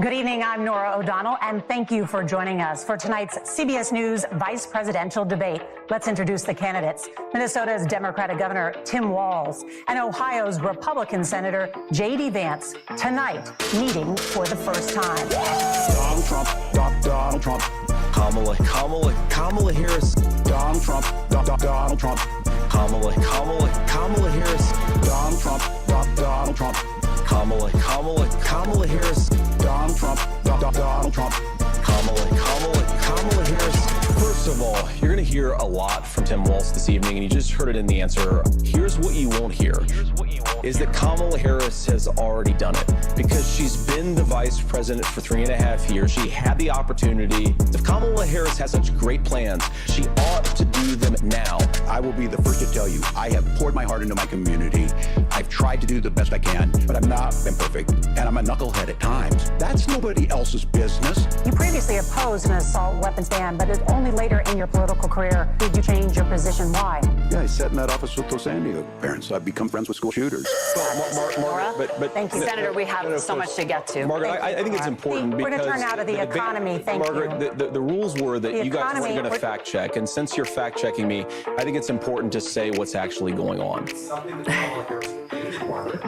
Good evening, I'm Nora O'Donnell, and thank you for joining us for tonight's CBS News vice presidential debate. Let's introduce the candidates. Minnesota's Democratic Governor Tim Walz and Ohio's Republican Senator J.D. Vance tonight meeting for the first time. Donald Trump, Donald Trump. Kamala Harris. Donald Trump, Donald Trump. Kamala Harris. Donald Trump, Donald Trump. Kamala Harris. Donald Trump, Donald Trump. Kamala Harris. First of all, you're going to hear a lot from Tim Walz this evening, and you just heard it in the answer. Here's what you won't hear, is that Kamala Harris has already done it. Because she's been the vice president for 3.5 years, she had the opportunity. If Kamala Harris has such great plans, she ought to do them now. I will be the first to tell you, I have poured my heart into my community. I've tried to do the best I can, but I've not been perfect, and I'm a knucklehead at times. That's nobody else's business. You previously opposed an assault weapons ban, but it's only later in your political career did you change your position. Why? Yeah, I sat in that office with those San Diego parents. I've become friends with school shooters. Thank you. Senator, we have so much to get to. Margaret, I think it's important We're because going to turn now to the economy. Thank you. Margaret, the rules were that you guys weren't going to fact check, and since you're fact checking me, I think it's important to say what's actually going on.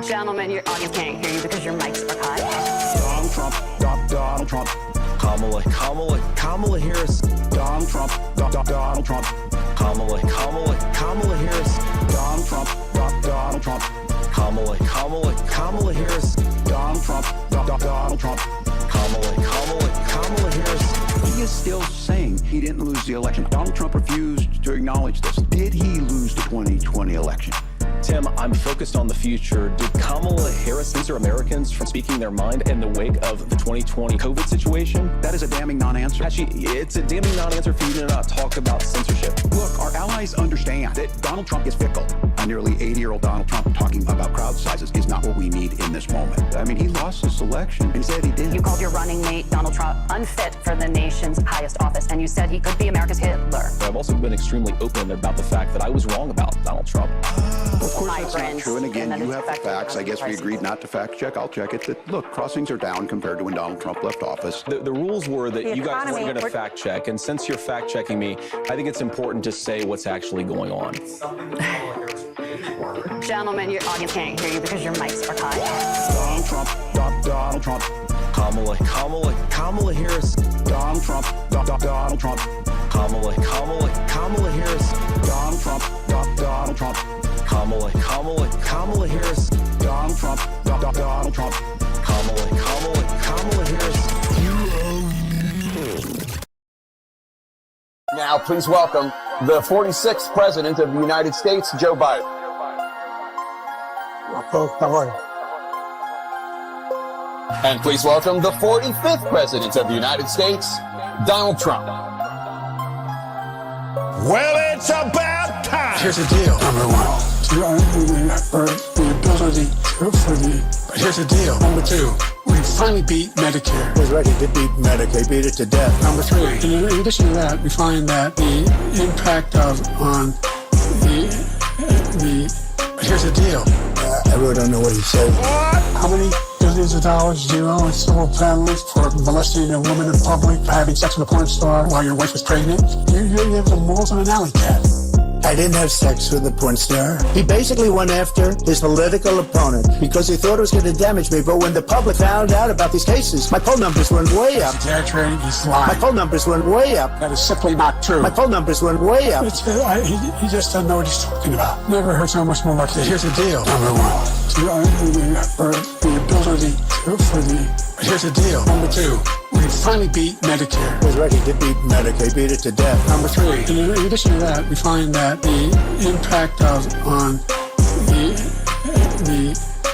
Gentlemen, your audience can't hear you because your mics are hot. Donald Trump, Donald Trump. Kamala Harris. Donald Trump, Donald Trump. Kamala Harris. Donald Trump, Donald Trump. Kamala Harris. Donald Trump, Donald Trump. Kamala Harris. He is still saying he didn't lose the election. Donald Trump refused to acknowledge this. Did he lose the 2020 election? Tim, I'm focused on the future. Did Kamala Harris censor Americans from speaking their mind in the wake of the 2020 COVID situation? That is a damning non-answer. Actually, it's a damning non-answer for you to not talk about censorship. Look, our allies understand that Donald Trump is fickle. A nearly 80-year-old Donald Trump talking about crowd sizes is not what we need in this moment. I mean, he lost this election and said he didn't. You called your running mate, Donald Trump, unfit for the nation's highest office, and you said he could be America's Hitler. I've also been extremely open about the fact that I was wrong about Donald Trump. Of course, that's not true. And again, you have the facts. I guess we agreed not to fact check. I'll check it. That, look, crossings are down compared to when Donald Trump left office. The rules were that you guys weren't going to fact check. And since you're fact checking me, I think it's important to say what's actually going on. Gentlemen, your audience can't hear you because your mics are hot. Donald Trump, Donald Trump. Kamala Harris. Donald Trump, Donald Trump. Kamala Harris. Donald Trump, Donald Trump. Kamala Harris. Donald Trump, Donald Trump. Kamala Harris. Now, please welcome the 46th President of the United States, Joe Biden. And please welcome the 45th President of the United States, Donald Trump. Well, it's about time. Here's the deal, number one. But here's the deal, number two. We finally beat Medicare. Was ready to beat Medicare, beat it to death. Number three. In addition to that, we find that the impact on the. But here's the deal. I really don't know what he said. How many billions of dollars do you owe a civil penalty for molesting a woman in public, for having sex with a porn star while your wife was pregnant? You have the morals of an alley cat. I didn't have sex with a porn star. He basically went after his political opponent because he thought it was going to damage me. But when the public found out about these cases, my poll numbers went way up. He's exaggerating, he's lying. My poll numbers went way up. That is simply not true. My poll numbers went way up. He just doesn't know what he's talking about. Never heard so much more like this. Here's the deal, number one. But here's the deal, number two. We finally beat Medicare. Was ready to beat Medicare, beat it to death. Number three. In addition to that, we find that the impact on the.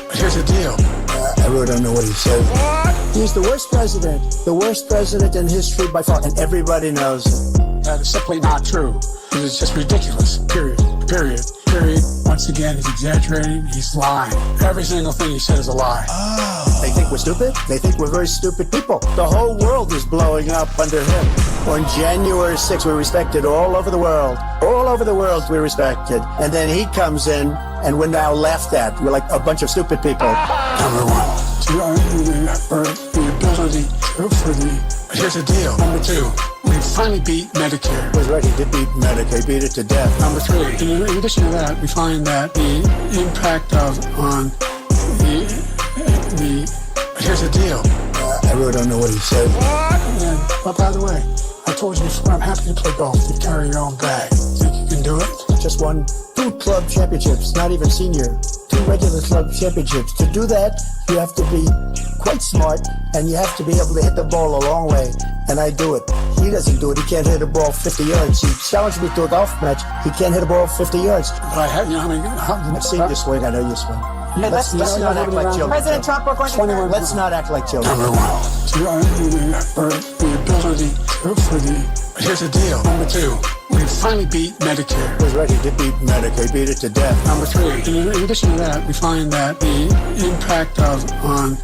But here's the deal. I really don't know what he said. He's the worst president in history by far, and everybody knows it. That is simply not true. It's just ridiculous. Period. Once again, he's exaggerating. He's lying. Every single thing he said is a lie. They think we're stupid? They think we're very stupid people. The whole world is blowing up under him. On January 6th, we're respected all over the world. All over the world, we're respected. And then he comes in, and we're now laughed at. We're like a bunch of stupid people. Number one. ability for the. Here's the deal. Number 2, we finally beat Medicare. Was ready to beat Medicare, beat it to death. Number 3, in addition to that, we find that the impact on the. Here's the deal. I really don't know what he said. But by the way, I told you before, I'm happy to play golf. You carry your own bag. Think you can do it? Just won 2 club championships, not even senior. 2 regular club championships. To do that, you have to be quite smart, and you have to be able to hit the ball a long way. And I do it. He doesn't do it. He can't hit a ball 50 yards. He challenged me to a golf match. He can't hit a ball 50 yards. But I have, I've seen you swing. I know you swing. Let's not act like children. President Trump, we're going to... Let's not act like children. Number 1, the ability for the. Here's the deal. Number 2, we finally beat Medicare. Was ready to beat Medicare, beat it to death. Number 3, in addition to that, we find that the impact on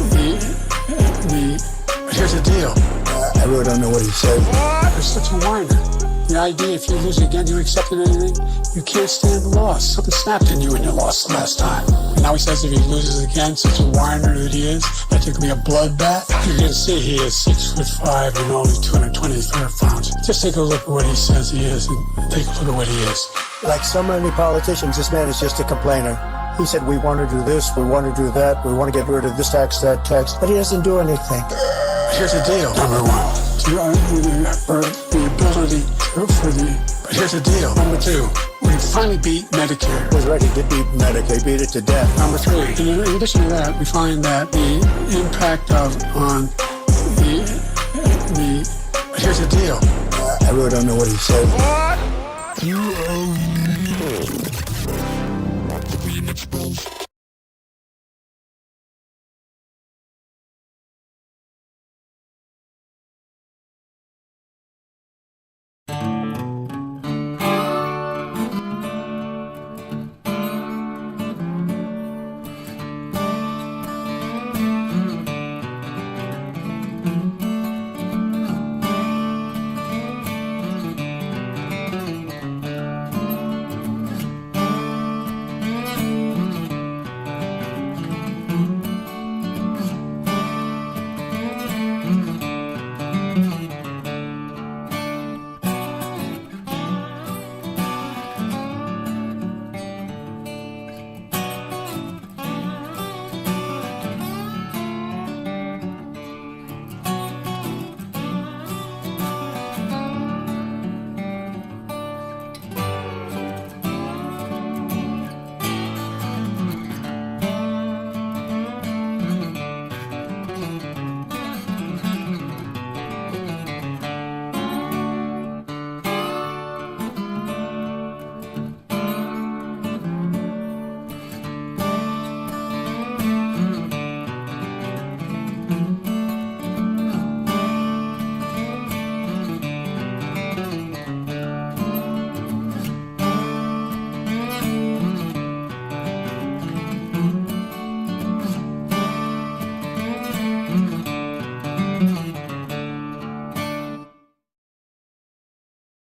the. Here's the deal. I really don't know what he said. You're such a whiner. The idea if you lose again, you accepted anything, you can't stand the loss. Something snapped in you when you lost the last time. And now he says if he loses again, such a whiner that he is, that there could be a bloodbath. You can see he is 6'5" and only 223 pounds. Just take a look at what he says he is and take a look at what he is. Like so many politicians, this man is just a complainer. He said, we want to do this, we want to do that, we want to get rid of this tax, that tax, but he doesn't do anything. Here's the deal. Number 1, the ability for the. Here's the deal. Number 2, we finally beat Medicare. Was ready to beat Medicare, beat it to death. Number 3, in addition to that, we find that the impact on the. Here's the deal. I really don't know what he said.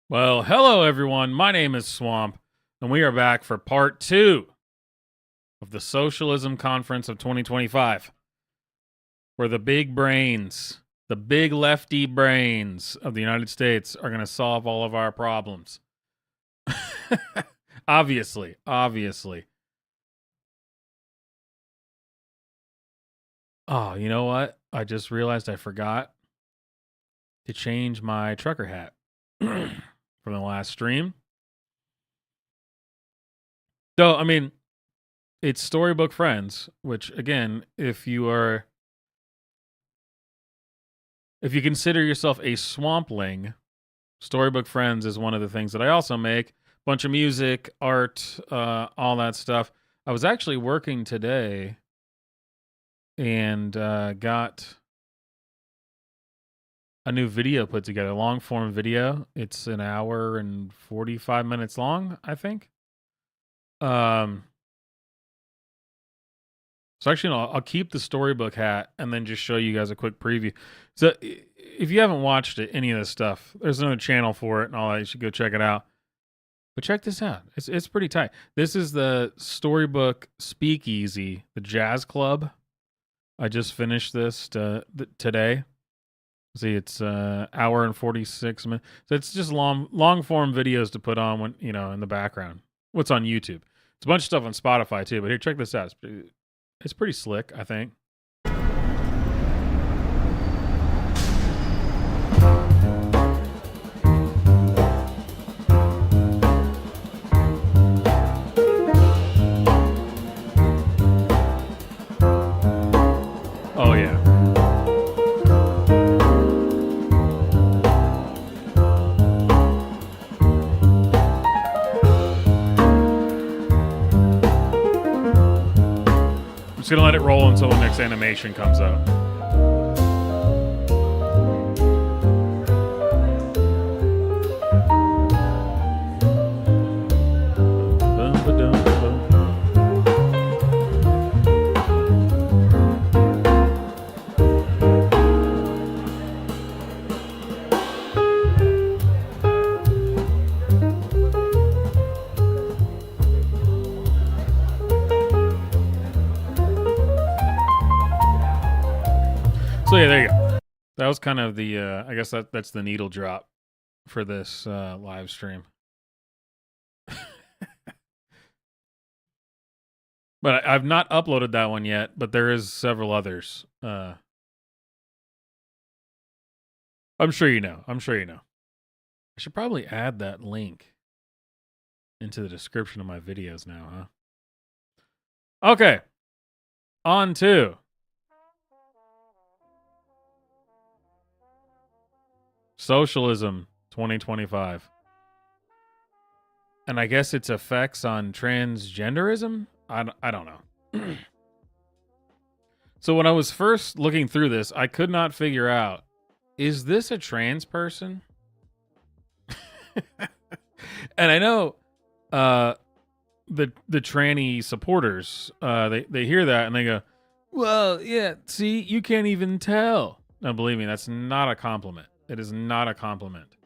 Well, hello everyone. My name is Swamp, and we are back for part 2 of the Socialism Conference of 2025, where the big brains, the big lefty brains of the United States are going to solve all of our problems. Obviously. Oh, you know what? I just realized I forgot to change my trucker hat from the last stream. So, I mean, it's Storybook Friends, which, again, if you consider yourself a swampling, Storybook Friends is one of the things that I also make. Bunch of music, art, all that stuff. I was actually working today and got a new video put together, long form video. It's an hour and 45 minutes long, I think. So actually, no, I'll keep the Storybook hat and then just show you guys a quick preview. So if you haven't watched it, any of this stuff, there's another channel for it and all that. You should go check it out. But check this out. It's pretty tight. This is the Storybook Speakeasy, the jazz club. I just finished this today. See, it's hour and 46 minutes. So it's just long form videos to put on when in the background. What's on YouTube? It's a bunch of stuff on Spotify too. But here, check this out. It's pretty slick, I think. Oh yeah. I'm just gonna let it roll until the next animation comes up. So yeah, there you go. That was kind of the, I guess that's the needle drop for this live stream. But I've not uploaded that one yet, but there is several others. I'm sure you know. I should probably add that link into the description of my videos now, huh? Okay. On to Socialism 2025. And I guess its effects on transgenderism? I don't know. So when I was first looking through this, I could not figure out, is this a trans person? And I know the tranny supporters, they hear that and they go, well, yeah, see, you can't even tell. Now, believe me, that's not a compliment. It is not a compliment.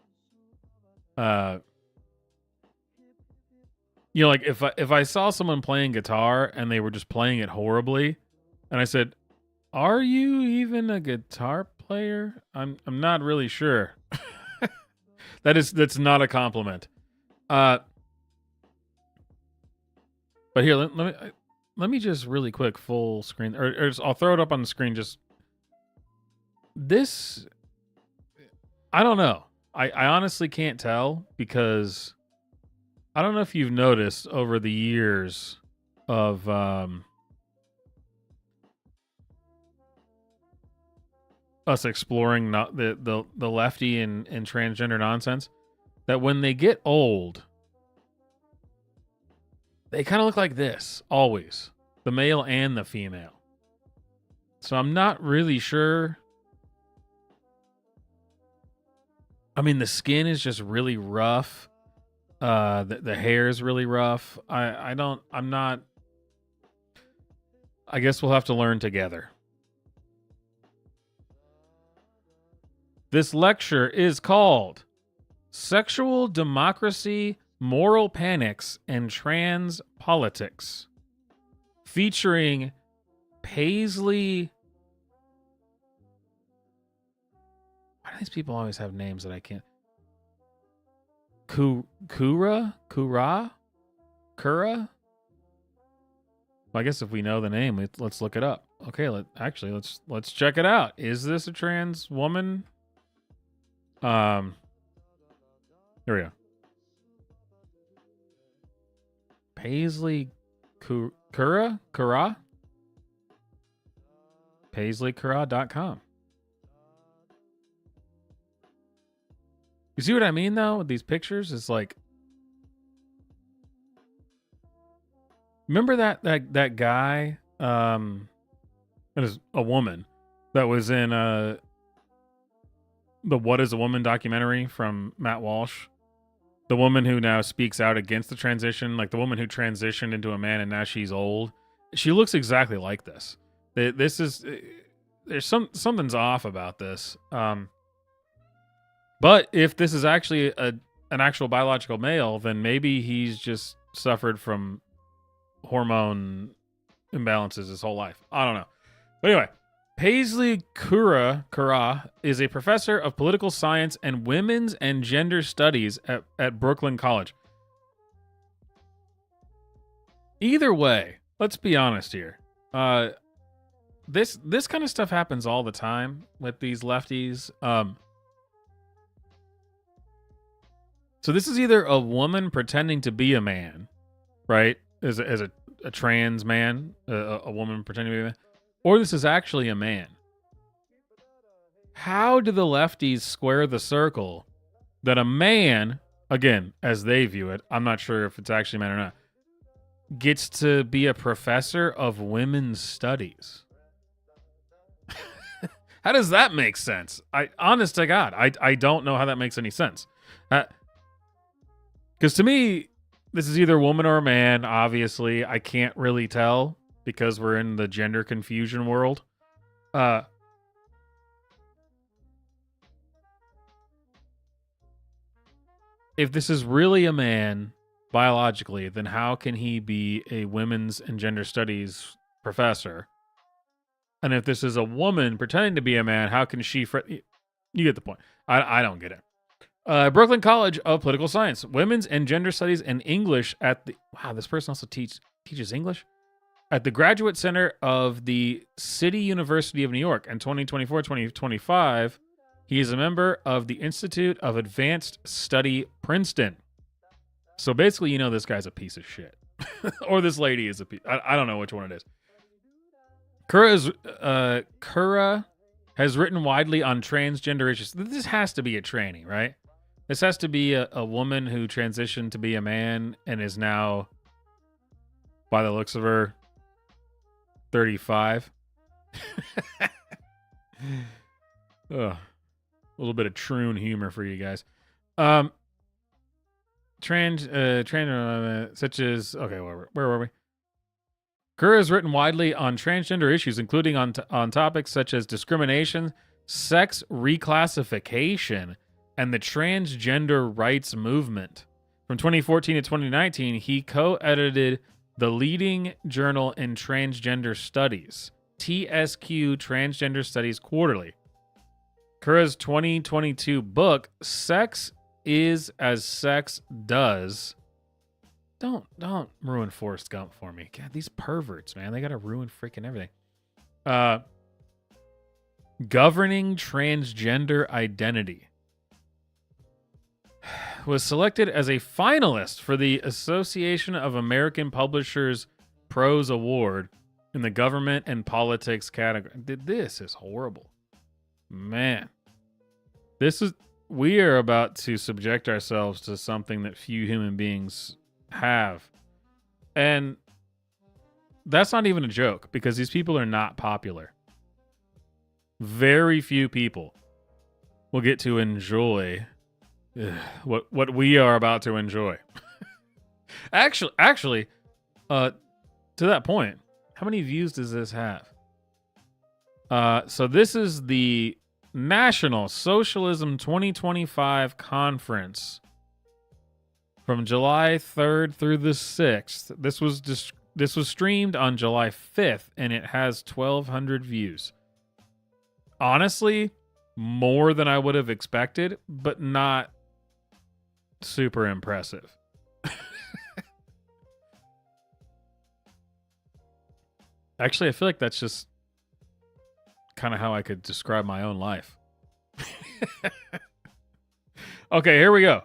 Like if I saw someone playing guitar and they were just playing it horribly, and I said, "Are you even a guitar player?" I'm not really sure. That's not a compliment. But here, let me just really quick full screen, or I'll throw it up on the screen. Just this. I don't know. I honestly can't tell, because I don't know if you've noticed over the years of us exploring not the lefty and transgender nonsense, that when they get old, they kind of look like this always, the male and the female. So I'm not really sure. I mean, the skin is just really rough. The hair is really rough. I guess we'll have to learn together. This lecture is called Sexual Democracy, Moral Panics, and Trans Politics, featuring Paisley. Why do these people always have names that I can't? Kura? Well, I guess if we know the name, let's look it up. Okay, let's check it out. Is this a trans woman? Here we go. Paisley Kura? PaisleyKura.com. You see what I mean, though, with these pictures? It's like, remember that guy, that is a woman, that was in the What is a Woman documentary from Matt Walsh? The woman who now speaks out against the transition, like the woman who transitioned into a man and now she's old. She looks exactly like this. There's something's off about this. But if this is actually an actual biological male, then maybe he's just suffered from hormone imbalances his whole life. I don't know. But anyway, Paisley Kura is a professor of political science and women's and gender studies at Brooklyn College. Either way, let's be honest here. This kind of stuff happens all the time with these lefties. So this is either a woman pretending to be a man, right? As a trans man, a woman pretending to be a man. Or this is actually a man. How do the lefties square the circle that a man, again, as they view it, I'm not sure if it's actually a man or not, gets to be a professor of women's studies? How does that make sense? Honest to God, I don't know how that makes any sense. Because to me, this is either a woman or a man, obviously. I can't really tell, because we're in the gender confusion world. If this is really a man, biologically, then how can he be a women's and gender studies professor? And if this is a woman pretending to be a man, how can she... You get the point. I don't get it. Brooklyn College of Political Science, Women's and Gender Studies and English at the... Wow, this person also teaches English? At the Graduate Center of the City University of New York. In 2024-2025, he is a member of the Institute of Advanced Study Princeton. So basically, you know this guy's a piece of shit. Or this lady is a piece... I don't know which one it is. Kura has written widely on transgender issues. This has to be a tranny, right? This has to be a woman who transitioned to be a man and is now, by the looks of her, 35. A little bit of troon humor for you guys. Such as... Okay, where were we? Kura has written widely on transgender issues, including on topics such as discrimination, sex reclassification, and the transgender rights movement. From 2014 to 2019, he co-edited the leading journal in transgender studies, TSQ Transgender Studies Quarterly. Kura's 2022 book, Sex is as Sex Does... Don't ruin Forrest Gump for me. God, these perverts, man. They gotta ruin freaking everything. Governing Transgender Identity was selected as a finalist for the Association of American Publishers Prose Award in the Government and Politics category. This is horrible. Man. We are about to subject ourselves to something that few human beings have. And that's not even a joke, because these people are not popular. Very few people will get to enjoy what we are about to enjoy. Actually, to that point, how many views does this have? So this is the National Socialism 2025 Conference from July 3rd through the 6th. This was streamed on July 5th, and it has 1,200 views. Honestly, more than I would have expected, but not super impressive. Actually, I feel like that's just kind of how I could describe my own life. Okay, here we go.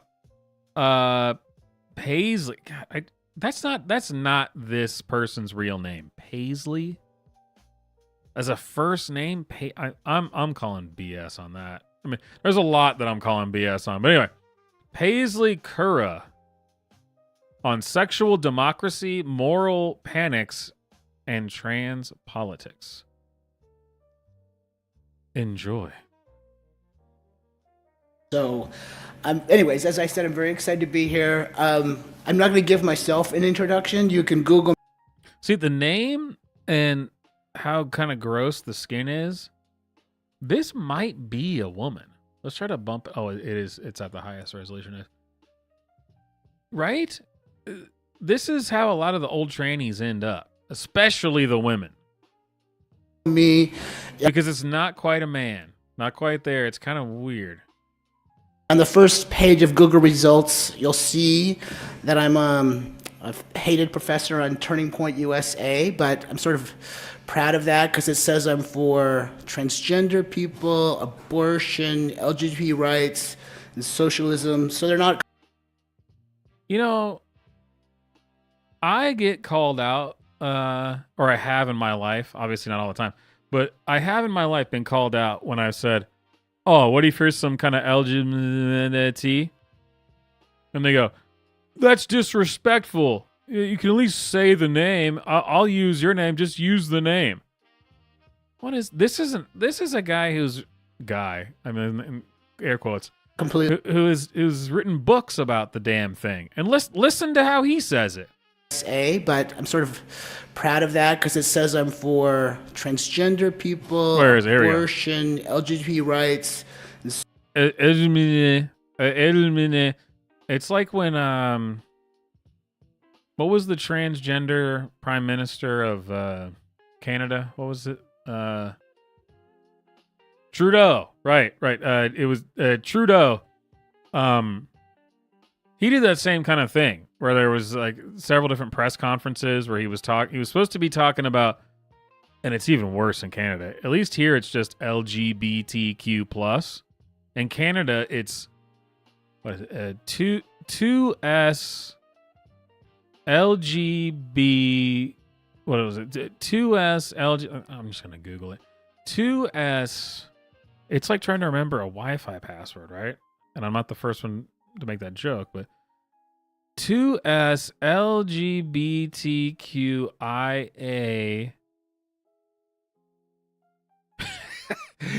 Paisley. God, that's not this person's real name. Paisley as a first name. I'm calling BS on that. I mean, there's a lot that I'm calling BS on, but anyway, Paisley Kura on sexual democracy, moral panics, and trans politics. Enjoy. So, anyways, as I said, I'm very excited to be here. I'm not going to give myself an introduction. You can Google. See, the name and how kind of gross the skin is. This might be a woman. Let's try to bump. Oh, it is. It's at the highest resolution. Right? This is how a lot of the old trannies end up, especially the women. me. Because it's not quite a man. Not quite there. It's kind of weird. On the first page of Google results, you'll see that I'm a hated professor on Turning Point USA, but I'm sort of proud of that because it says I'm for transgender people, abortion, LGBT rights, and socialism. So they're not. You know, I get called out, or I have in my life, obviously not all the time, but I have in my life been called out when I've said, oh, what if you're some kind of LGBT? And they go, that's disrespectful. You can at least say the name. I'll use your name. Just use the name. What is this? This is a guy I mean, in air quotes, Completely. who's written books about the damn thing. And listen to how he says it. But I'm sort of proud of that because it says I'm for transgender people, Where is it? Here we go. abortion, LGBT rights. It's like when what was the transgender prime minister of Canada? What was it? Trudeau. Right. It was Trudeau. He did that same kind of thing where there was like several different press conferences where he was supposed to be talking about, and it's even worse in Canada. At least here it's just LGBTQ plus. In Canada it's what is it? 2S LGB. What was it? 2S LG. I'm just gonna Google it. 2S. It's like trying to remember a Wi-Fi password, right? And I'm not the first one to make that joke, but 2S LGBTQIA.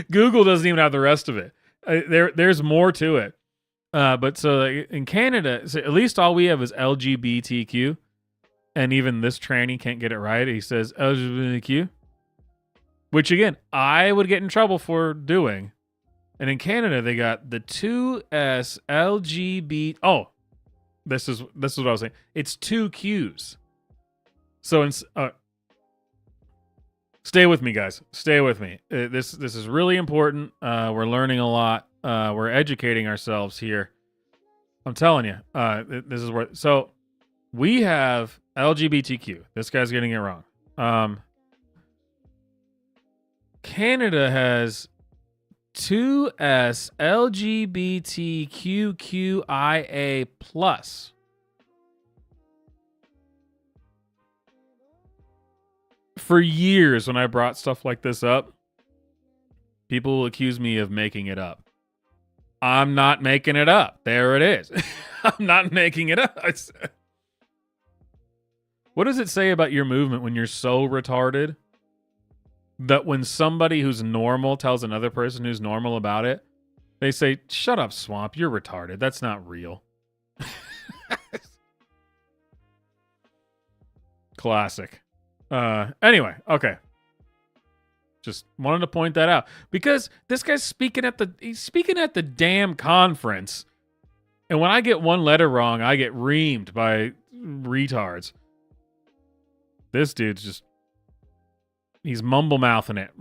Google doesn't even have the rest of it. There's more to it. But so like, in Canada, so at least all we have is LGBTQ. And even this tranny can't get it right. He says LGBTQ. Which again, I would get in trouble for doing. And in Canada, they got the 2S LGBT. Oh, this is what I was saying. It's 2 Qs. So stay with me, guys. Stay with me. This is really important. We're learning a lot. We're educating ourselves here. I'm telling you. This is where. So we have LGBTQ. This guy's getting it wrong. Canada has 2S LGBTQQIA plus. For years, when I brought stuff like this up, people will accuse me of making it up. I'm not making it up. There it is. I'm not making it up. What does it say about your movement when you're so retarded that when somebody who's normal tells another person who's normal about it, they say, shut up, Swamp, you're retarded. That's not real. Classic. Anyway, okay. Just wanted to point that out because this guy's speaking at the damn conference. And when I get one letter wrong, I get reamed by retards. This dude's just, he's mumble mouthing it.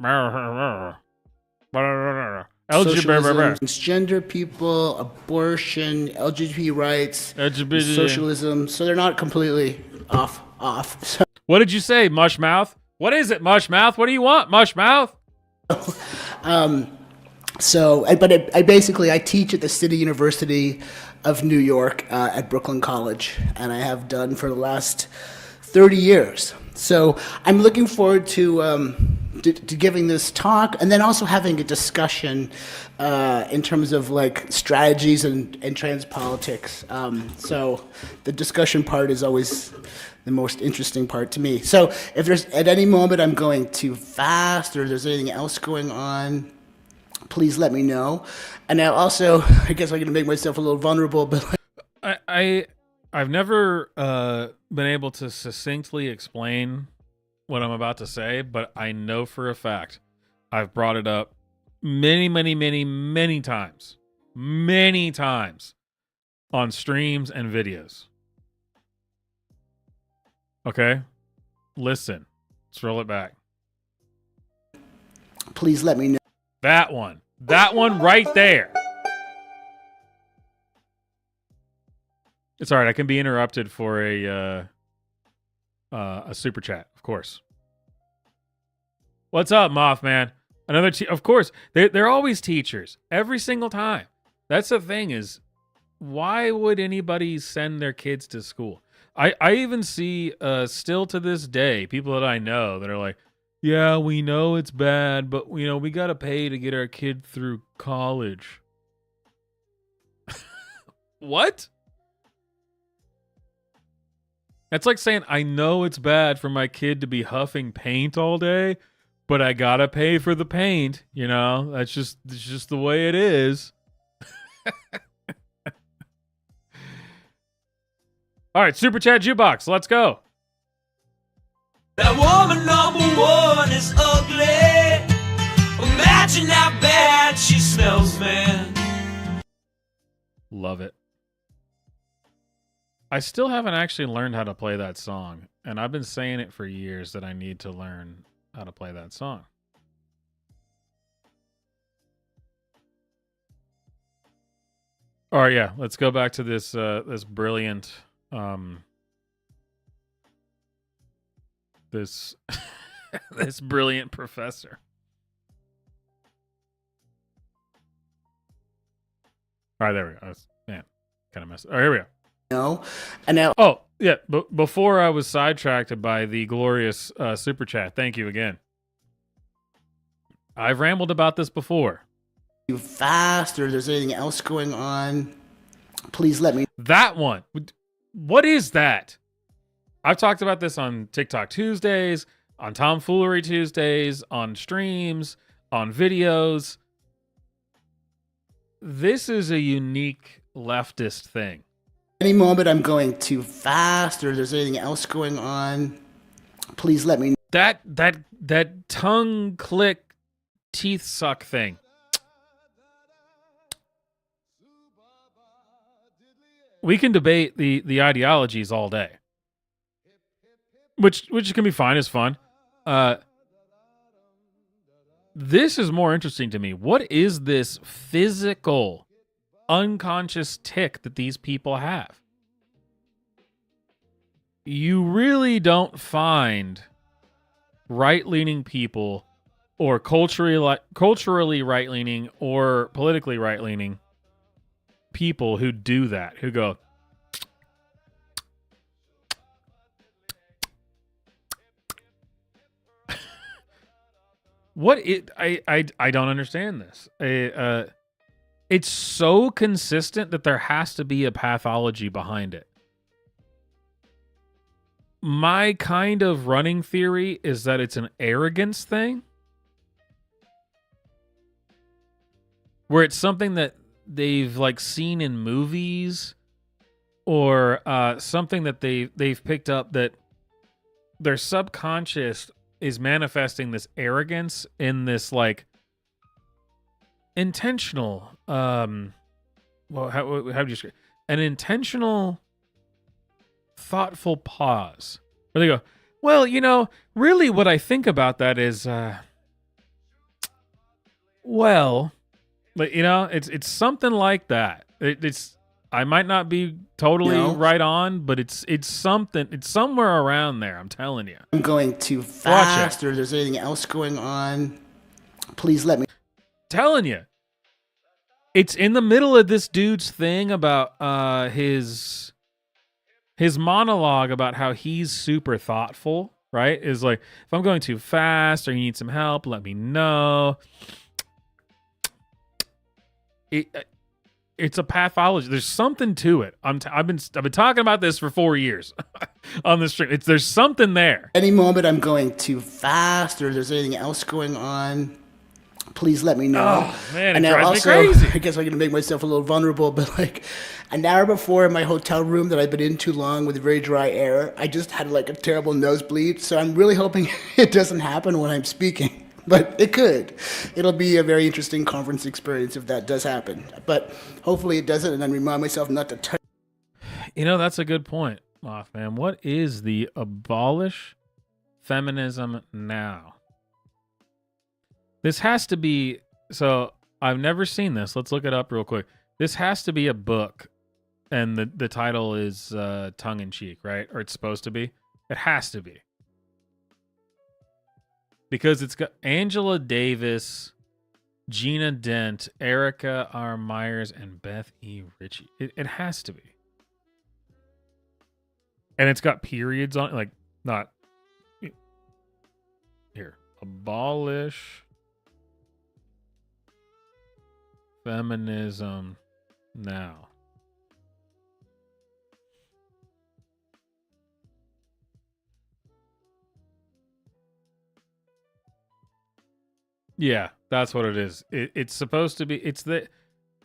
Socialism, transgender people, abortion, LGBT rights, socialism. So they're not completely off. So, what did you say, Mushmouth? What is it, Mushmouth? What do you want, Mushmouth? I teach at the City University of New York at Brooklyn College, and I have done for the last 30 years. So I'm looking forward to giving this talk and then also having a discussion in terms of like strategies and trans politics. So the discussion part is always the most interesting part to me. So if there's at any moment I'm going too fast or there's anything else going on, please let me know. And I guess I'm going to make myself a little vulnerable, but I've never been able to succinctly explain what I'm about to say, but I know for a fact I've brought it up many times on streams and videos. Okay? Listen. Let's roll it back. please let me know. That one right there. It's all right. I can be interrupted for a super chat, of course. What's up, Mothman? Of course, they're always teachers every single time. That's the thing is, why would anybody send their kids to school? I even see still to this day people that I know that are like, yeah, we know it's bad, but we got to pay to get our kid through college. What? That's like saying, I know it's bad for my kid to be huffing paint all day, but I got to pay for the paint. It's just the way it is. All right, Super Chat Jukebox. Let's go. That woman number one is ugly. Imagine how bad she smells, man. Love it. I still haven't actually learned how to play that song, and I've been saying it for years that I need to learn how to play that song. All right, yeah, let's go back to this this brilliant this this brilliant professor. All right, there we go. Man, kind of messed. All right, here we go. No, and now. Oh yeah, but before I was sidetracked by the glorious super chat. Thank you again. I've rambled about this before. You fast, or there's anything else going on? Please let me. That one. What is that? I've talked about this on TikTok Tuesdays, on Tomfoolery Tuesdays, on streams, on videos. This is a unique leftist thing. Any moment I'm going too fast, or there's anything else going on, please let me know. That tongue click, teeth suck thing. We can debate the ideologies all day, which can be fine. It's fun. This is more interesting to me. What is this physical, unconscious tick that these people have? You really don't find right-leaning people, or culturally right-leaning or politically right-leaning people who do that, who go I don't understand this. It's so consistent that there has to be a pathology behind it. My kind of running theory is that it's an arrogance thing, where it's something that they've like seen in movies, or something that they've picked up, that their subconscious is manifesting this arrogance in this like intentional how do you describe an intentional thoughtful pause where they go, well, really what I think about that is well, but it's something like that. It's I might not be totally right on, but it's something. It's somewhere around there. I'm telling you. I'm going too fast, or there's anything else going on, please let me. Telling you. It's in the middle of this dude's thing about his monologue about how he's super thoughtful, right? Is like, if I'm going too fast or you need some help, let me know. It's a pathology. There's something to it. I've been talking about this for 4 years on the stream. There's something there. Any moment I'm going too fast, or there's anything else going on, please let me know. Oh man, and it now drives me also, crazy. I guess I'm gonna make myself a little vulnerable, but like an hour before in my hotel room that I've been in too long with very dry air, I just had like a terrible nosebleed. So I'm really hoping it doesn't happen when I'm speaking. But it could. It'll be a very interesting conference experience if that does happen. But hopefully it doesn't, and then remind myself not to touch. That's a good point, Mothman. What is the abolish feminism now? This has to be, so I've never seen this. Let's look it up real quick. This has to be a book, and the title is tongue-in-cheek, right? Or it's supposed to be. It has to be. Because it's got Angela Davis, Gina Dent, Erica R. Myers, and Beth E. Ritchie. It has to be. And it's got periods on it, like, not... Here. Abolish feminism now. Yeah, that's what it is. It's supposed to be.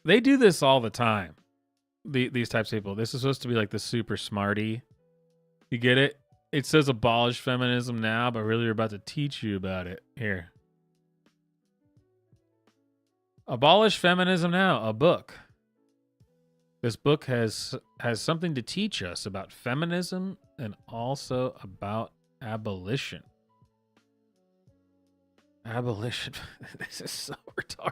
They do this all the time. These types of people. This is supposed to be like the super smarty. You get it? It says abolish feminism now, but really we're about to teach you about it. Here. Abolish Feminism Now, a book. This book has something to teach us about feminism and also about abolition. Abolition. This is so retarded.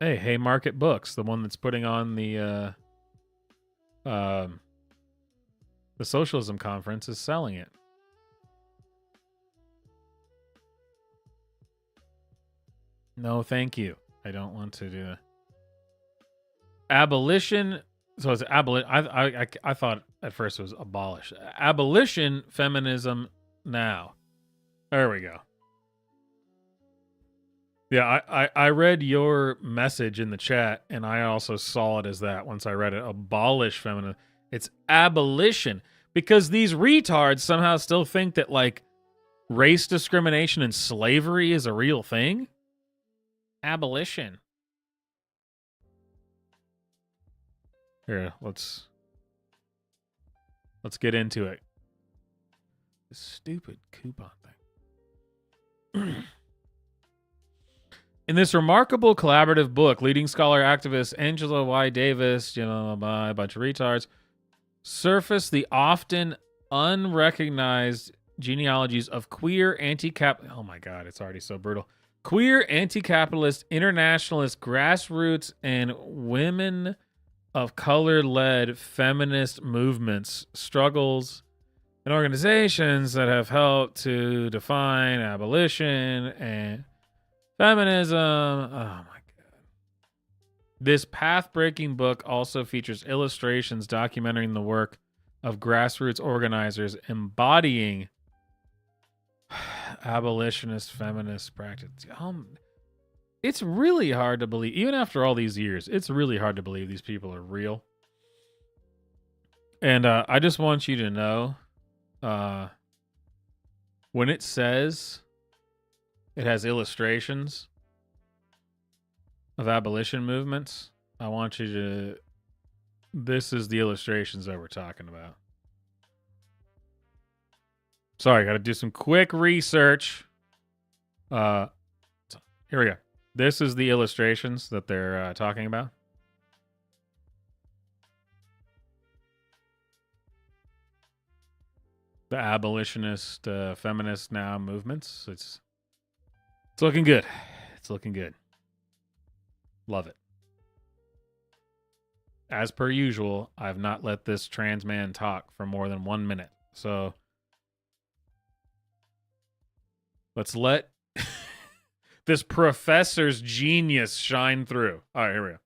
Hey, Haymarket Books, the one that's putting on the Socialism Conference, is selling it. No, thank you. I don't want to do that. Abolition. So it's abolition. I thought at first it was abolish. Abolition Feminism Now. There we go. Yeah, I read your message in the chat, and I also saw it as that once I read it. Abolish feminism. It's abolition. Because these retards somehow still think that, like, race discrimination and slavery is a real thing. Abolition. Here, let's get into it. This stupid coupon thing. In this remarkable collaborative book, leading scholar activist Angela Y. Davis, a bunch of retards, surface the often unrecognized genealogies of queer oh my God, it's already so brutal. Queer, anti-capitalist, internationalist, grassroots, and women of color-led feminist movements, struggles, and organizations that have helped to define abolition and feminism. Oh my God. This path-breaking book also features illustrations documenting the work of grassroots organizers embodying abolitionist feminist practice. It's really hard to believe, even after all these years, it's really hard to believe these people are real. And I just want you to know, when it says it has illustrations of abolition movements, I want you to, this is the illustrations that we're talking about. Sorry, got to do some quick research. Here we go. This is the illustrations that they're talking about. The abolitionist, feminist now movements. It's looking good. It's looking good. Love it. As per usual, I've not let this trans man talk for more than 1 minute. So let's let this professor's genius shine through. All right, here we go.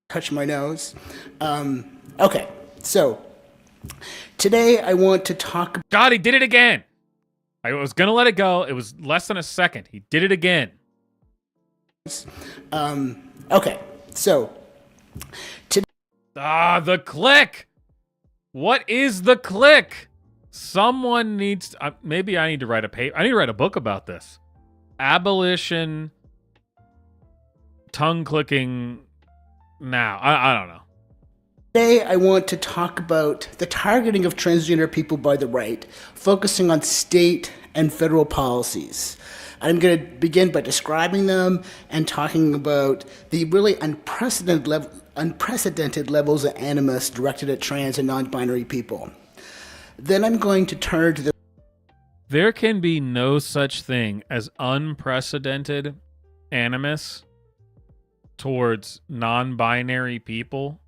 Touch my nose. Okay, so today I want to talk. God, he did it again. I was going to let it go. It was less than a second. He did it again. Okay, so today. The click. What is the click? Someone needs to, maybe I need to write a paper. I need to write a book about this. Abolition tongue clicking now. I don't know. Today I want to talk about the targeting of transgender people by the right, focusing on state and federal policies. I'm going to begin by describing them and talking about the really unprecedented levels of animus directed at trans and non-binary people. Then I'm going to turn to the... There can be no such thing as unprecedented animus towards non-binary people,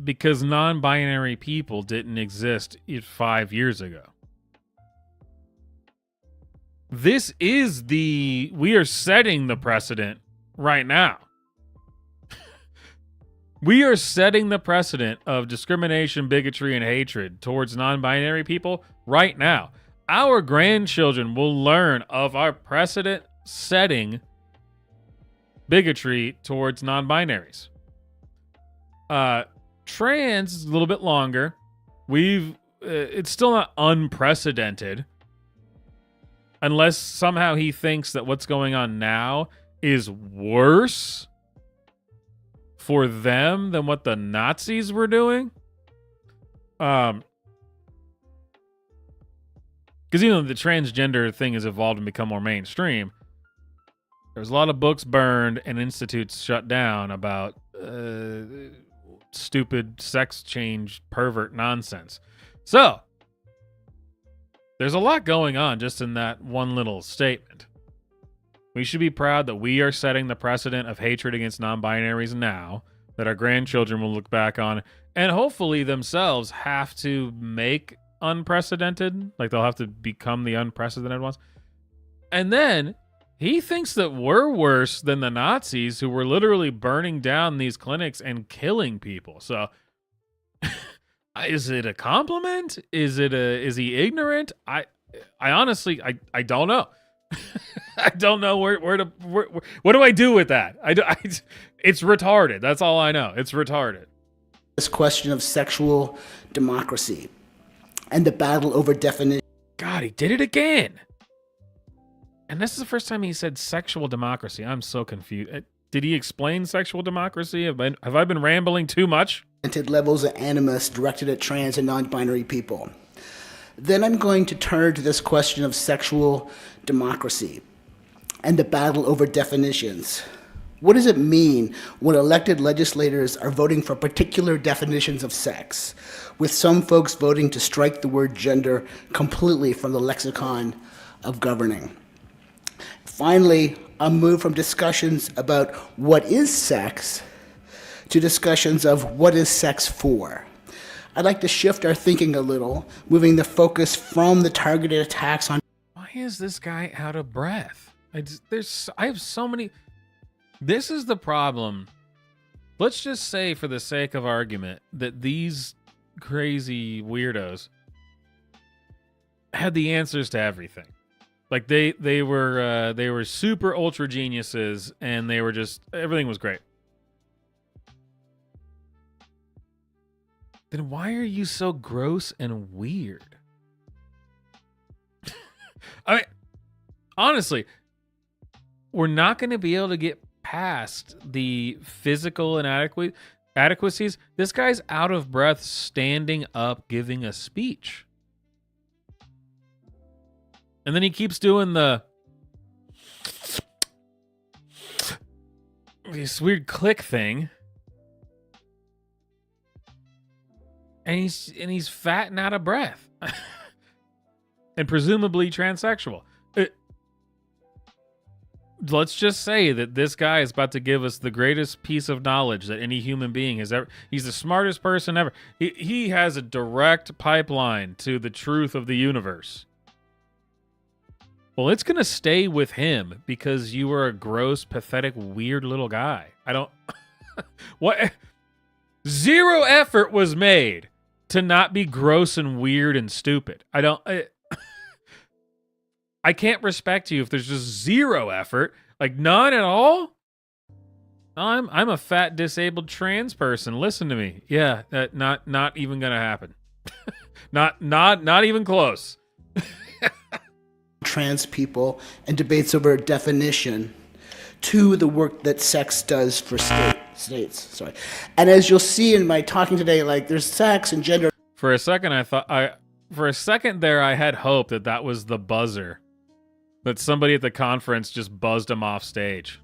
because non-binary people didn't exist 5 years ago. We are setting the precedent right now. We are setting the precedent of discrimination, bigotry, and hatred towards non-binary people right now. Our grandchildren will learn of our precedent-setting bigotry towards non-binaries. Trans is a little bit longer. It's still not unprecedented, unless somehow he thinks that what's going on now is worse for them than what the Nazis were doing. Because even though the transgender thing has evolved and become more mainstream, there's a lot of books burned and institutes shut down about stupid sex change pervert nonsense. So there's a lot going on just in that one little statement. We should be proud that we are setting the precedent of hatred against non-binaries now, that our grandchildren will look back on and hopefully themselves have to make unprecedented, like they'll have to become the unprecedented ones. And then he thinks that we're worse than the Nazis, who were literally burning down these clinics and killing people. So is it a compliment? Is he ignorant? I honestly I don't know. I don't know where what do I do with that? It's retarded. That's all I know. It's retarded. This question of sexual democracy and the battle over definition. God, he did it again. And this is the first time he said sexual democracy. I'm so confused. Did he explain sexual democracy? Have I been rambling too much? Levels of animus directed at trans and non-binary people. Then I'm going to turn to this question of sexual democracy and the battle over definitions. What does it mean when elected legislators are voting for particular definitions of sex, with some folks voting to strike the word gender completely from the lexicon of governing? Finally, I'll move from discussions about what is sex to discussions of what is sex for. I'd like to shift our thinking a little, moving the focus from the targeted attacks on... Why is this guy out of breath? I have so many... This is the problem. Let's just say, for the sake of argument, that these crazy weirdos had the answers to everything. Like they were super ultra geniuses, and they were just, everything was great. Then why are you so gross and weird? I mean, honestly, we're not going to be able to get past the physical inadequacies. This guy's out of breath standing up giving a speech. And then he keeps doing this weird click thing. And he's fat and out of breath. And presumably transsexual. Let's just say that this guy is about to give us the greatest piece of knowledge that any human being has ever. He's the smartest person ever. He has a direct pipeline to the truth of the universe. Well, it's going to stay with him because you are a gross, pathetic, weird little guy. I don't... What? Zero effort was made to not be gross and weird and stupid. I can't respect you if there's just zero effort, like none at all. I'm a fat, disabled trans person. Listen to me. Yeah, not even gonna happen. not even close. Trans people and debates over definition to the work that sex does for states. Sorry, and as you'll see in my talking today, like there's sex and gender. For a second, I thought for a second there, I had hope that that was the buzzer, that somebody at the conference just buzzed him off stage.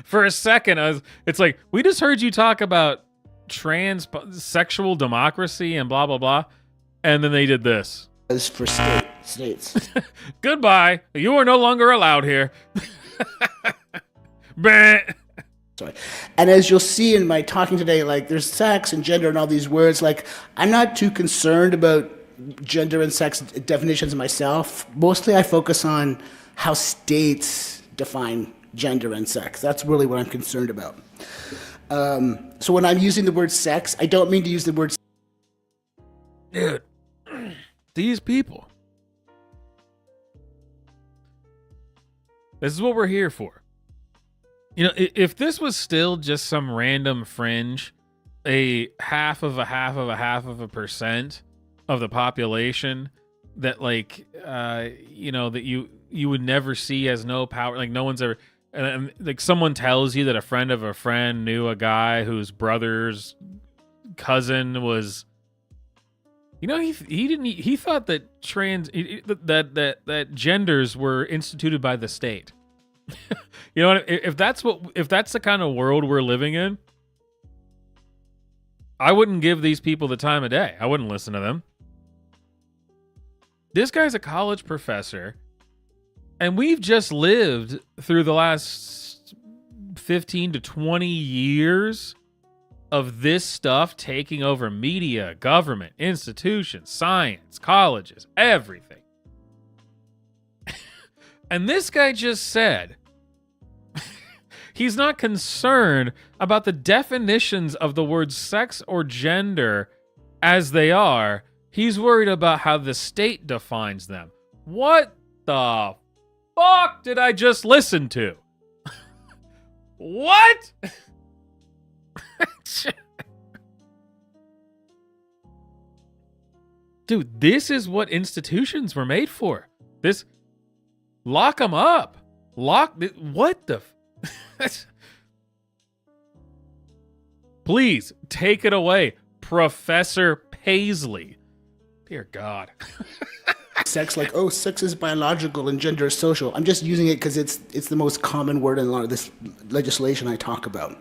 For a second, it's like, we just heard you talk about sexual democracy and blah, blah, blah. And then they did this. As for states. Goodbye. You are no longer allowed here. Sorry. And as you'll see in my talking today, like, there's sex and gender and all these words. Like, I'm not too concerned about gender and sex definitions myself. Mostly I focus on how states define gender and sex. That's really what I'm concerned about. So when I'm using the word sex, I don't mean to use the word... Dude, these people. This is what we're here for. You know, if this was still just some random fringe, a half of a percent of the population that, like, you know, that you would never see as no power, like no one's ever, and like someone tells you that a friend of a friend knew a guy whose brother's cousin was, you know, he thought that that genders were instituted by the state. You know, if that's the kind of world we're living in, I wouldn't give these people the time of day. I wouldn't listen to them. This guy's a college professor, and we've just lived through the last 15 to 20 years of this stuff taking over media, government, institutions, science, colleges, everything. And this guy just said he's not concerned about the definitions of the words sex or gender as they are. He's worried about how the state defines them. What the fuck did I just listen to? What? Dude, this is what institutions were made for. This, lock them up. What the? Please take it away, Professor Paisley. Dear God. Sex, like, oh, sex is biological and gender is social. I'm just using it because it's the most common word in a lot of this legislation I talk about.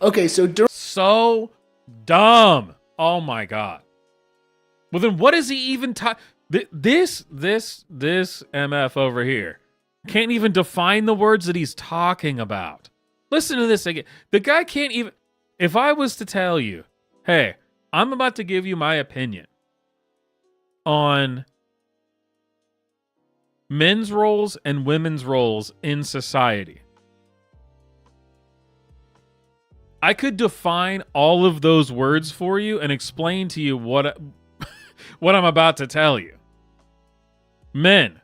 Okay, so so dumb. Oh my God. Well, then what is he even talking? This MF over here can't even define the words that he's talking about. Listen to this again. The guy can't even... If I was to tell you, hey, I'm about to give you my opinion on men's roles and women's roles in society, I could define all of those words for you and explain to you what I'm about to tell you. Men,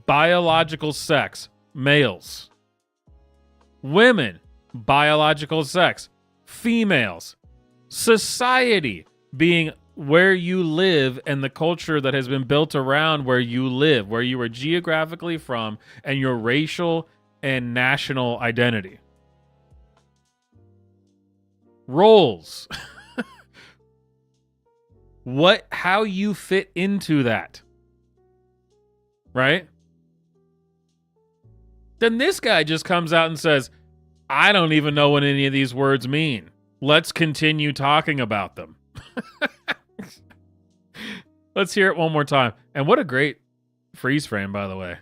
biological sex, males. Women, biological sex, females. Society, being where you live and the culture that has been built around where you live, where you are geographically from, and your racial and national identity. Roles. How you fit into that. Right? Then this guy just comes out and says, I don't even know what any of these words mean. Let's continue talking about them. Let's hear it one more time. And what a great freeze frame, by the way.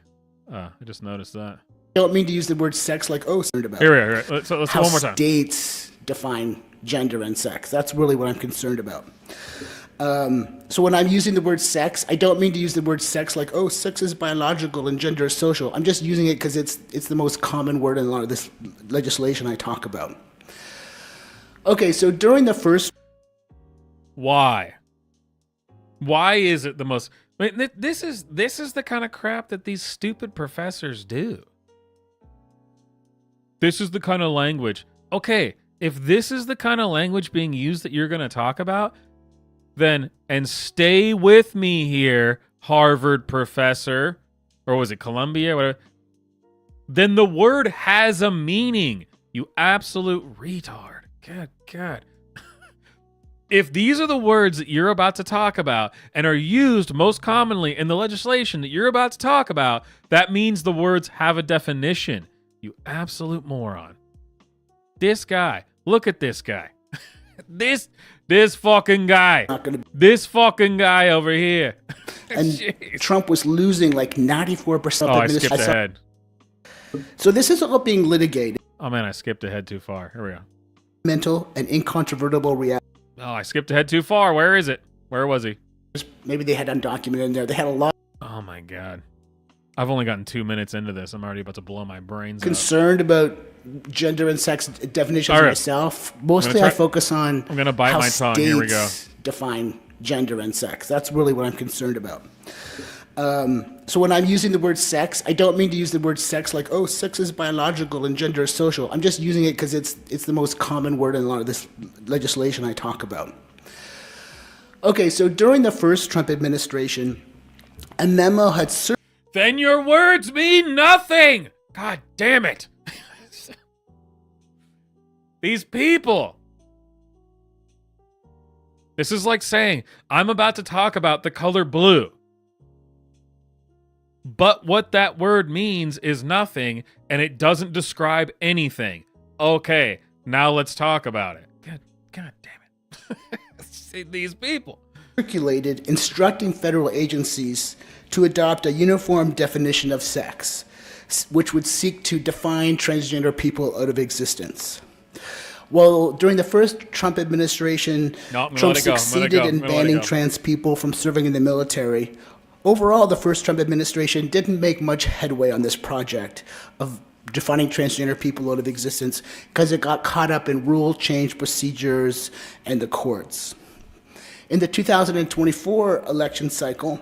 I just noticed that. I don't mean to use the word sex like, oh, about. Here we are. Let's do one more time. How states define gender and sex. That's really what I'm concerned about. So when I'm using the word sex, I don't mean to use the word sex like, oh, sex is biological and gender is social. I'm just using it because it's the most common word in a lot of this legislation I talk about. Okay, so during the first... Why? Why is it the most... I mean, this is the kind of crap that these stupid professors do. This is the kind of language. Okay, if this is the kind of language being used that you're going to talk about, then, and stay with me here, Harvard professor, or was it Columbia, whatever, then the word has a meaning, you absolute retard. Good God. If these are the words that you're about to talk about and are used most commonly in the legislation that you're about to talk about, that means the words have a definition. You absolute moron. This guy. Look at this guy. This fucking guy. This fucking guy over here. And Jeez. Trump was losing like 94% of I skipped ahead. So this is all being litigated. Oh man, I skipped ahead too far. Here we go. Mental and incontrovertible reality. Oh, I skipped ahead too far. Where is it? Where was he? Maybe they had undocumented in there. They had a lot. Oh my God. I've only gotten 2 minutes into this. I'm already about to blow my brains out. Concerned about gender and sex definitions All right. myself. Mostly I focus on I'm gonna bite how my tongue. Here we go. states define gender and sex. That's really what I'm concerned about. So when I'm using the word sex, I don't mean to use the word sex like, oh, sex is biological and gender is social. I'm just using it because it's the most common word in a lot of this legislation I talk about. Okay, so during the first Trump administration, a memo had Then your words mean nothing. God damn it. These people. This is like saying, I'm about to talk about the color blue. But what that word means is nothing, and it doesn't describe anything. Okay, now let's talk about it. God damn it. See, these people. circulated instructing federal agencies to adopt a uniform definition of sex, which would seek to define transgender people out of existence. Well, during the first Trump administration, Trump succeeded in banning trans people from serving in the military. Overall, the first Trump administration didn't make much headway on this project of defining transgender people out of existence because it got caught up in rule change procedures and the courts. In the 2024 election cycle,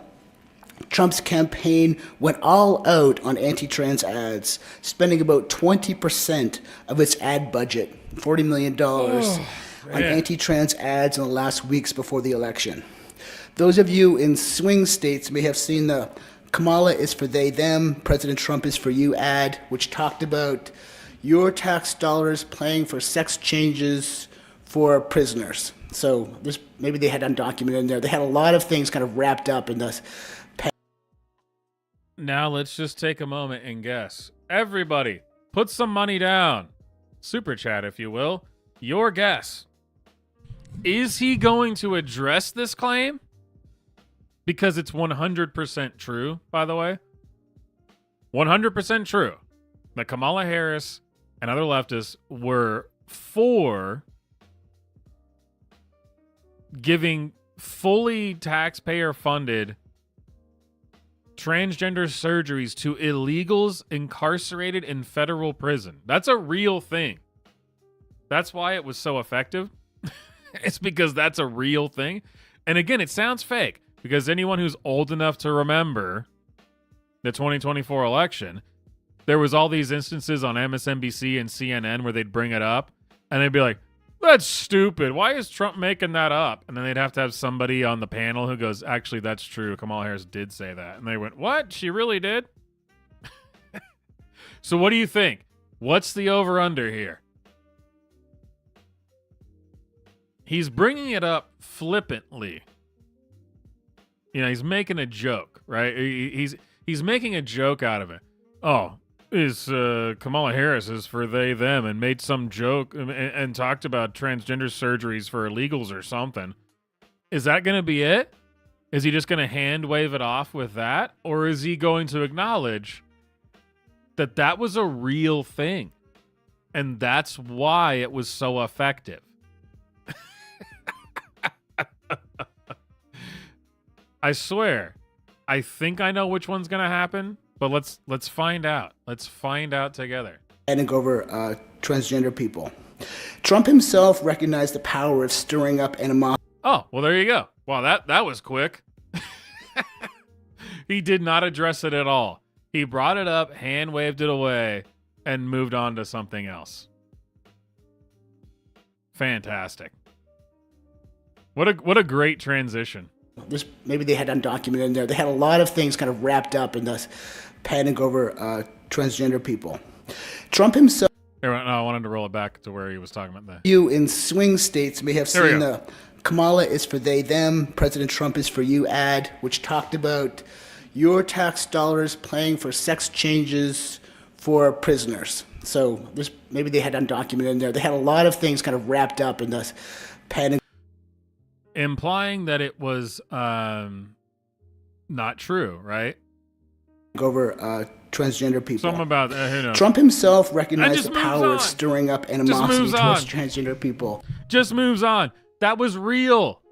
Trump's campaign went all out on anti-trans ads, spending about 20% of its ad budget, $40 million, on anti-trans ads in the last weeks before the election. Those of you in swing states may have seen the Kamala is for they, them, President Trump is for you ad, which talked about your tax dollars paying for sex changes for prisoners. So maybe they had undocumented in there. They had a lot of things kind of wrapped up in this. Now let's just take a moment and guess. Everybody, put some money down. Super chat, if you will. Your guess. Is he going to address this claim? Because it's 100% true, by the way. 100% true that Kamala Harris and other leftists were for giving fully taxpayer-funded transgender surgeries to illegals incarcerated in federal prison. That's a real thing. That's why it was so effective. It's because that's a real thing. And again, it sounds fake because anyone who's old enough to remember the 2024 election, there was all these instances on MSNBC and CNN where they'd bring it up and they'd be like, that's stupid. Why is Trump making that up? And then they'd have to have somebody on the panel who goes, actually, that's true. Kamala Harris did say that. And they went, what? She really did? So what do you think? What's the over-under here? He's bringing it up flippantly. You know, he's making a joke, right? He's making a joke out of it. Oh, is Kamala Harris is for they, them, and made some joke and talked about transgender surgeries for illegals or something. Is that going to be it? Is he just going to hand wave it off with that? Or is he going to acknowledge that that was a real thing? And that's why it was so effective. I swear, I think I know which one's going to happen. But let's find out. Let's find out together. Handing over transgender people. Trump himself recognized the power of stirring up animosity. Oh, well, there you go. Wow, that was quick. He did not address it at all. He brought it up, hand waved it away, and moved on to something else. Fantastic. What a great transition. Maybe they had undocumented in there. They had a lot of things kind of wrapped up in this handing over transgender people. Trump himself. No, I wanted to roll it back to where he was talking about that. You in swing states may have There we seen go. the Kamala is for they, them, President Trump is for you ad, which talked about your tax dollars paying for sex changes for prisoners. So this, maybe they had undocumented in there. They had a lot of things kind of wrapped up in this panic. Implying that it was not true, right? Over transgender people. Something about who knows? Trump himself recognized just the moves power on. of stirring up Just animosity moves towards on. transgender people. Just moves on. That was real.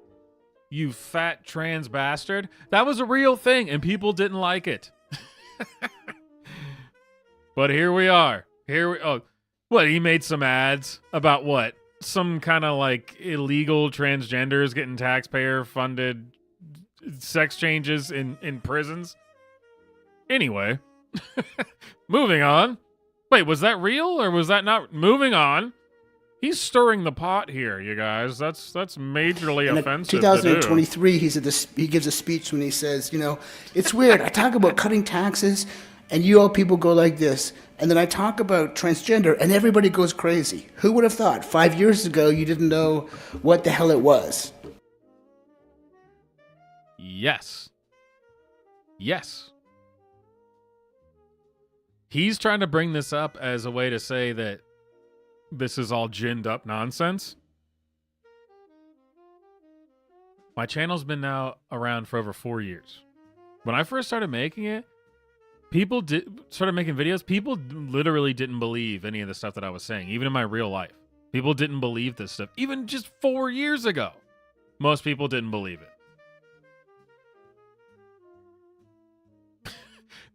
You fat trans bastard. That was a real thing, and people didn't like it. But here we are. What, he made some ads about what? Some kind of like illegal transgenders getting taxpayer funded sex changes in prisons. Anyway, moving on. Wait, was that real or was that not? Moving on. He's stirring the pot here, you guys. That's majorly In offensive. 2023, he gives a speech when he says, it's weird. I talk about cutting taxes, and you all people go like this. And then I talk about transgender, and everybody goes crazy. Who would have thought 5 years ago you didn't know what the hell it was? Yes. He's trying to bring this up as a way to say that this is all ginned up nonsense. My channel's been now around for over 4 years. When I first started making it, started making videos, people literally didn't believe any of the stuff that I was saying, even in my real life. People didn't believe this stuff, even just 4 years ago. Most people didn't believe it.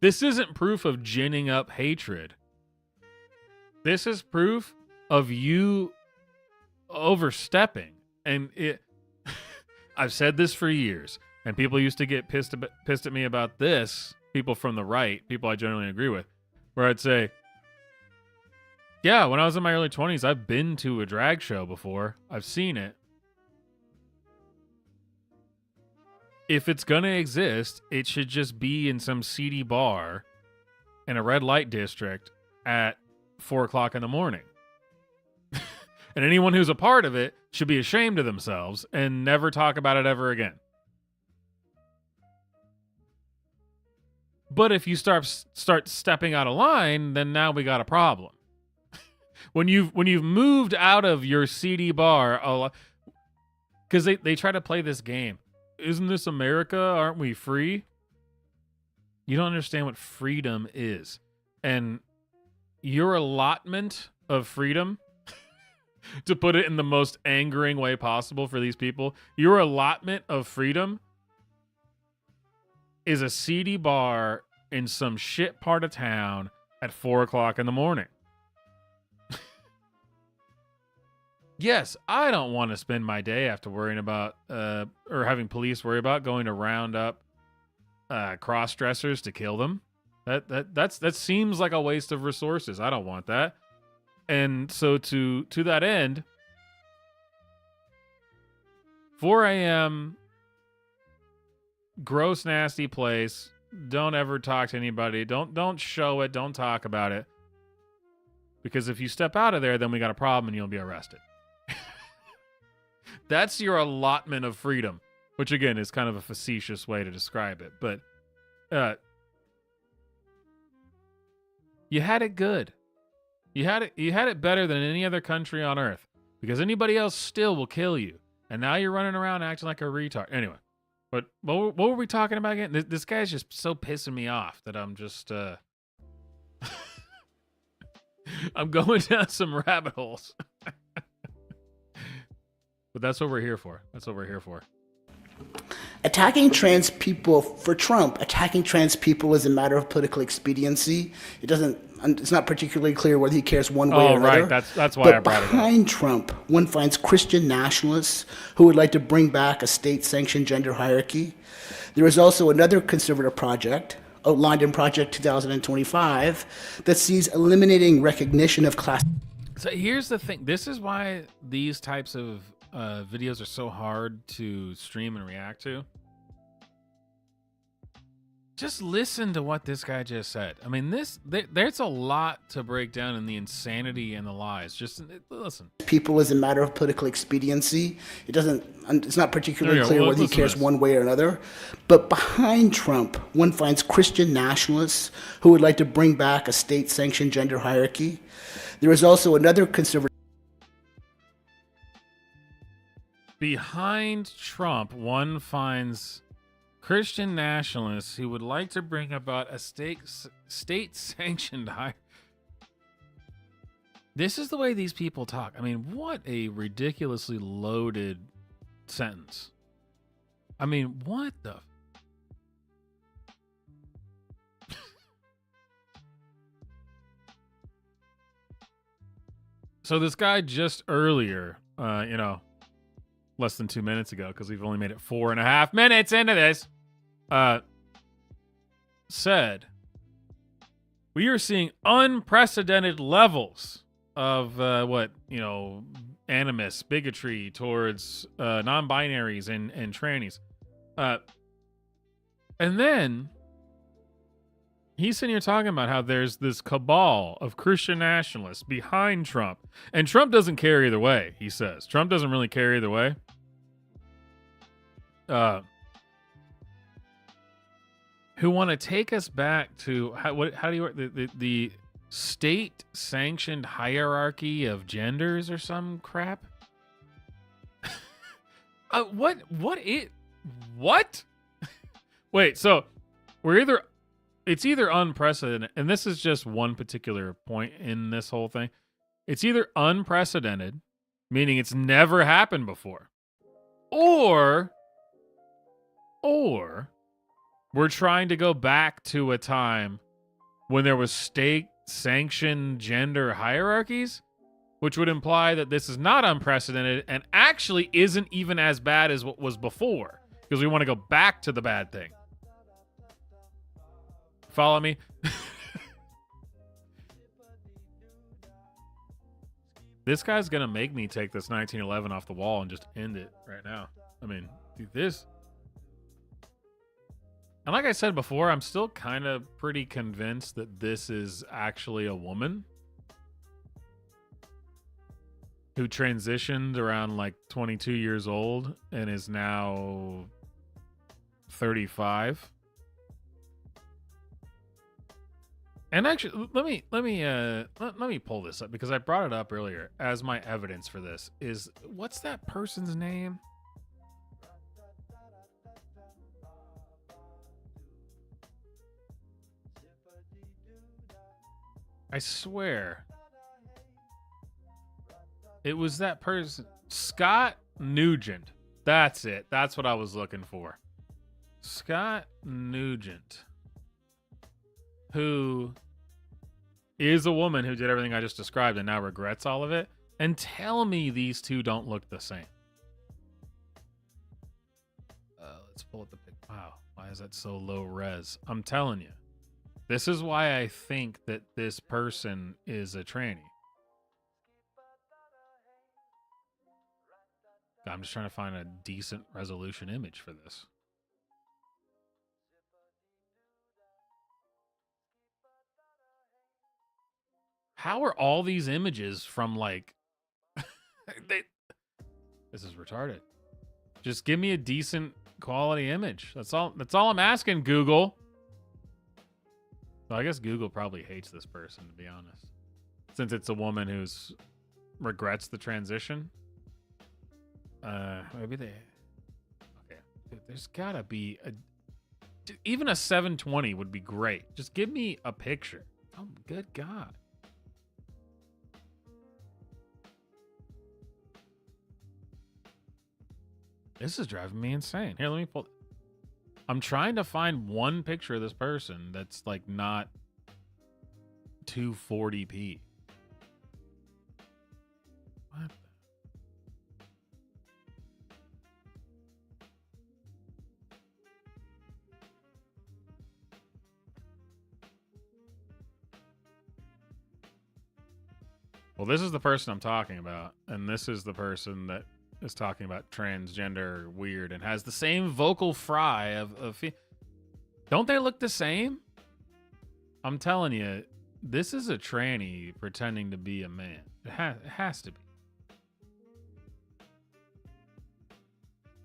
This isn't proof of ginning up hatred. This is proof of you overstepping. And I've said this for years, and people used to get pissed at me about this. People from the right, people I generally agree with, where I'd say, yeah, when I was in my early 20s, I've been to a drag show before. I've seen it. If it's going to exist, it should just be in some seedy bar in a red light district at 4 o'clock in the morning. And anyone who's a part of it should be ashamed of themselves and never talk about it ever again. But if you start stepping out of line, then now we got a problem. When you've moved out of your seedy bar, because they try to play this game. Isn't this America? Aren't we free? You don't understand what freedom is. And your allotment of freedom, to put it in the most angering way possible for these people, your allotment of freedom is a seedy bar in some shit part of town at 4 o'clock in the morning. Yes, I don't want to spend my day after worrying about or having police worry about going to round up cross-dressers to kill them. That seems like a waste of resources. I don't want that. And so to that end, 4 a.m., gross, nasty place. Don't ever talk to anybody. Don't show it. Don't talk about it. Because if you step out of there, then we got a problem and you'll be arrested. That's your allotment of freedom, which again is kind of a facetious way to describe it. But you had it good. You had it better than any other country on earth, because anybody else still will kill you. And now you're running around acting like a retard. Anyway, but what were we talking about again? This guy's just so pissing me off that I'm just I'm going down some rabbit holes. But that's what we're here for. Attacking trans people, for Trump, attacking trans people is a matter of political expediency. It's not particularly clear whether he cares one way or another. Oh, right. That's why I brought it up. Behind Trump, one finds Christian nationalists who would like to bring back a state-sanctioned gender hierarchy. There is also another conservative project, outlined in Project 2025, that sees eliminating recognition of class. So here's the thing. This is why these types of videos are so hard to stream and react to. Just listen to what this guy just said. I mean, there's a lot to break down in the insanity and the lies. Just listen. People as a matter of political expediency. It's not particularly clear whether he cares one way or another. But behind Trump, one finds Christian nationalists who would like to bring back a state-sanctioned gender hierarchy. There is also another conservative. Behind Trump, one finds Christian nationalists who would like to bring about a state-sanctioned high. This is the way these people talk. I mean, what a ridiculously loaded sentence. I mean, what the? So this guy just earlier, less than 2 minutes ago, because we've only made it 4.5 minutes into this, said, we are seeing unprecedented levels of animus, bigotry towards non-binaries and trannies. And then he's sitting here talking about how there's this cabal of Christian nationalists behind Trump. And Trump doesn't care either way, he says. Trump doesn't really care either way. Who want to take us back to how do you work the state-sanctioned hierarchy of genders or some crap? What? Wait, so it's either unprecedented, and this is just one particular point in this whole thing. It's either unprecedented, meaning it's never happened before, or we're trying to go back to a time when there was state-sanctioned gender hierarchies, which would imply that this is not unprecedented and actually isn't even as bad as what was before, because we want to go back to the bad thing. Follow me? This guy's going to make me take this 1911 off the wall and just end it right now. I mean, dude, this... And like I said before, I'm still kind of pretty convinced that this is actually a woman who transitioned around like 22 years old and is now 35. And actually, let me pull this up because I brought it up earlier as my evidence for this. Is what's that person's name? I swear. It was that person. Scott Nugent. That's it. That's what I was looking for. Scott Nugent. Who is a woman who did everything I just described and now regrets all of it. And tell me these two don't look the same. Let's pull up the pic. Wow. Why is that so low res? I'm telling you. This is why I think that this person is a tranny. I'm just trying to find a decent resolution image for this. How are all these images from like... This is retarded. Just give me a decent quality image. That's all I'm asking, Google. So I guess Google probably hates this person, to be honest. Since it's a woman who's regrets the transition. Maybe they... Okay. Dude, there's gotta be a... Even a 720 would be great. Just give me a picture. Oh, good God. This is driving me insane. Here, let me pull... I'm trying to find one picture of this person that's like not 240p. What? Well, this is the person I'm talking about, and this is the person that is talking about transgender weird and has the same vocal fry of Don't they look the same? I'm telling you, this is a tranny pretending to be a man. It has to be.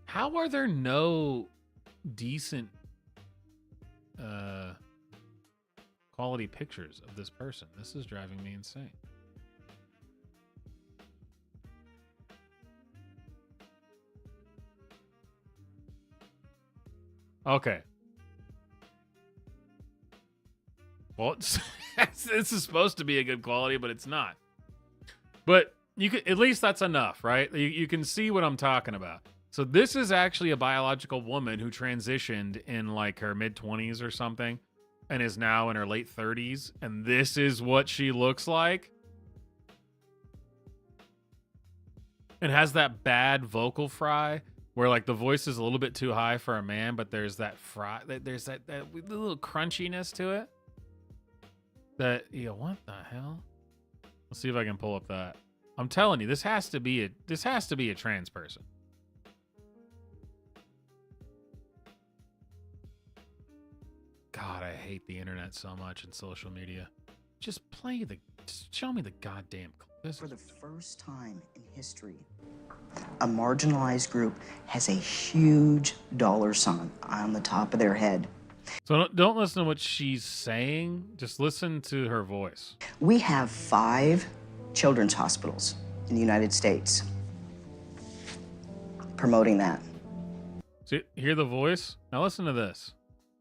How are there no decent quality pictures of this person? This is driving me insane. Okay. Well, this is supposed to be a good quality, but it's not. But you can, at least that's enough, right? You can see what I'm talking about. So this is actually a biological woman who transitioned in like her mid-20s or something and is now in her late 30s. And this is what she looks like. And has that bad vocal fry where like the voice is a little bit too high for a man, but there's that there's that little crunchiness to it. That, what the hell? Let's see if I can pull up that. I'm telling you, this has to be a trans person. God, I hate the internet so much and social media. Just show me the goddamn clip. For the first time in history, a marginalized group has a huge dollar sign on the top of their head. So don't listen to what she's saying. Just listen to her voice. We have 5 children's hospitals in the United States promoting that. See, hear the voice? Now listen to this.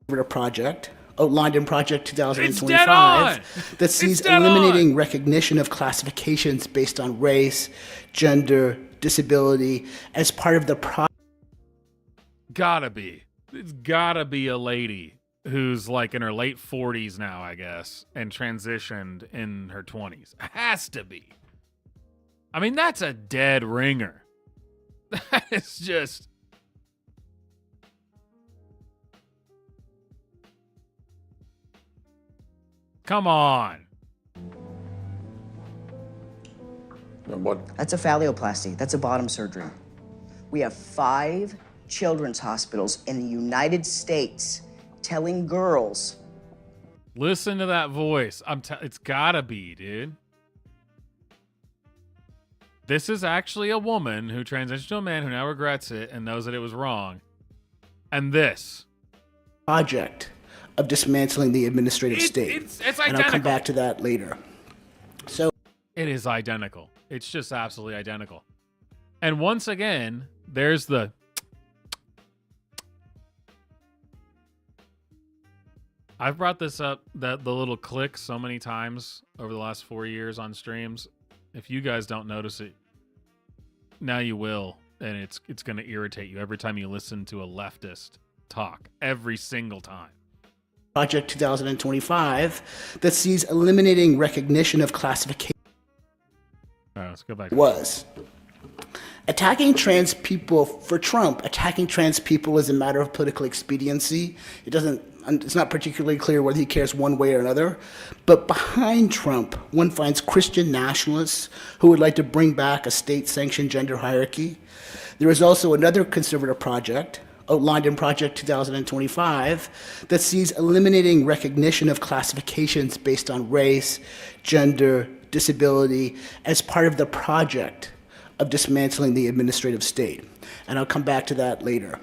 A project outlined in Project 2025 that sees eliminating recognition of classifications based on race, gender, disability as part of the project. It's gotta be a lady who's like in her late 40s now, I guess, and transitioned in her 20s. It has to be. I mean, that's a dead ringer. That is just... Come on. What? That's a phalloplasty. That's a bottom surgery. We have 5 children's hospitals in the United States telling girls. Listen to that voice. It's gotta be, dude. This is actually a woman who transitioned to a man who now regrets it and knows that it was wrong. And this project of dismantling the administrative state. It's identical. And I'll come back to that later. So it is identical. It's just absolutely identical. And once again, there's the... I've brought this up, the little click, so many times over the last 4 years on streams. If you guys don't notice it, now you will, and it's going to irritate you every time you listen to a leftist talk, every single time. Project 2025 that sees eliminating recognition of classification. All right, let's go back. Was attacking trans people for Trump. Attacking trans people is a matter of political expediency. It's not particularly clear whether he cares one way or another. But behind Trump, one finds Christian nationalists who would like to bring back a state-sanctioned gender hierarchy. There is also another conservative project outlined in Project 2025 that sees eliminating recognition of classifications based on race, gender, disability as part of the project of dismantling the administrative state. And I'll come back to that later.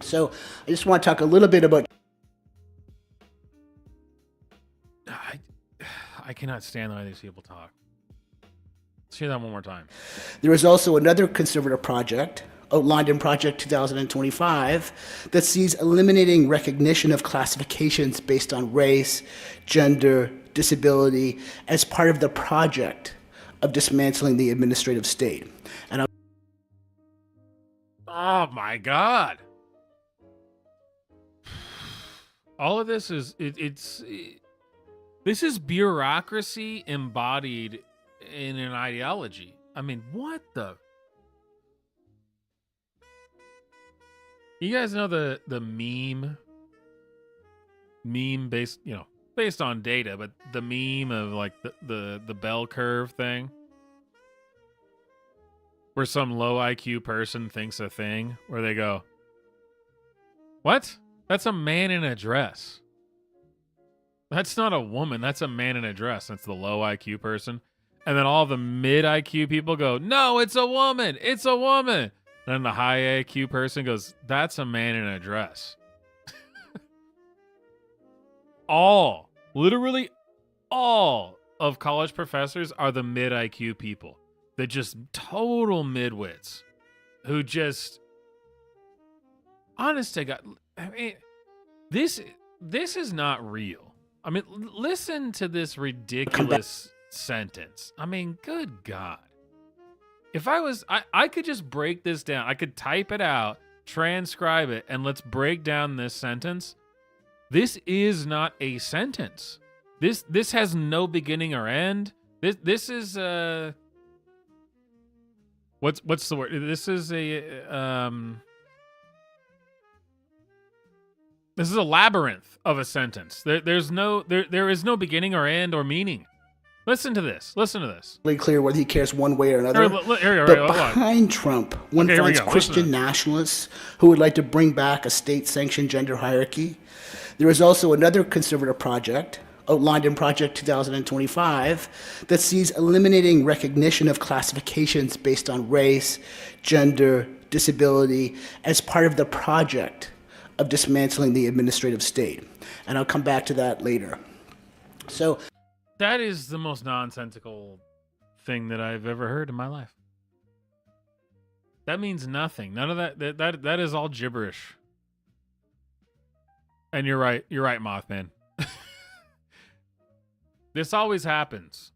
So I just want to talk a little bit about... I cannot stand the way these people talk. Let's hear that one more time. There is also another conservative project outlined in Project 2025 that sees eliminating recognition of classifications based on race, gender, disability as part of the project of dismantling the administrative state. And oh my God. All of this is, this is bureaucracy embodied in an ideology. I mean, what the... You guys know the meme based, based on data, but the meme of like the bell curve thing where some low IQ person thinks a thing where they go, what? That's a man in a dress. That's not a woman. That's a man in a dress. That's the low IQ person. And then all the mid IQ people go, no, it's a woman. It's a woman. Then the high IQ person goes, that's a man in a dress. Literally all of college professors are the mid IQ people. They're just total midwits who just, honest to God, I mean, this is not real. I mean, listen to this ridiculous sentence. I mean, good God. If I could just break this down. I could type it out, transcribe it, and let's break down this sentence. This is not a sentence. This has no beginning or end. This is what's the word? This is a labyrinth of a sentence. There is no beginning or end or meaning. Listen to this. Really clear whether he cares one way or another. But behind Trump, one finds Christian nationalists who would like to bring back a state-sanctioned gender hierarchy. There is also another conservative project, outlined in Project 2025, that sees eliminating recognition of classifications based on race, gender, disability as part of the project of dismantling the administrative state. And I'll come back to that later. So that is the most nonsensical thing that I've ever heard in my life. That means nothing. None of that is all gibberish. And you're right, Mothman. This always happens.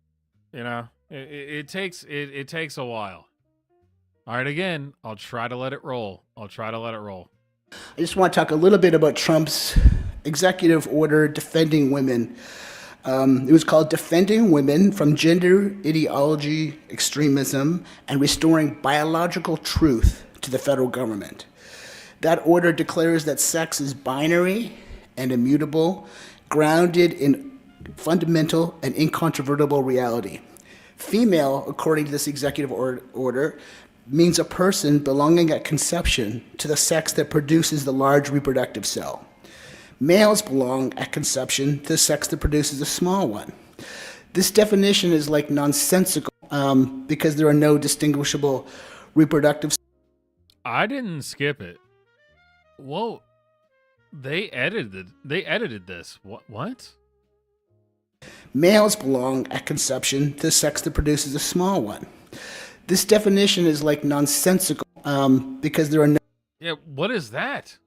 You know, it takes a while. All right, again, I'll try to let it roll. I just want to talk a little bit about Trump's executive order defending women. It was called Defending Women from Gender Ideology Extremism and Restoring Biological Truth to the Federal Government. That order declares that sex is binary and immutable, grounded in fundamental and incontrovertible reality. Female, according to this executive order, means a person belonging at conception to the sex that produces the large reproductive cell. Males belong at conception to the sex that produces a small one. This definition is like nonsensical because there are no distinguishable reproductive. I didn't skip it. Whoa, they edited this. What? Males belong at conception to the sex that produces a small one. This definition is like nonsensical because there are no. Yeah, what is that?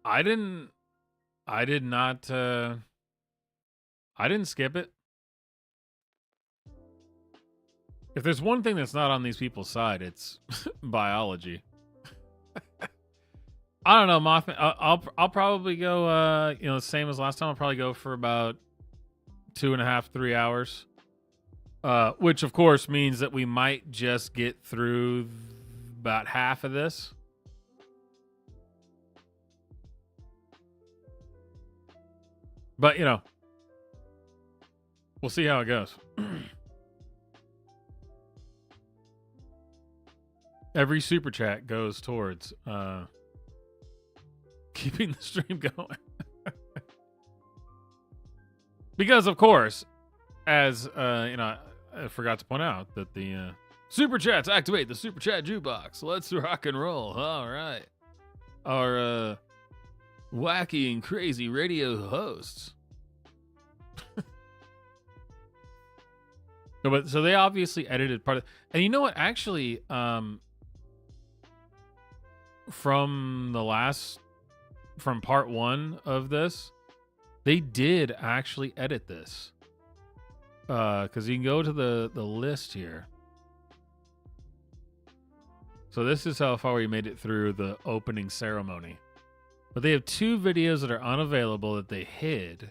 I didn't skip it. If there's one thing that's not on these people's side, it's biology. I don't know, Mothman. I'll probably go, the same as last time. I'll probably go for about 2.5, 3 hours. Which of course means that we might just get through about half of this. But, we'll see how it goes. Every super chat goes towards keeping the stream going. Because, of course, as, I forgot to point out that the super chats activate the super chat jukebox. Let's rock and roll. All right. Our wacky and crazy radio hosts. So they obviously edited part of, and you know what? Actually, from part one of this, they did actually edit this. Because you can go to the list here. So this is how far we made it through the opening ceremony. But they have 2 videos that are unavailable that they hid.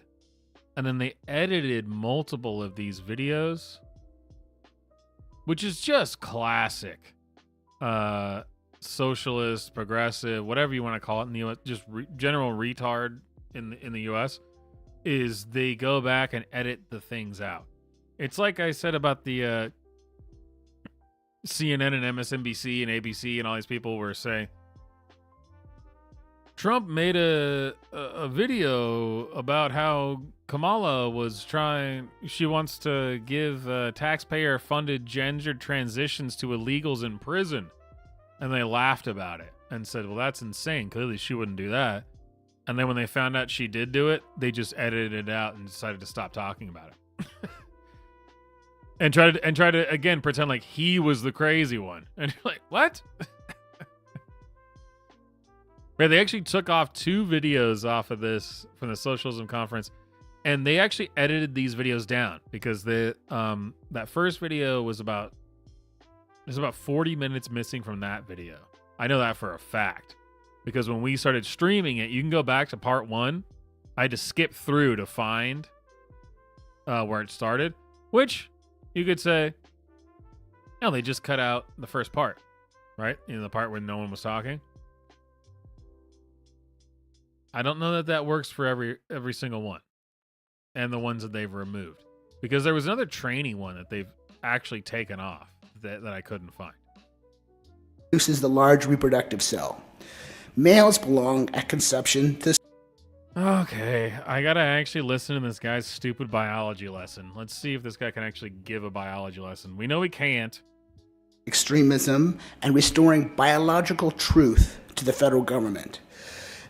And then they edited multiple of these videos. Which is just classic. Socialist, progressive, whatever you want to call it in the U.S. Just general retard in the U.S. is they go back and edit the things out. It's like I said about the CNN and MSNBC and ABC and all these people were saying, Trump made a video about how Kamala was she wants to give taxpayer-funded gender transitions to illegals in prison. And they laughed about it and said, well, that's insane. Clearly she wouldn't do that. And then when they found out she did do it, they just edited it out and decided to stop talking about it. and try to again pretend like he was the crazy one. And you're like, what? Yeah, they actually took off 2 videos off of this from the Socialism conference, and they actually edited these videos down because that first video was about 40 minutes missing from that video. I know that for a fact because when we started streaming it, you can go back to part 1. I had to skip through to find where it started, which you could say, no, they just cut out the first part, right? The part where no one was talking. I don't know that works for every single one and the ones that they've removed because there was another training one that they've actually taken off that I couldn't find. Produces the large reproductive cell. Males belong at conception to... Okay, I gotta actually listen to this guy's stupid biology lesson. Let's see if this guy can actually give a biology lesson. We know he can't. Extremism and restoring biological truth to the federal government.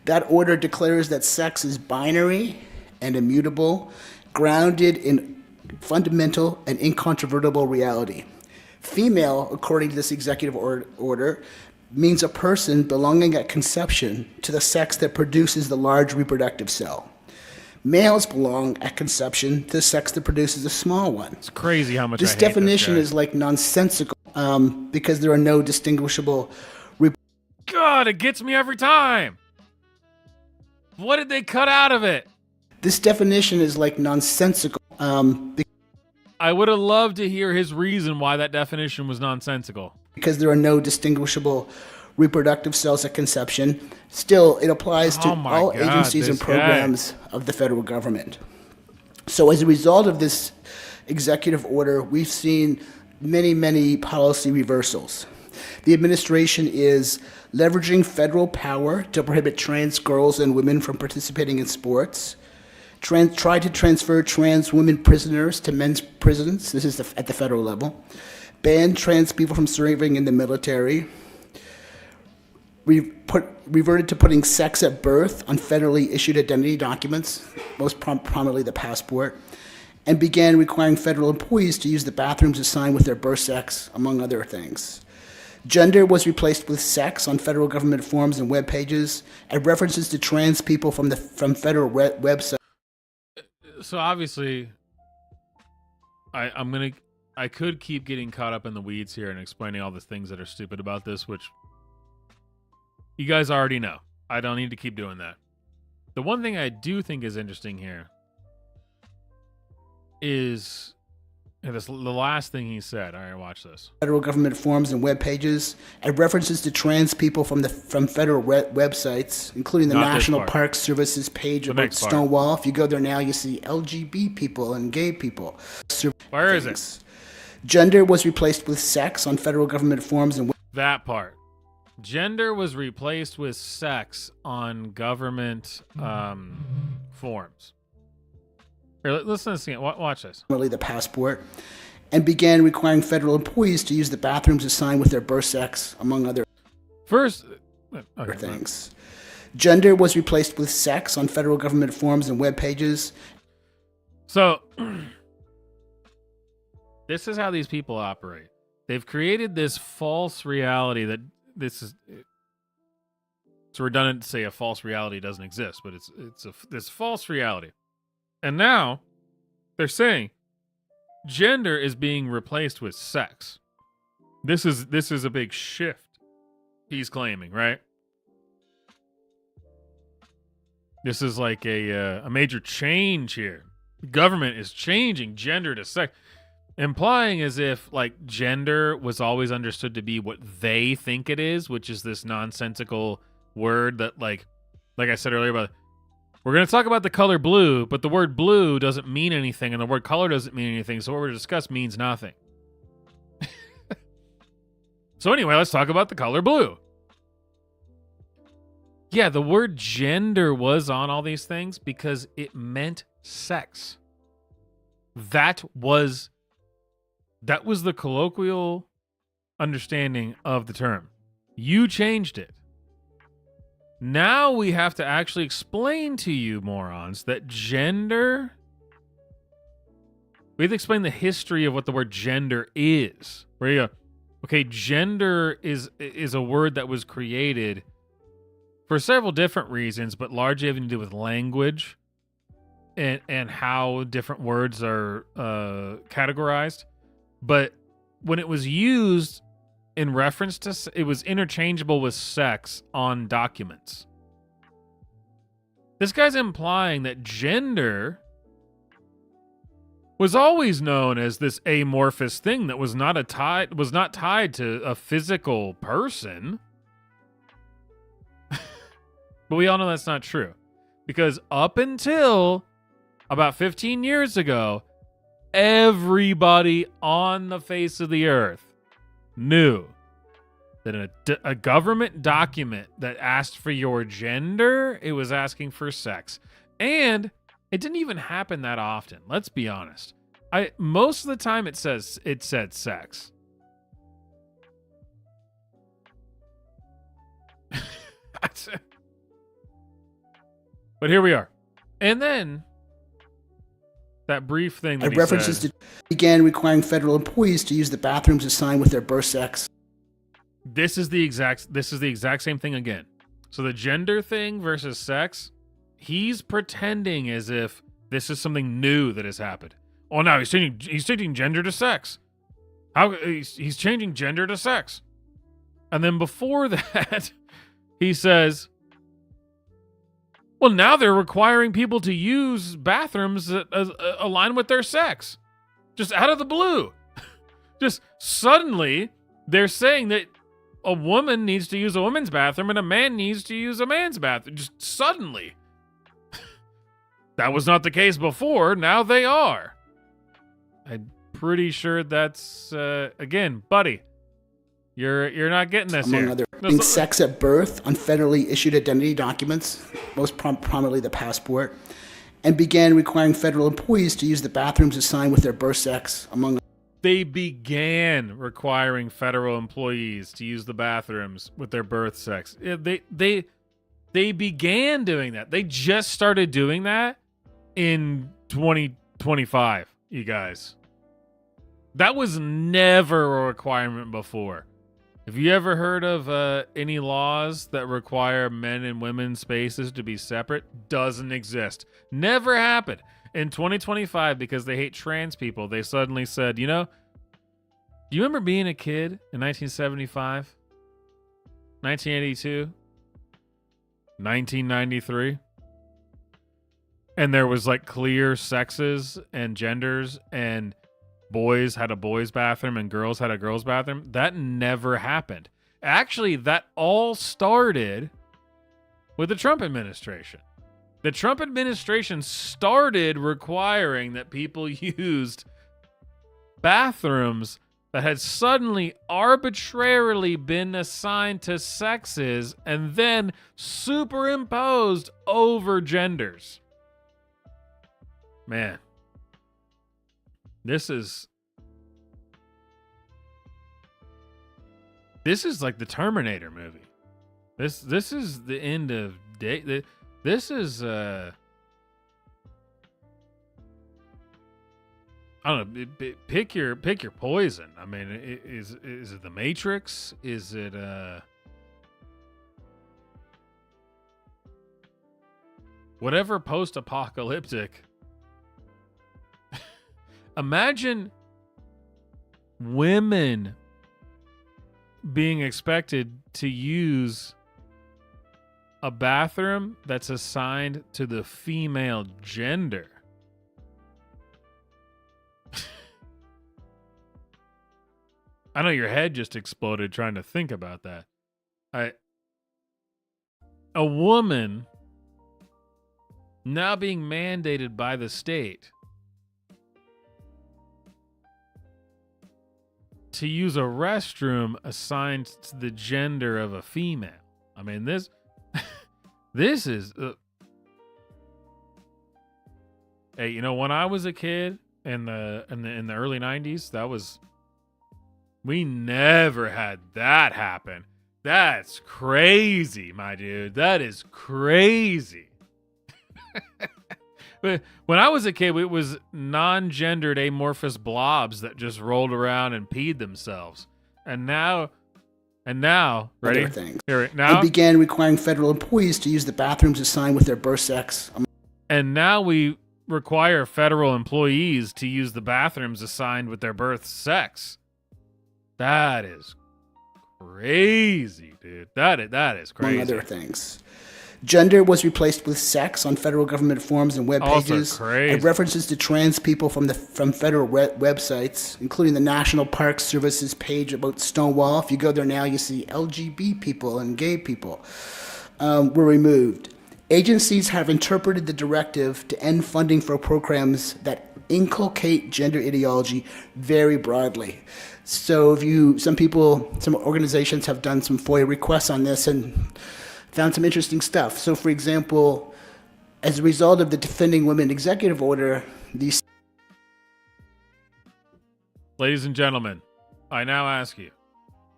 That order declares that sex is binary and immutable, grounded in fundamental and incontrovertible reality. Female, according to this executive order, means a person belonging at conception to the sex that produces the large reproductive cell. Males belong at conception to the sex that produces a small one. It's crazy how much this I hate definition this guy. is like nonsensical because there are no distinguishable... God, it gets me every time. What did they cut out of it? This definition is like nonsensical. I would have loved to hear his reason why that definition was nonsensical. Because there are no distinguishable reproductive cells at conception. Still, it applies to all agencies and programs of the federal government. So as a result of this executive order, we've seen many, many policy reversals. The administration is leveraging federal power to prohibit trans girls and women from participating in sports, try to transfer trans women prisoners to men's prisons, this is at the federal level, ban trans people from serving in the military, reverted to putting sex at birth on federally issued identity documents, most prominently the passport, and began requiring federal employees to use the bathrooms assigned with their birth sex, among other things. Gender was replaced with sex on federal government forms and web pages, and references to trans people from federal websites. So obviously, I could keep getting caught up in the weeds here and explaining all the things that are stupid about this, which you guys already know. I don't need to keep doing that. The one thing I do think is interesting here is the last thing he said. All right, watch this. Federal government forms and web pages, and references to trans people from federal websites, including the National Park Services page about Stonewall. If you go there now, you see LGBT people and gay people. Where is it? Gender was replaced with sex on federal government forms and that part. Gender was replaced with sex on government forms. Here, listen to this again. Watch this. The passport, and began requiring federal employees to use the bathrooms assigned with their birth sex, among other things. Gender was replaced with sex on federal government forms and web pages. So, this is how these people operate. They've created this false reality that this is... It's redundant to say a false reality doesn't exist, but it's this false reality. And now they're saying gender is being replaced with sex. This is a big shift, he's claiming, right? This is like a major change here. The government is changing gender to sex, implying as if like gender was always understood to be what they think it is, which is this nonsensical word that like I said earlier about we're going to talk about the color blue, but the word blue doesn't mean anything, and the word color doesn't mean anything, so what we're going to discuss means nothing. So anyway, let's talk about the color blue. Yeah, the word gender was on all these things because it meant sex. That was the colloquial understanding of the term. You changed it. Now we have to actually explain to you morons that gender... We have to explain the history of what the word gender is. Where you go, okay, gender is a word that was created for several different reasons, but largely having to do with language and how different words are categorized. But when it was used in reference to, it was interchangeable with sex on documents. This guy's implying that gender was always known as this amorphous thing that was not tied to a physical person. But we all know that's not true. Because up until about 15 years ago, everybody on the face of the earth knew that a government document that asked for your gender, it was asking for sex. And it didn't even happen that often. Let's be honest. Most of the time it said sex. But here we are. And then that brief thing that references to began requiring federal employees to use the bathrooms assigned with their birth sex. This is the exact same thing again. So the gender thing versus sex, he's pretending as if this is something new that has happened. Oh no, he's changing gender to sex. He's changing gender to sex. And then before that, he says, well, now they're requiring people to use bathrooms that align with their sex. Just out of the blue. Just suddenly, they're saying that a woman needs to use a woman's bathroom and a man needs to use a man's bathroom. Just suddenly. That was not the case before. Now they are. I'm pretty sure that's, again, buddy. You're not getting this among here. Other things, sex at birth on federally issued identity documents, most prominently the passport, and began requiring federal employees to use the bathrooms assigned with their birth sex, among. They began requiring federal employees to use the bathrooms with their birth sex. They began doing that. They just started doing that in 2025, you guys. That was never a requirement before. Have you ever heard of any laws that require men and women's spaces to be separate? Doesn't exist. Never happened. In 2025, because they hate trans people, they suddenly said, you know, do you remember being a kid in 1975, 1982, 1993? And there was like clear sexes and genders and boys had a boys' bathroom and girls had a girls' bathroom. That never happened. Actually, that all started with the Trump administration. The Trump administration started requiring that people used bathrooms that had suddenly arbitrarily been assigned to sexes and then superimposed over genders. Man. This is like the Terminator movie. This is the end of day. This is I don't know. Pick your poison. I mean, is it the Matrix? Is it whatever post-apocalyptic? Imagine women being expected to use a bathroom that's assigned to the female gender. I know your head just exploded trying to think about that. A woman now being mandated by the state to use a restroom assigned to the gender of a female. I mean, This is hey, you know, when I was a kid in the early 90s, we never had that happen. That's crazy, my dude. That is crazy. But when I was a kid, it was non-gendered amorphous blobs that just rolled around and peed themselves. And now, ready? Other things. Here, now It began requiring federal employees to use the bathrooms assigned with their birth sex. And now we require federal employees to use the bathrooms assigned with their birth sex. That is crazy, dude. That is crazy. Among other things. Gender was replaced with sex on federal government forms and web pages. Crazy. And references to trans people from federal websites, including the National Park Service's page about Stonewall. If you go there now, you see LGBT people and gay people were removed. Agencies have interpreted the directive to end funding for programs that inculcate gender ideology very broadly. So some organizations have done some FOIA requests on this and found some interesting stuff. So, for example, as a result of the Defending Women executive order, these... Ladies and gentlemen, I now ask you,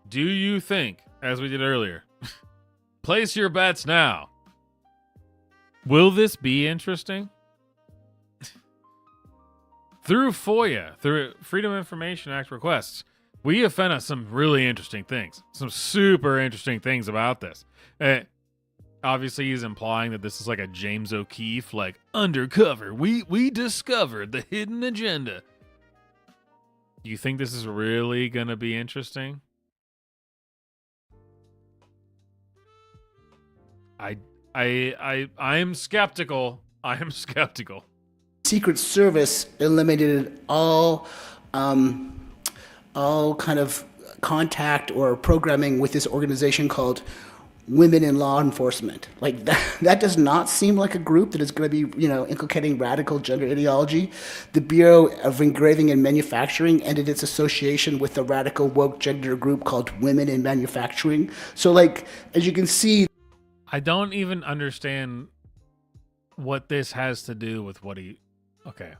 do you think, as we did earlier, place your bets now, will this be interesting? Through FOIA, through Freedom of Information Act requests, we have found out some really interesting things, some super interesting things about this. Obviously, he's implying that this is like a James O'Keefe, like, undercover. We discovered the hidden agenda. Do you think this is really going to be interesting? I'm skeptical. I am skeptical. Secret Service eliminated all kind of contact or programming with this organization called Women in Law Enforcement. Like that does not seem like a group that is going to be, inculcating radical gender ideology. The Bureau of Engraving and Manufacturing ended its association with the radical woke gender group called Women in Manufacturing. So, like, as you can see, I don't even understand what this has to do with okay.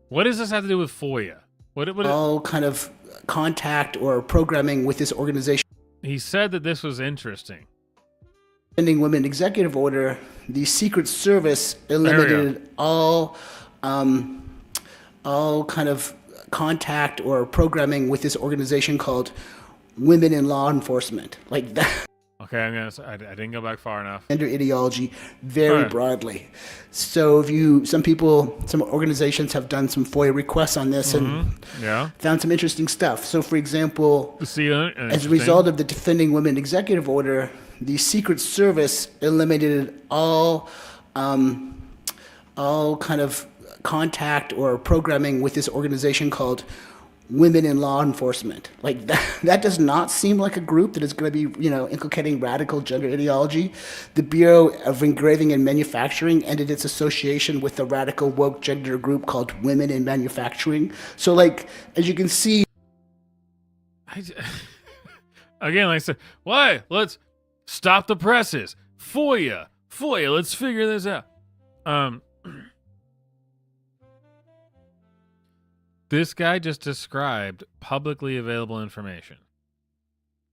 What does this have to do with FOIA? All kind of contact or programming with this organization. He said that this was interesting. Defending Women executive order, the Secret Service eliminated all kind of contact or programming with this organization called Women in Law Enforcement. Like that. Okay, I didn't go back far enough. Gender ideology very broadly. So some organizations have done some FOIA requests on this and found some interesting stuff. So, for example, as a result of the Defending Women executive order, the Secret Service eliminated all kind of contact or programming with this organization called Women in Law Enforcement. Like that does not seem like a group that is going to be, inculcating radical gender ideology. The Bureau of Engraving and Manufacturing ended its association with the radical woke gender group called Women in Manufacturing. So, like, as you can see, again, like I said, why? Let's stop the presses. FOIA, let's figure this out. This guy just described publicly available information.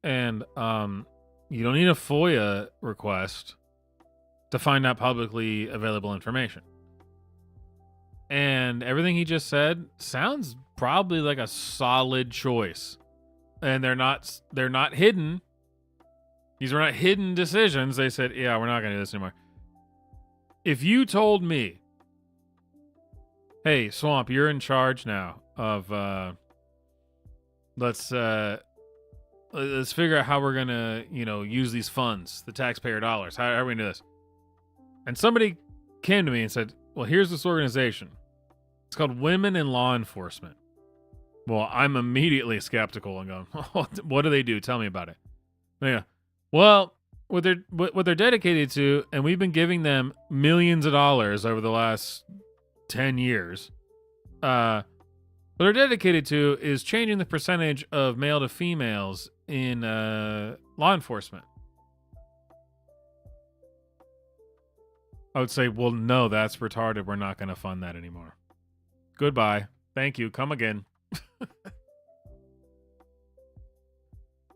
And you don't need a FOIA request to find out publicly available information. And everything he just said sounds probably like a solid choice. And they're not hidden. These were not hidden decisions. They said, yeah, we're not going to do this anymore. If you told me, hey, Swamp, you're in charge now of let's figure out how we're gonna use these funds, the taxpayer dollars. How are we gonna do this? And somebody came to me and said, well, here's this organization. It's called Women in Law Enforcement. Well, I'm immediately skeptical and going, what do they do? Tell me about it. Yeah. Well, what they're dedicated to, and we've been giving them millions of dollars over the last 10 years. What they're dedicated to is changing the percentage of male to females in law enforcement. I would say, well, no, that's retarded. We're not going to fund that anymore. Goodbye. Thank you. Come again.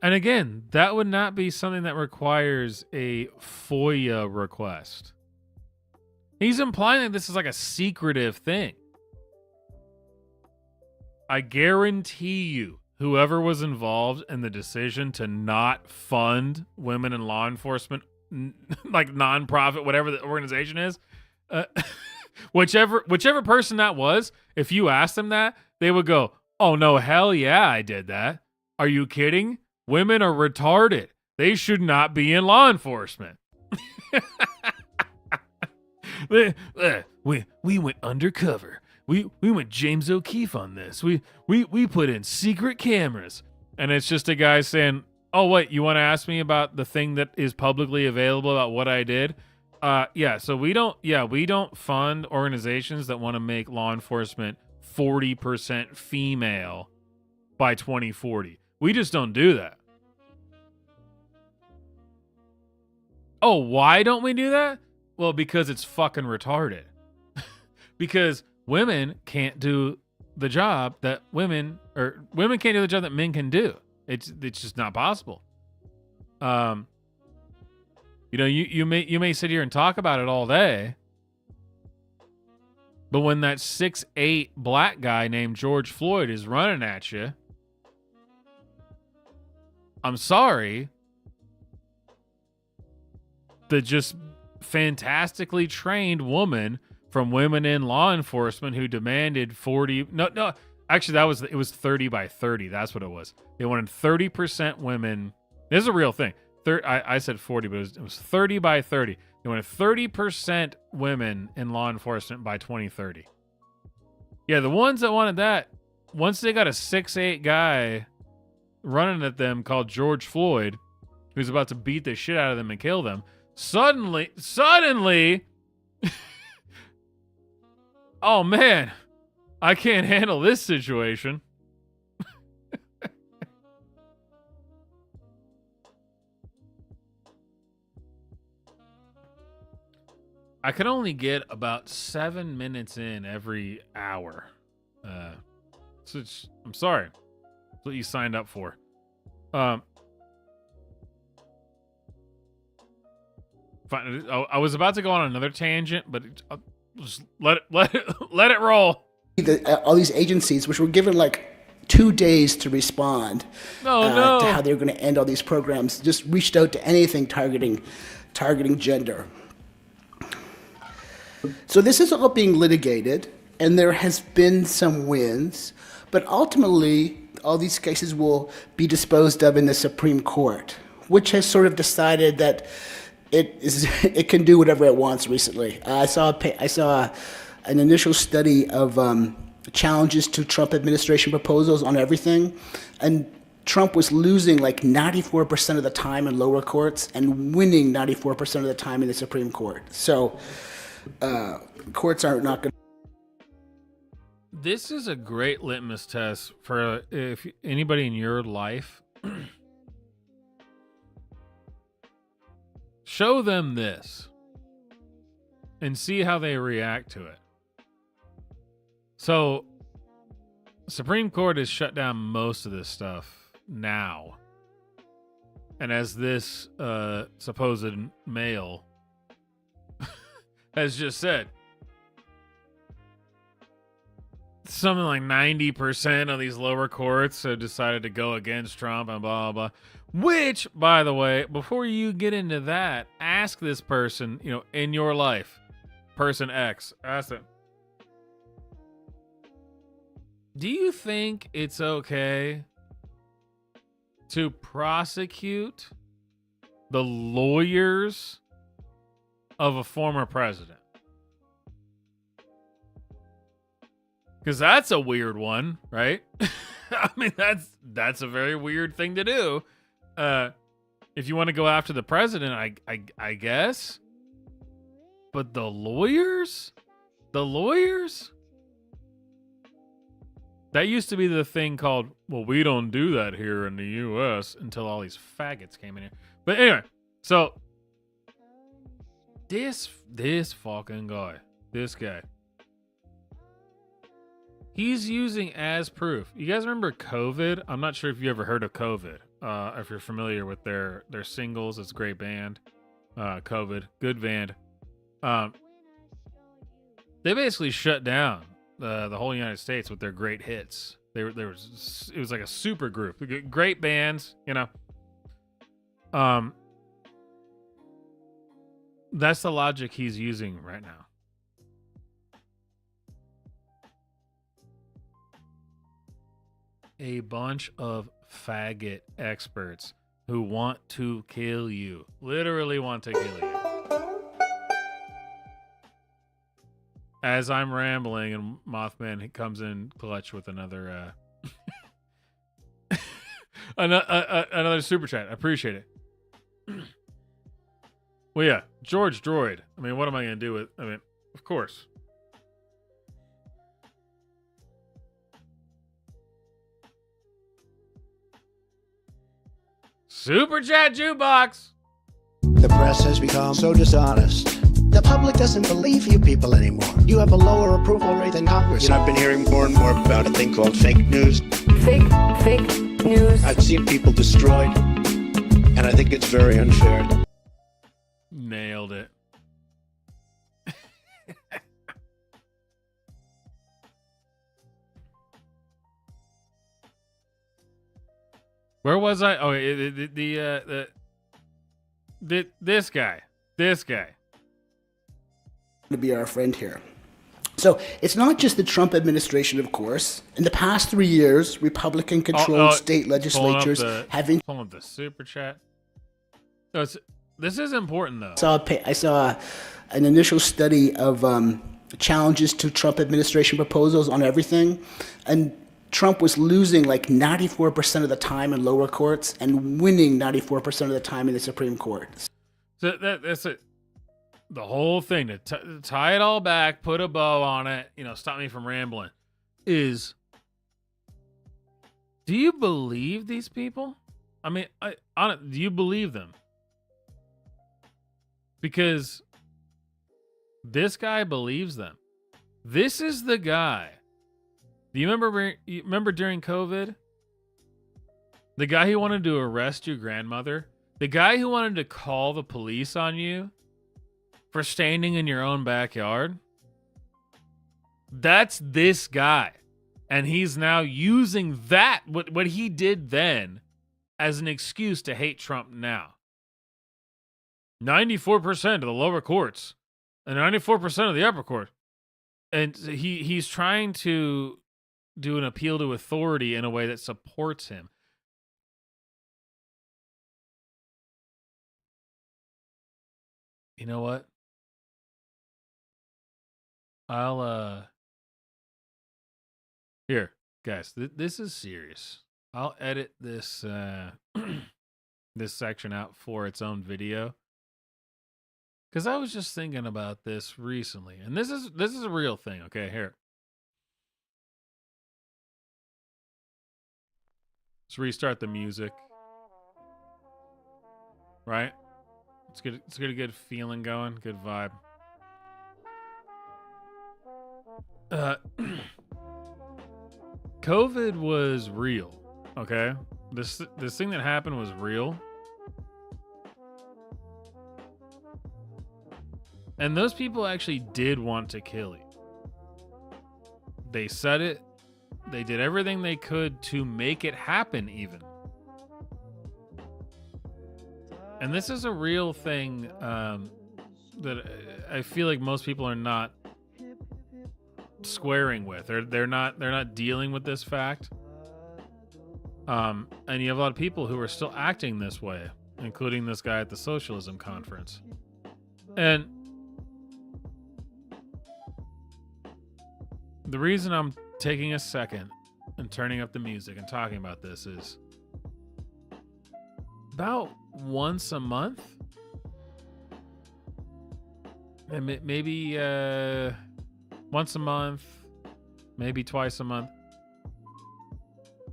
And again, that would not be something that requires a FOIA request. He's implying that this is like a secretive thing. I guarantee you, whoever was involved in the decision to not fund women in law enforcement, like nonprofit, whatever the organization is, whichever person that was, if you asked them that, they would go, "Oh no, hell yeah, I did that. Are you kidding? Women are retarded. They should not be in law enforcement." We went undercover. We went James O'Keefe on this. We put in secret cameras. And it's just a guy saying, "Oh, wait, you want to ask me about the thing that is publicly available about what I did?" Yeah, so we don't fund organizations that want to make law enforcement 40% female by 2040. We just don't do that. Oh, why don't we do that? Well, because it's fucking retarded. Because women can't do the job that women can't do the job that men can do. It's just not possible. You may sit here and talk about it all day, but when that 6'8" black guy named George Floyd is running at you, I'm sorry, the just fantastically trained woman from women in law enforcement who demanded 40. No, actually, it was 30 by 30. That's what it was. They wanted 30% women. This is a real thing. I said 40, but it was 30 by 30. They wanted 30% women in law enforcement by 2030. Yeah, the ones that wanted that, once they got a 6'8" guy running at them called George Floyd, who's about to beat the shit out of them and kill them, suddenly, oh man, I can't handle this situation. I can only get about 7 minutes in every hour. So I'm sorry. That's what you signed up for. Fine. I was about to go on another tangent, but just let it roll. All these agencies, which were given like 2 days to respond to how they were going to end all these programs, just reached out to anything targeting gender. So this is all being litigated, and there has been some wins, but ultimately all these cases will be disposed of in the Supreme Court, which has sort of decided that it can do whatever it wants. Recently, I saw an initial study of challenges to Trump administration proposals on everything, and Trump was losing like 94% of the time in lower courts and winning 94% of the time in the Supreme Court. So courts are not going to. This is a great litmus test for if anybody in your life. Show them this and see how they react to it. So, Supreme Court has shut down most of this stuff now. And as this supposed male has just said, something like 90% of these lower courts have decided to go against Trump and blah, blah, blah. Which, by the way, before you get into that, ask this person, in your life, person X, ask them, do you think it's okay to prosecute the lawyers of a former president? Because that's a weird one, right? I mean, that's a very weird thing to do. If you want to go after the president, I guess. But the lawyers? That used to be the thing called, well, we don't do that here in the U.S. until all these faggots came in here. But anyway, so This fucking guy. This guy. He's using as proof. You guys remember COVID? I'm not sure if you ever heard of COVID. If you're familiar with their singles, it's a great band. COVID, good band. They basically shut down the whole United States with their great hits. It was like a super group, great bands, you know. That's the logic he's using right now. A bunch of faggot experts who want to kill you. Literally want to kill you. As I'm rambling and Mothman comes in clutch with another another super chat. I appreciate it. Well, yeah, George Droid. I mean, what am I going to do with... I mean, of course. Super chat jukebox. The press has become so dishonest. The public doesn't believe you people anymore. You have a lower approval rate than Congress. You know, I've been hearing more and more about a thing called fake news. Fake news. I've seen people destroyed, and I think it's very unfair. Nailed it. Where was I? Oh, this guy. To be our friend here. So it's not just the Trump administration, of course. In the past 3 years, Republican-controlled state legislatures have... Pulling up the super chat. So this is important, though. I saw an initial study of challenges to Trump administration proposals on everything, and Trump was losing like 94% of the time in lower courts and winning 94% of the time in the Supreme Court. So that's it. The whole thing, to tie it all back, put a bow on it, stop me from rambling, is, do you believe these people? I mean, do you believe them? Because this guy believes them. This is the guy. Do you remember during COVID? The guy who wanted to arrest your grandmother? The guy who wanted to call the police on you for standing in your own backyard? That's this guy. And he's now using that, what he did then, as an excuse to hate Trump now. 94% of the lower courts and 94% of the upper court. And he's trying to do an appeal to authority in a way that supports him. You know what? Here, guys, this is serious. I'll edit this this section out for its own video, because I was just thinking about this recently, and this is a real thing. Okay, here. Let's restart the music. Right? Let's get a good feeling going, good vibe. COVID was real, okay? This thing that happened was real. And those people actually did want to kill you. They said it. They did everything they could to make it happen even. And this is a real thing that I feel like most people are not squaring with. They're not dealing with this fact. And you have a lot of people who are still acting this way, including this guy at the Socialism conference. And the reason I'm taking a second and turning up the music and talking about this is about once a month, and maybe once a month, maybe twice a month,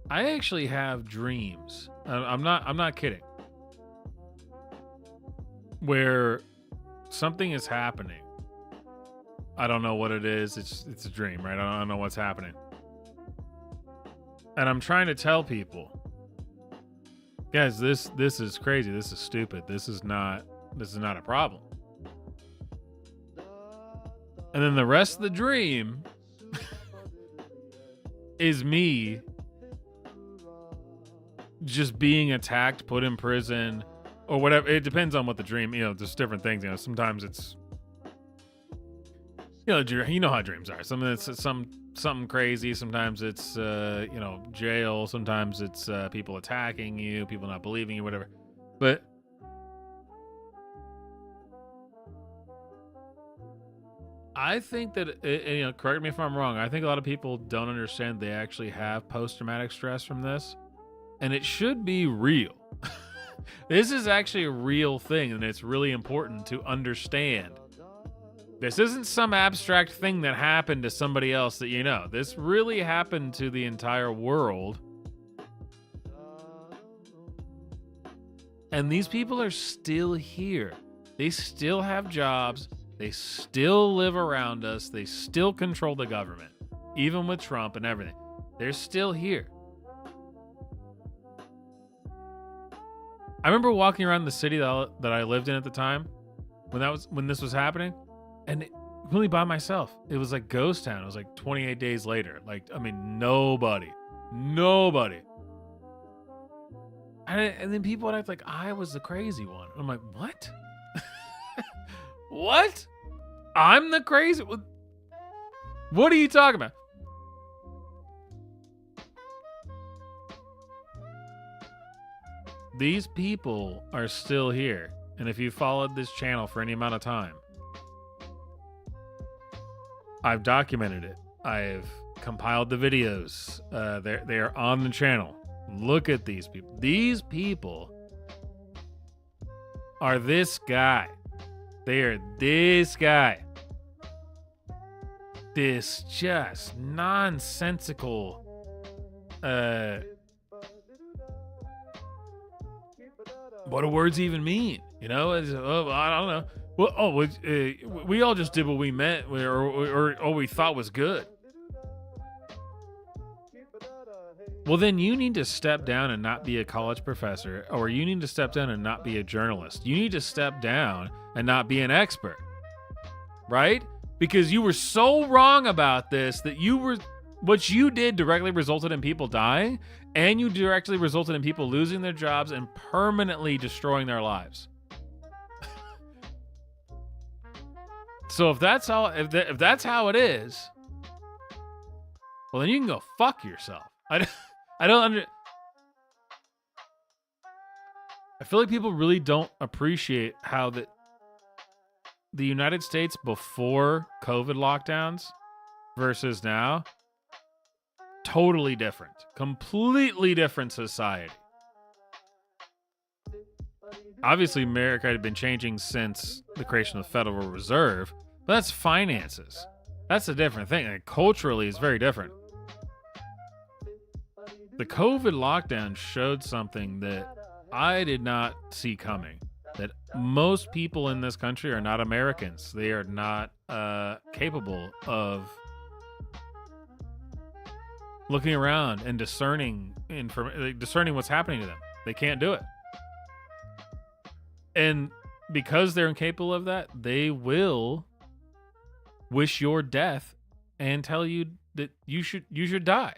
I actually have dreams. I'm not kidding, where something is happening. I don't know what it is. It's a dream, right? I don't know what's happening. And I'm trying to tell people, guys, this is crazy. This is stupid. This is not a problem. And then the rest of the dream is me just being attacked, put in prison, or whatever. It depends on what the dream, there's different things. Sometimes it's, you know how dreams are. Sometimes it's something crazy. Sometimes it's, jail. Sometimes it's people attacking you, people not believing you, whatever. But I think that, correct me if I'm wrong, I think a lot of people don't understand they actually have post-traumatic stress from this. And it should be real. This is actually a real thing, and it's really important to understand. This isn't some abstract thing that happened to somebody else that you know. This really happened to the entire world. And these people are still here. They still have jobs. They still live around us. They still control the government, even with Trump and everything. They're still here. I remember walking around the city that I lived in at the time when this was happening, and really by myself. It was like ghost town. It was like 28 days later. Nobody. And then people would act like I was the crazy one. I'm like, what? What? I'm the crazy one? What are you talking about? These people are still here. And if you followed this channel for any amount of time, I've documented it. I've compiled the videos. They are on the channel. Look at these people. These people are this guy. They are this guy. This just nonsensical what do words even mean? I don't know. Well, we all just did what we meant, or we thought was good. Well, then you need to step down and not be a college professor, or you need to step down and not be a journalist. You need to step down and not be an expert, right? Because you were so wrong about this that what you did directly resulted in people dying, and you directly resulted in people losing their jobs and permanently destroying their lives. So if that's how it is, well, then you can go fuck yourself. I feel like people really don't appreciate how the United States before COVID lockdowns versus now, totally different, completely different society. Obviously, America had been changing since the creation of the Federal Reserve, but that's finances. That's a different thing. And culturally, it's very different. The COVID lockdown showed something that I did not see coming. That most people in this country are not Americans. They are not capable of looking around and discerning what's happening to them. They can't do it. And because they're incapable of that, they will wish your death and tell you that you should die.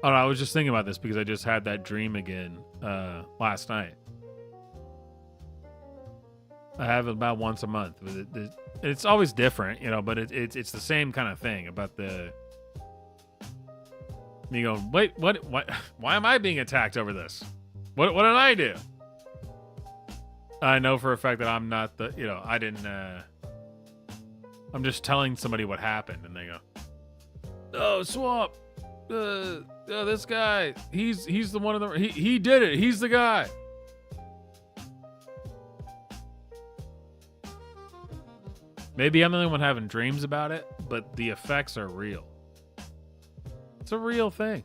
Oh, I was just thinking about this because I just had that dream again last night. I have it about once a month. It's always different, but it's the same kind of thing about the... You go, wait, what? Why am I being attacked over this? What did I do? I know for a fact that I'm not I didn't... I'm just telling somebody what happened, and they go, oh, Swamp. This guy, he's the one of the he did it. He's the guy. Maybe I'm the only one having dreams about it, but the effects are real. It's a real thing.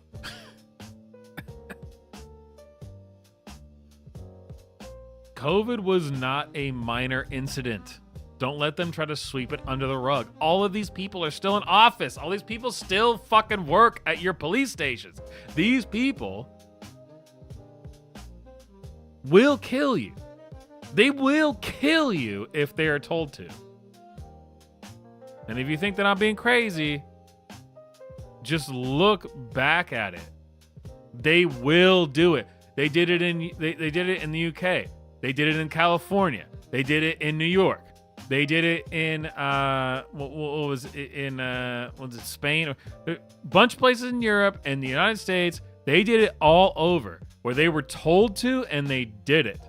COVID was not a minor incident. Don't let them try to sweep it under the rug. All of these people are still in office. All these people still fucking work at your police stations. These people will kill you. They will kill you if they are told to. And if you think that I'm being crazy, just look back at it. They will do it. They did it in they did it in the UK. They did it in California. They did it in New York. They did it in what was it in was it Spain? A bunch of places in Europe and the United States. They did it all over where they were told to and they did it.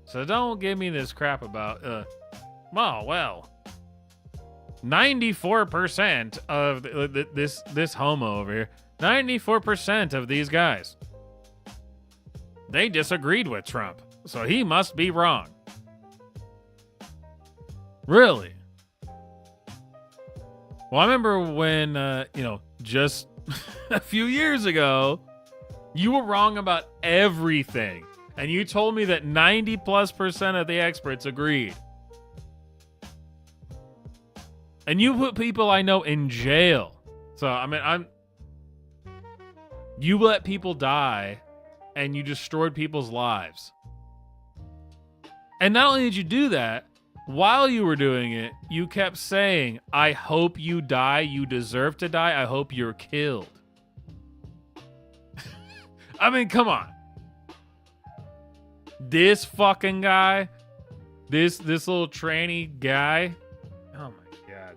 So don't give me this crap about 94% of this homo over here. 94% of these guys, they disagreed with Trump, so he must be wrong. Really? Well, I remember when, just a few years ago, you were wrong about everything, and you told me that 90+% of the experts agreed. And you put people I know in jail. So, I mean, you let people die and you destroyed people's lives. And not only did you do that, while you were doing it, you kept saying, I hope you die. You deserve to die. I hope you're killed. I mean, come on. This fucking guy, this little tranny guy. Oh my God.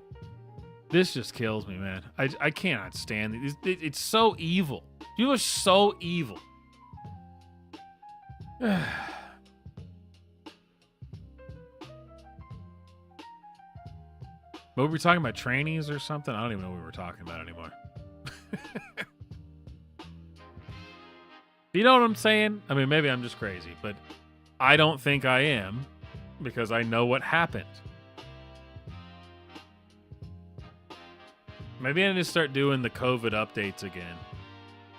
This just kills me, man. I cannot stand it. It's so evil. You are so evil. What were we talking about? Trannies or something? I don't even know what we were talking about anymore. You know what I'm saying? I mean, maybe I'm just crazy, but I don't think I am because I know what happened. Maybe I need to start doing the COVID updates again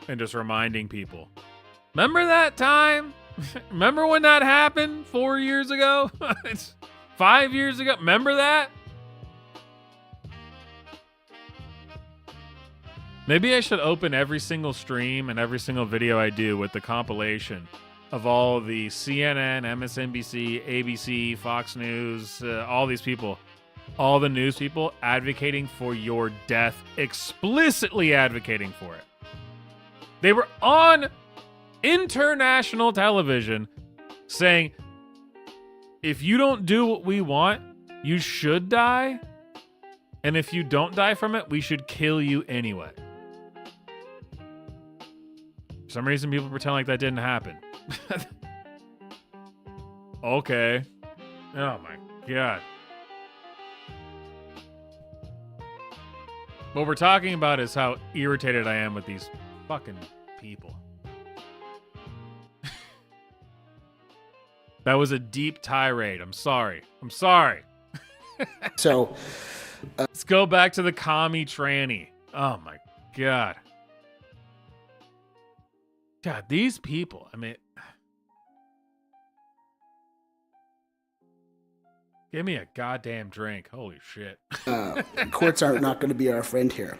and just reminding people. Remember that time? Remember when that happened 4 years ago? It's 5 years ago. Remember that? Maybe I should open every single stream and every single video I do with the compilation of all the CNN, MSNBC, ABC, Fox News, all these people, all the news people advocating for your death, explicitly advocating for it. They were on international television saying, if you don't do what we want, you should die. And if you don't die from it, we should kill you anyway. For some reason, people pretend like that didn't happen. Okay. Oh my God. What we're talking about is how irritated I am with these fucking people. That was a deep tirade. I'm sorry. So, let's go back to the commie tranny. Oh my God. God, these people, I mean, give me a goddamn drink. Holy shit. Courts are not going to be our friend here.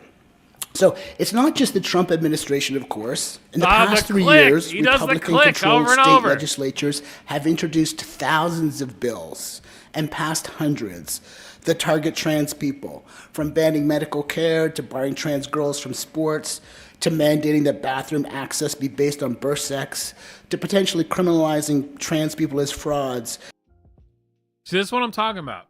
So it's not just the Trump administration, of course. In the past 3 years, Republican-controlled state legislatures have introduced thousands of bills and passed hundreds that target trans people, from banning medical care to barring trans girls from sports, to mandating that bathroom access be based on birth sex, to potentially criminalizing trans people as frauds. See, this is what I'm talking about.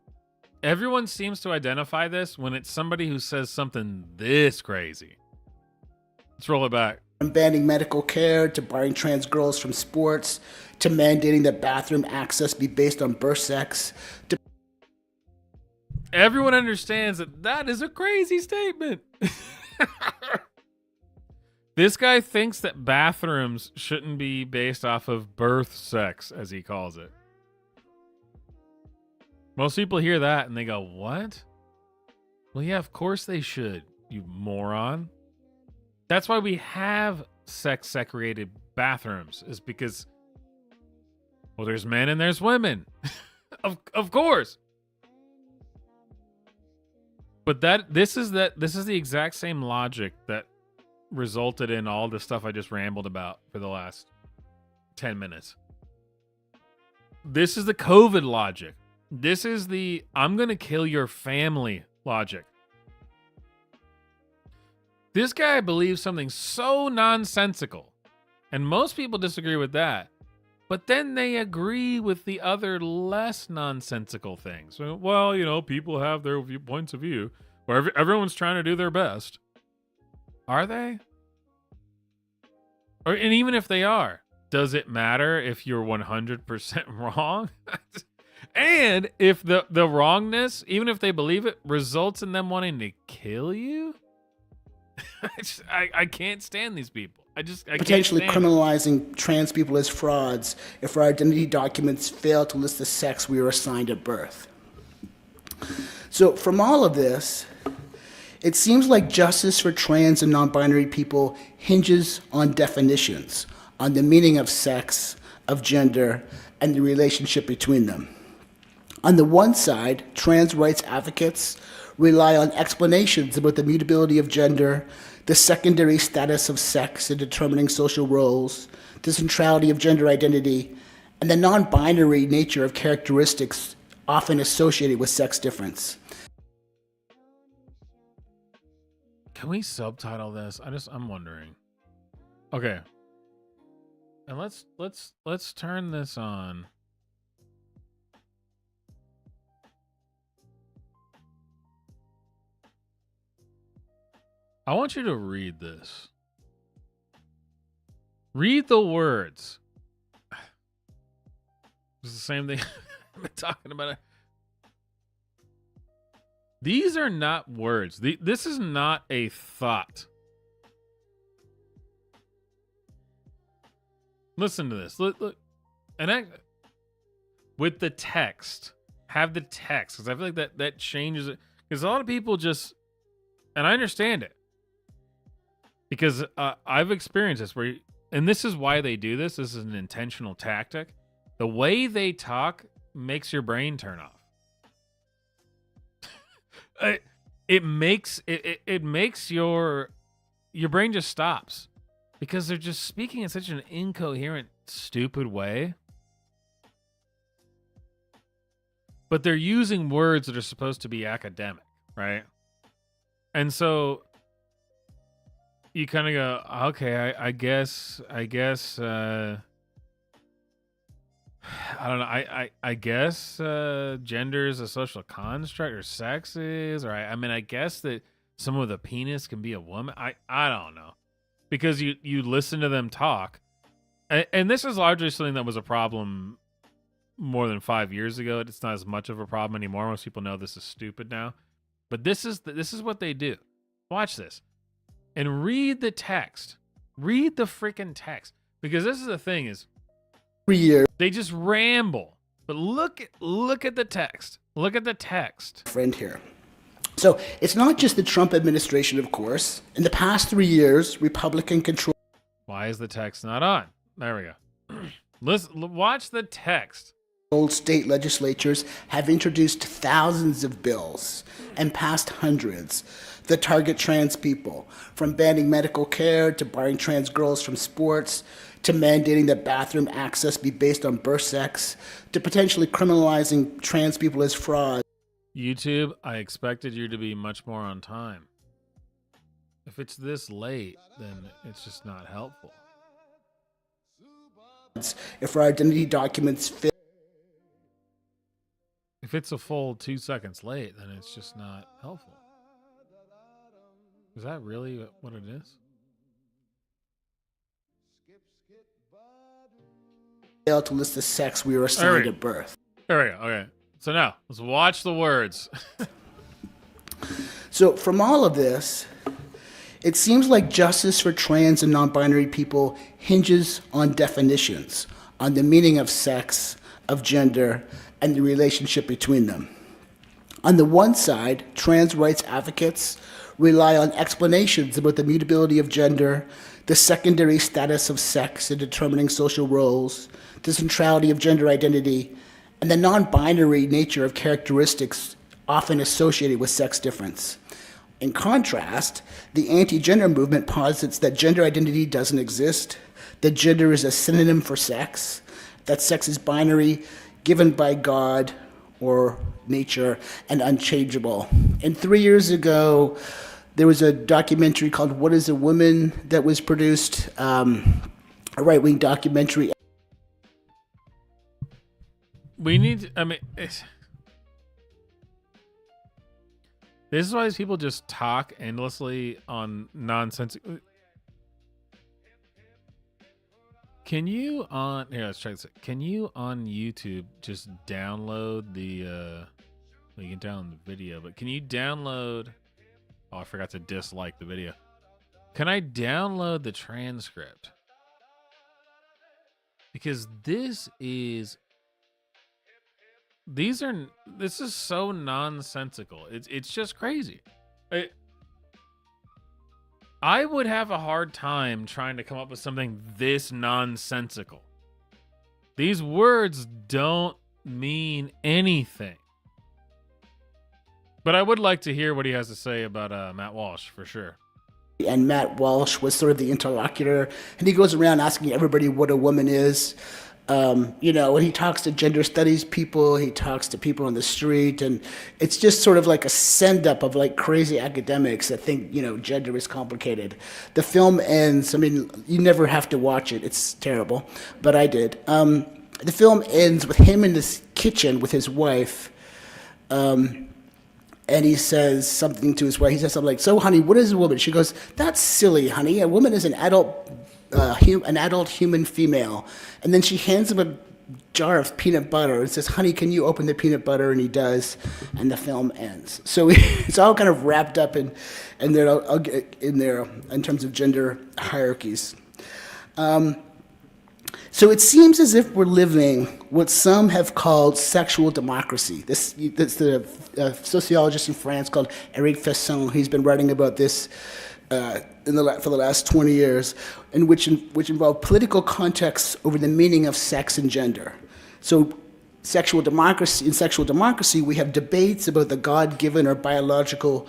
Everyone seems to identify this when it's somebody who says something this crazy. Let's roll it back. From banning medical care to barring trans girls from sports, to mandating that bathroom access be based on birth sex. Everyone understands that that is a crazy statement. This guy thinks that bathrooms shouldn't be based off of birth sex, as he calls it. Most people hear that and they go, what? Well, yeah, of course they should, you moron. That's why we have sex-segregated bathrooms, is because Well, there's men and there's women. Of course. But this is the exact same logic that resulted in all the stuff I just rambled about for the last 10 minutes. This is the COVID logic. This is the I'm going to kill your family logic. This guy believes something so nonsensical, and most people disagree with that. But then they agree with the other less nonsensical things. Well, you know, people have their points of view. Where everyone's trying to do their best. Are they? And even if they are, does it matter if you're 100% wrong? And if the wrongness, even if they believe it, results in them wanting to kill you? I can't stand these people. I potentially can't stand criminalizing trans people as frauds if our identity documents fail to list the sex we were assigned at birth. So from all of this, it seems like justice for trans and non-binary people hinges on definitions, on the meaning of sex, of gender, and the relationship between them. On the one side, trans rights advocates rely on explanations about the mutability of gender, the secondary status of sex in determining social roles, the centrality of gender identity, and the non-binary nature of characteristics often associated with sex difference. Can we subtitle this? I'm wondering. Okay. And let's turn this on. I want you to read this. Read the words. It's the same thing I've been talking about. These are not words. This is not a thought. Listen to this. Look. With the text. Have the text. Because I feel like that changes it. Because a lot of people just... And I understand it. Because I've experienced this. And this is why they do this. This is an intentional tactic. The way they talk makes your brain turn off. It makes your brain just stops because they're just speaking in such an incoherent, stupid way. But they're using words that are supposed to be academic, right? And so you kind of go, okay, I guess I don't know. I guess gender is a social construct, or sex is, or I mean, I guess that someone with a penis can be a woman. I don't know, because you listen to them talk, and this is largely something that was a problem more than 5 years ago. It's not as much of a problem anymore. Most people know this is stupid now, but this is what they do. Watch this, and read the text. Read the freaking text, because this is the thing is. Year. They just ramble. But look at the text. Look at the text. Friend here. So it's not just the Trump administration, of course. In the past 3 years, Republican control. Why is the text not on? There we go. Listen, watch the text. Old state legislatures have introduced thousands of bills and passed hundreds that target trans people, from banning medical care to barring trans girls from sports, to mandating that bathroom access be based on birth sex, to potentially criminalizing trans people as fraud. YouTube, I expected you to be much more on time. If it's this late, then it's just not helpful. If our identity documents fit. If it's a full 2 seconds late, then it's just not helpful. Is that really what it is? Fail to list the sex we were assigned at birth. There we go. Okay. So now, let's watch the words. So from all of this, it seems like justice for trans and non-binary people hinges on definitions, on the meaning of sex, of gender, and the relationship between them. On the one side, trans rights advocates rely on explanations about the mutability of gender, the secondary status of sex in determining social roles, the centrality of gender identity, and the non-binary nature of characteristics often associated with sex difference. In contrast, the anti-gender movement posits that gender identity doesn't exist, that gender is a synonym for sex, that sex is binary, given by God or nature, and unchangeable. And 3 years ago, there was a documentary called What is a Woman that was produced, a right-wing documentary. We need, this is why people just talk endlessly on nonsense. Can you let's try this. Can you on YouTube just download the, well, you can download the video, but can you download, oh, I forgot to dislike the video. Can I download the transcript? Because this is so nonsensical. It's just crazy. I would have a hard time trying to come up with something this nonsensical. These words don't mean anything. But I would like to hear what he has to say about Matt Walsh, for sure. And Matt Walsh was sort of the interlocutor, and he goes around asking everybody what a woman is. When he talks to gender studies people, he talks to people on the street, and it's just sort of like a send-up of like crazy academics that think, gender is complicated. The film ends, you never have to watch it, it's terrible, but I did. The film ends with him in this kitchen with his wife, and he says something to his wife. He says something like, "So, honey, what is a woman?" She goes, "That's silly, honey. A woman is an adult human female." And then she hands him a jar of peanut butter and says, "Honey, can you open the peanut butter?" And he does, and the film ends. So it's all kind of wrapped up in there. I'll get in there in terms of gender hierarchies. So it seems as if we're living what some have called sexual democracy. This the sociologist in France called Eric Fesson. He's been writing about this for the last 20 years, which involve political contexts over the meaning of sex and gender. So in sexual democracy, we have debates about the God-given or biological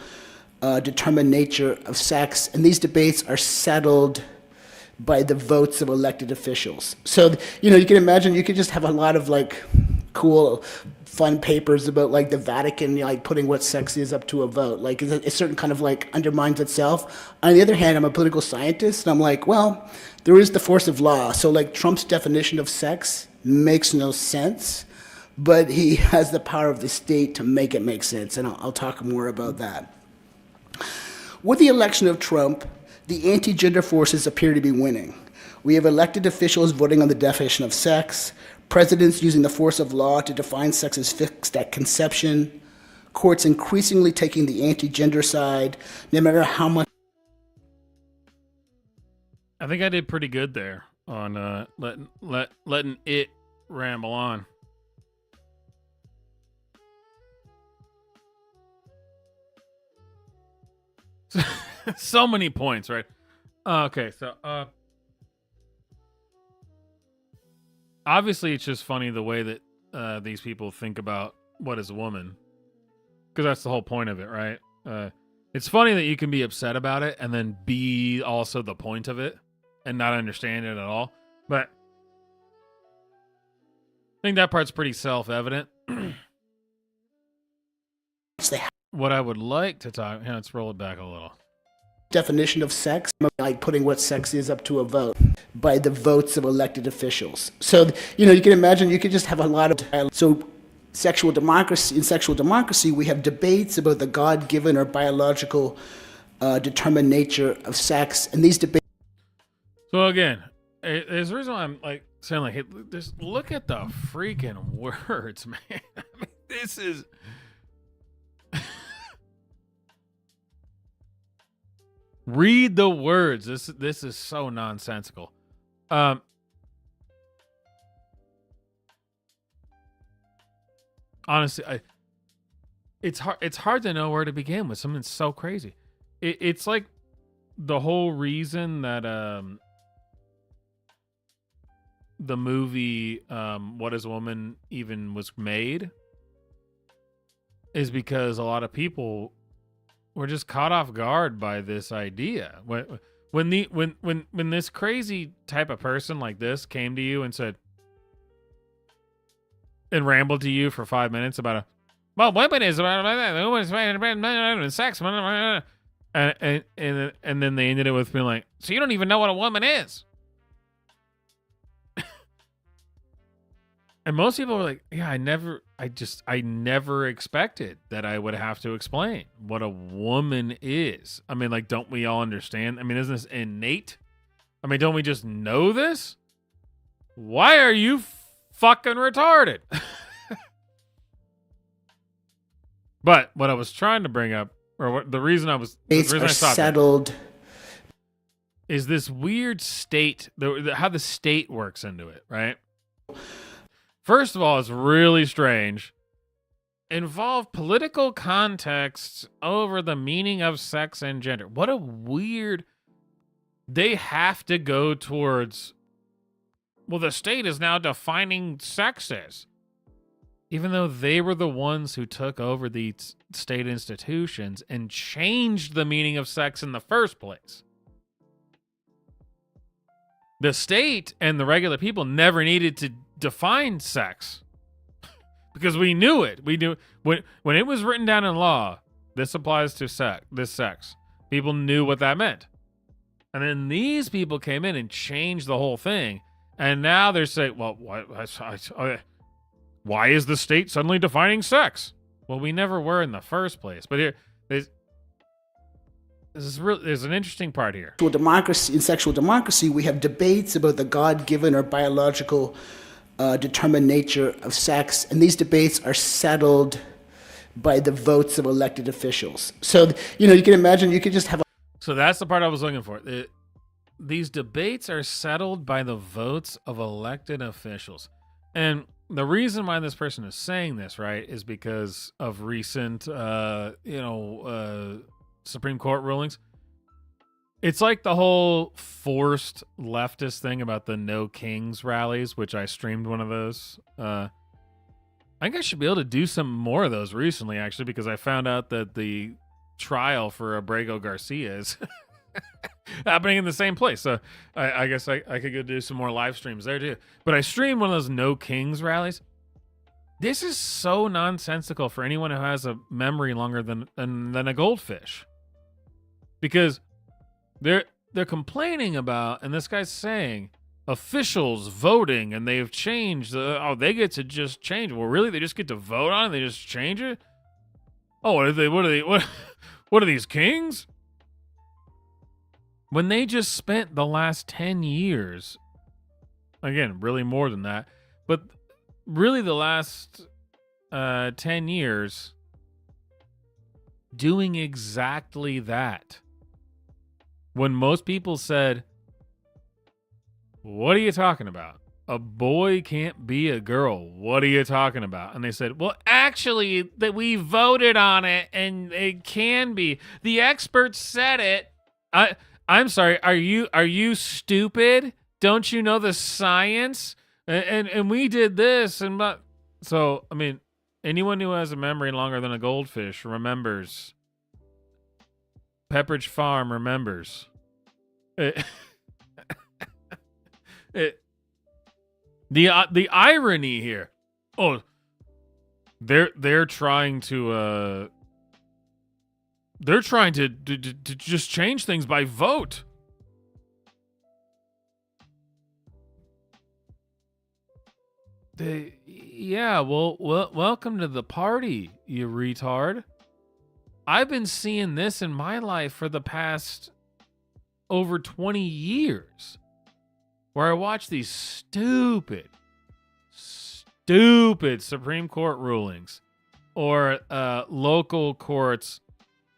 determined nature of sex, and these debates are settled by the votes of elected officials. So, you can imagine, you could just have a lot of like cool, fun papers about like the Vatican, like putting what sex is up to a vote. Like a certain kind of like undermines itself. On the other hand, I'm a political scientist, and I'm like, well, there is the force of law. So like Trump's definition of sex makes no sense, but he has the power of the state to make it make sense. And I'll talk more about that. With the election of Trump, the anti-gender forces appear to be winning. We have elected officials voting on the definition of sex, presidents using the force of law to define sex as fixed at conception, courts increasingly taking the anti-gender side, no matter how much. I think I did pretty good there on letting it ramble on. So many points, right? Okay, so obviously it's just funny the way that these people think about what is a woman, because that's the whole point of it, right? It's funny that you can be upset about it and then be also the point of it and not understand it at all. But I think that part's pretty self-evident. What I would like to talk, let's roll it back a little. Definition of sex, like putting what sex is up to a vote by the votes of elected officials. So, you can imagine, you could just have a lot of dialogue. So in sexual democracy, we have debates about the God-given or biological determined nature of sex, and these debates. So again, there's a reason why I'm like saying like, hey, just look at the freaking words, man. This is. Read the words. This is so nonsensical. Honestly, it's hard to know where to begin with something so crazy. It's like the whole reason that the movie What Is a Woman even was made is because a lot of people were just caught off guard by this idea. When this crazy type of person like this came to you and said and rambled to you for 5 minutes about women is sex, and then they ended it with being like, so you don't even know what a woman is. And most people were like, yeah, I never expected that I would have to explain what a woman is. I mean, like, don't we all understand? I mean, isn't this innate? I mean, don't we just know this? Why are you fucking retarded? But what I was trying to bring up, or the reason I stopped settled, is this weird state, how the state works into it, right? First of all, it's really strange. Involve political contexts over the meaning of sex and gender. What a weird... They have to go towards... Well, the state is now defining sexes. Even though they were the ones who took over the state institutions and changed the meaning of sex in the first place. The state and the regular people never needed to define sex because we knew it. We knew when it was written down in law, this applies to sex. People knew what that meant. And then these people came in and changed the whole thing. And now they're saying, well, why is the state suddenly defining sex? Well, we never were in the first place. But here, there's an interesting part here. In sexual democracy, we have debates about the God-given or biological determined nature of sex, and these debates are settled by the votes of elected officials. So, you can imagine, you could just have So that's the part I was looking for. These debates are settled by the votes of elected officials. And the reason why this person is saying this, right, is because of recent, Supreme Court rulings. It's like the whole forced leftist thing about the No Kings rallies, which I streamed one of those. I think I should be able to do some more of those recently, actually, because I found out that the trial for Abrego Garcia is happening in the same place. So I guess I could go do some more live streams there, too. But I streamed one of those No Kings rallies. This is so nonsensical for anyone who has a memory longer than a goldfish. Because they're complaining about, and this guy's saying, officials voting, and they've changed. They get to just change. Well, really, they just get to vote on it? They just change it? Oh, what are these kings? When they just spent the last 10 years, again, really more than that, but really the last 10 years doing exactly that. When most people said, what are you talking about? A boy can't be a girl. What are you talking about? And they said, well, actually, that we voted on it and it can be. The experts said it. I'm sorry. Are you stupid? Don't you know the science? And we did this so I mean, anyone who has a memory longer than a goldfish remembers. Pepperidge Farm remembers. The irony here. Oh, they're trying to just change things by vote. Welcome to the party, you retard. I've been seeing this in my life for the past over 20 years, where I watch these stupid Supreme Court rulings, or local courts,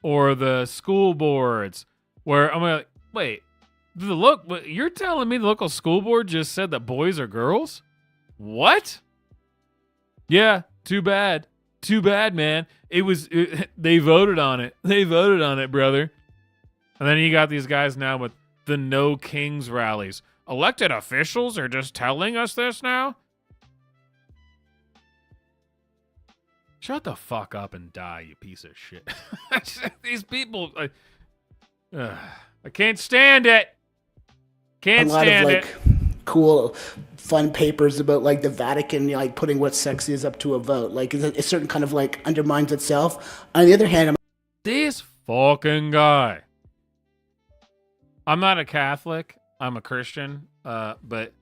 or the school boards, where I'm like, wait, you're telling me the local school board just said that boys are girls? What? Yeah, too bad. too bad, man. They voted on it. They voted on it, brother. And then you got these guys now with the No Kings rallies. Elected officials are just telling us this now? Shut the fuck up and die, you piece of shit. These people, I can't stand it. Can't stand it. Cool, fun papers about like the Vatican, like putting what sex is up to a vote. Like a certain kind of like undermines itself. On the other hand, this fucking guy. I'm not a Catholic. I'm a Christian. But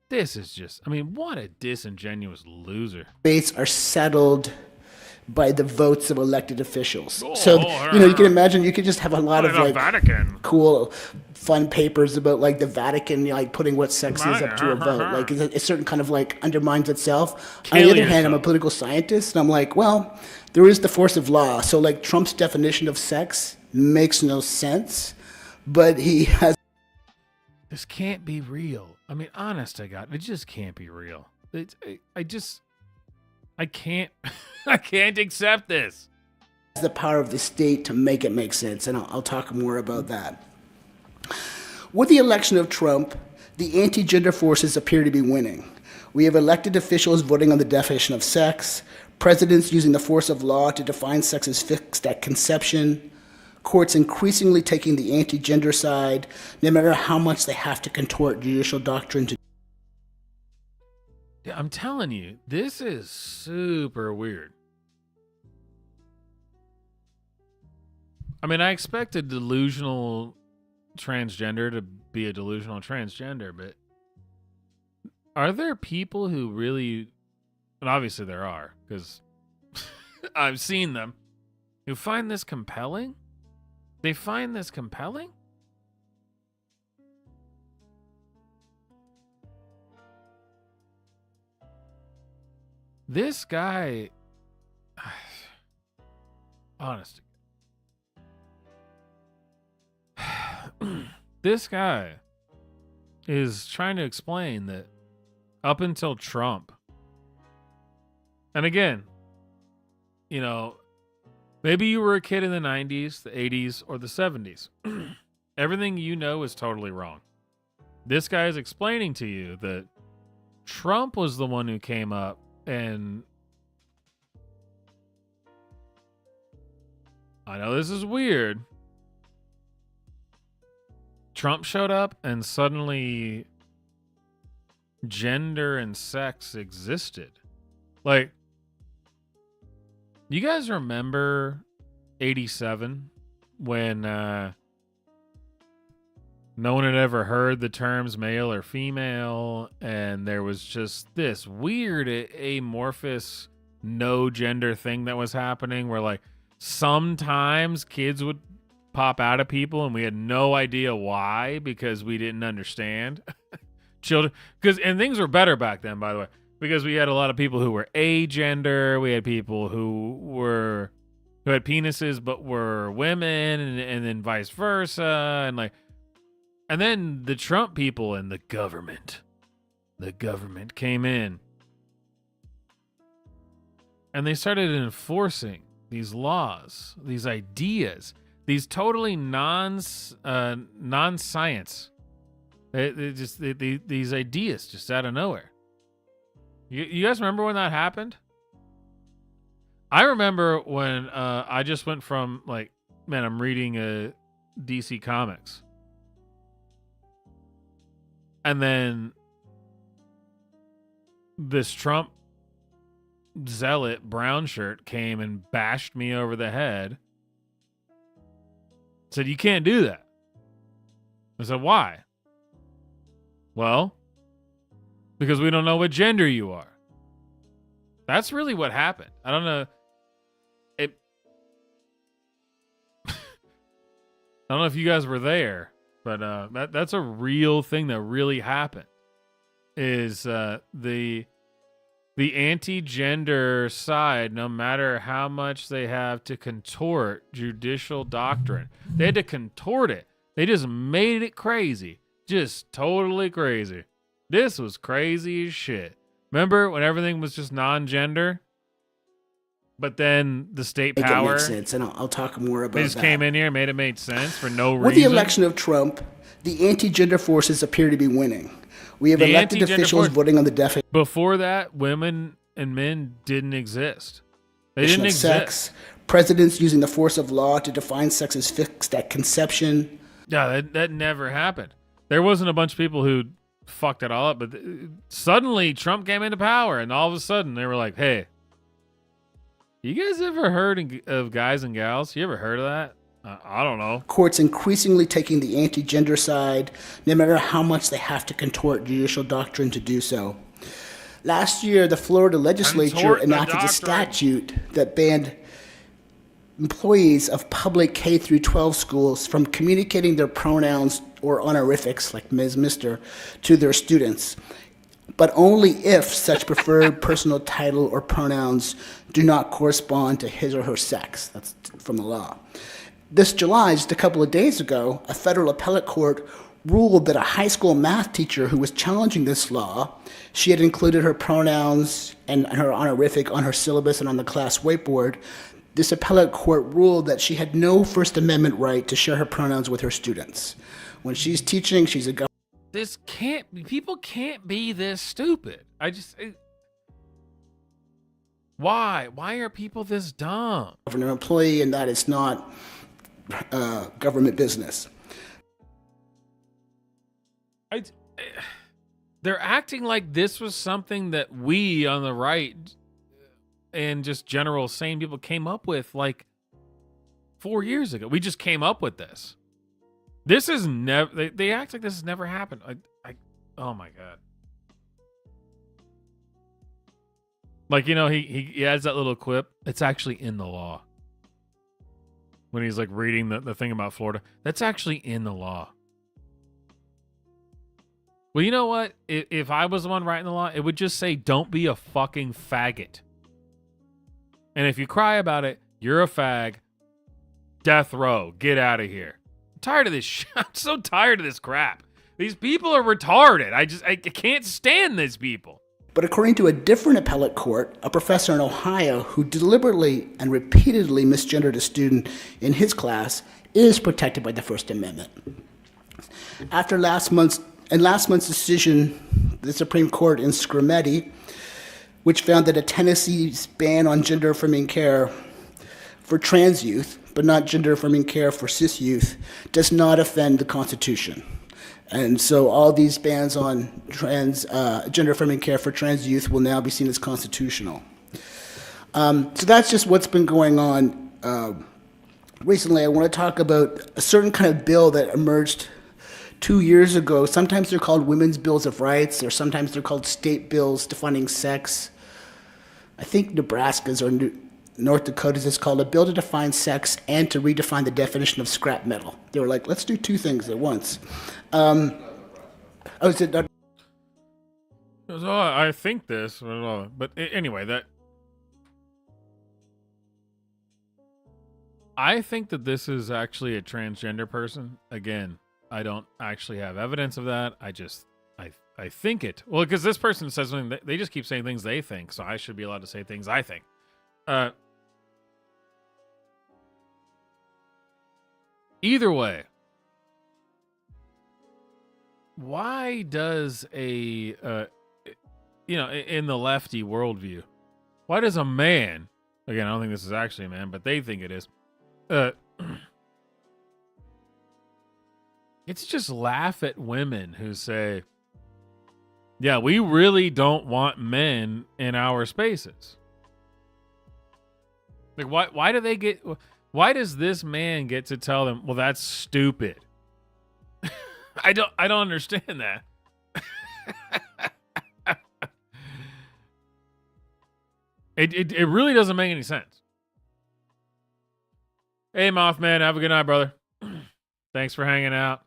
this is just, I mean, what a disingenuous loser. Debates are settled by the votes of elected officials. So, you can imagine you could just have a lot of like Vatican. Cool, fun papers about like the Vatican, like putting what sex is up to a vote. Like a certain kind of like undermines itself. On the other hand, I'm a political scientist, and I'm like, well, there is the force of law. So like Trump's definition of sex makes no sense, but he has. This can't be real. I mean, honest to God, it just can't be real. I can't accept this. The power of the state to make it make sense, and I'll talk more about that. With the election of Trump, the anti-gender forces appear to be winning. We have elected officials voting on the definition of sex, presidents using the force of law to define sex as fixed at conception, courts increasingly taking the anti-gender side, no matter how much they have to contort judicial doctrine to. Yeah, I'm telling you, this is super weird. I mean, I expect a delusional transgender to be a delusional transgender, but are there people who really, and obviously there are, because I've seen them, who find this compelling? They find this compelling? This guy, honest, this guy is trying to explain that up until Trump, and again, maybe you were a kid in the 90s, the 80s, or the 70s. Everything you know is totally wrong. This guy is explaining to you that Trump was the one who came up and I know this is weird. Trump showed up and suddenly gender and sex existed. Like, you guys remember 87 when no one had ever heard the terms male or female, and there was just this weird amorphous no gender thing that was happening where like sometimes kids would pop out of people and we had no idea why because we didn't understand. Children, and things were better back then, by the way, because we had a lot of people who were agender, we had people who had penises but were women, and then vice versa, and then the Trump people and the government came in and they started enforcing these laws, these ideas, these totally non-science. These ideas just out of nowhere. You guys remember when that happened? I remember when I just went from like, man, I'm reading DC Comics. And then this Trump zealot brown shirt came and bashed me over the head. Said, you can't do that. I said, why? Well, because we don't know what gender you are. That's really what happened. I don't know. I don't know if you guys were there, but that's a real thing that really happened. Is the anti-gender side, no matter how much they have to contort judicial doctrine, they had to contort it. They just made it crazy. Just totally crazy. This was crazy as shit. Remember when everything was just non-gender? But then the state Make power. it make sense, and I'll talk more about that. They just came in here and made it make sense for no reason. With the election of Trump, the anti-gender forces appear to be winning. We have elected officials voting on the definition. Before that, women and men didn't exist. They didn't exist. Sex, presidents using the force of law to define sex as fixed at conception. Yeah, that never happened. There wasn't a bunch of people who fucked it all up, but suddenly Trump came into power, and all of a sudden they were like, hey, you guys ever heard of guys and gals? You ever heard of that? I don't know. Courts increasingly taking the anti-gender side, no matter how much they have to contort judicial doctrine to do so. Last year, the Florida legislature enacted a statute that banned employees of public K through 12 schools from communicating their pronouns or honorifics, like Ms., Mr., to their students, but only if such preferred personal title or pronouns do not correspond to his or her sex. That's from the law. This July, just a couple of days ago, a federal appellate court ruled that a high school math teacher who was challenging this law, she had included her pronouns and her honorific on her syllabus and on the class whiteboard. This appellate court ruled that she had no First Amendment right to share her pronouns with her students. When she's teaching, she's a people can't be this stupid. Why are people this dumb? Government employee, and that is not government business. They're acting like this was something that we on the right and just general sane people came up with like 4 years ago. We just came up with this. This is never. They act like this has never happened. Oh my god. Like, you know, he adds that little quip. It's actually in the law. When he's like reading the thing about Florida, that's actually in the law. Well, you know what? If I was the one writing the law, it would just say, don't be a fucking faggot. And if you cry about it, you're a fag. Death row. Get out of here. I'm tired of this shit. I'm so tired of this crap. These people are retarded. I can't stand these people. But according to a different appellate court, a professor in Ohio who deliberately and repeatedly misgendered a student in his class is protected by the First Amendment. After last month's decision, the Supreme Court in Scrimeti, which found that a Tennessee's ban on gender-affirming care for trans youth, but not gender-affirming care for cis youth, does not offend the Constitution. And so all these bans on gender-affirming care for trans youth will now be seen as constitutional. So that's just what's been going on. Recently, I want to talk about a certain kind of bill that emerged 2 years ago. Sometimes they're called women's bills of rights, or sometimes they're called state bills defining sex. I think Nebraska's or North Dakota's is called a bill to define sex and to redefine the definition of scrap metal. They were like, let's do two things at once. I think this, but anyway, I think that this is actually a transgender person. Again, I don't actually have evidence of that. I think it. Well, because this person says something, they just keep saying things they think, so I should be allowed to say things I think. Either way, why does in the lefty worldview, why does a man, again, I don't think this is actually a man, but they think it is, it's just laugh at women who say, yeah, we really don't want men in our spaces. Like, why does this man get to tell them, well, that's stupid? I don't understand that. It really doesn't make any sense. Hey, Mothman, have a good night, brother. Thanks for hanging out.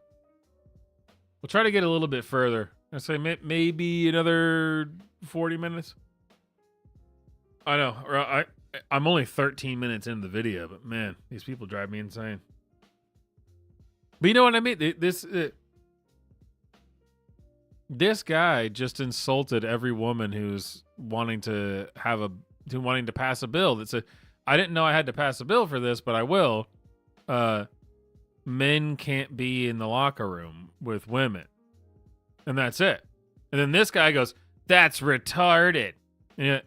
We'll try to get a little bit further. I'd say maybe another 40 minutes. I know. I'm only 13 minutes into the video, but man, these people drive me insane. But you know what I mean? This guy just insulted every woman who's wanting to have a wanting to pass a bill that said, I didn't know I had to pass a bill for this, but I will. Men can't be in the locker room with women. And that's it. And then this guy goes, that's retarded. Yeah.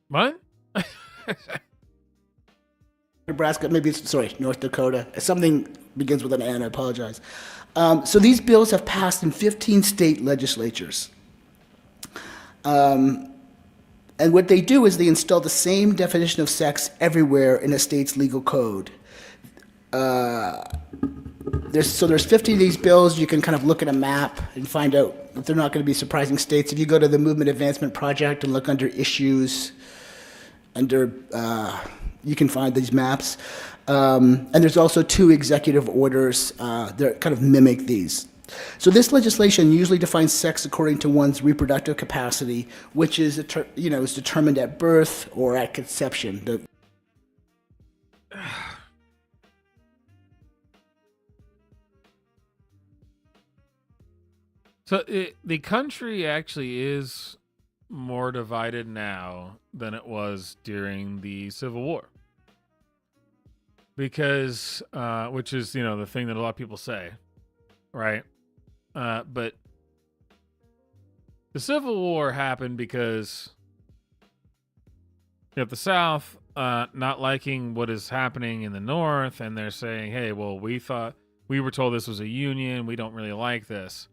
What? Nebraska, maybe it's, sorry, North Dakota. Something begins with an N, I apologize. So these bills have passed in 15 state legislatures. And what they do is they install the same definition of sex everywhere in a state's legal code. There's 15 of these bills. You can kind of look at a map and find out that they're not going to be surprising states. If you go to the Movement Advancement Project and look under issues, you can find these maps. And there's also 2 executive orders that kind of mimic these. So this legislation usually defines sex according to one's reproductive capacity, which is is determined at birth or at conception. So the country actually is more divided now than it was during the Civil War. Because, which is, the thing that a lot of people say, right? But the Civil War happened because you have the South not liking what is happening in the North, and they're saying, hey, well, we were told this was a union. We don't really like this.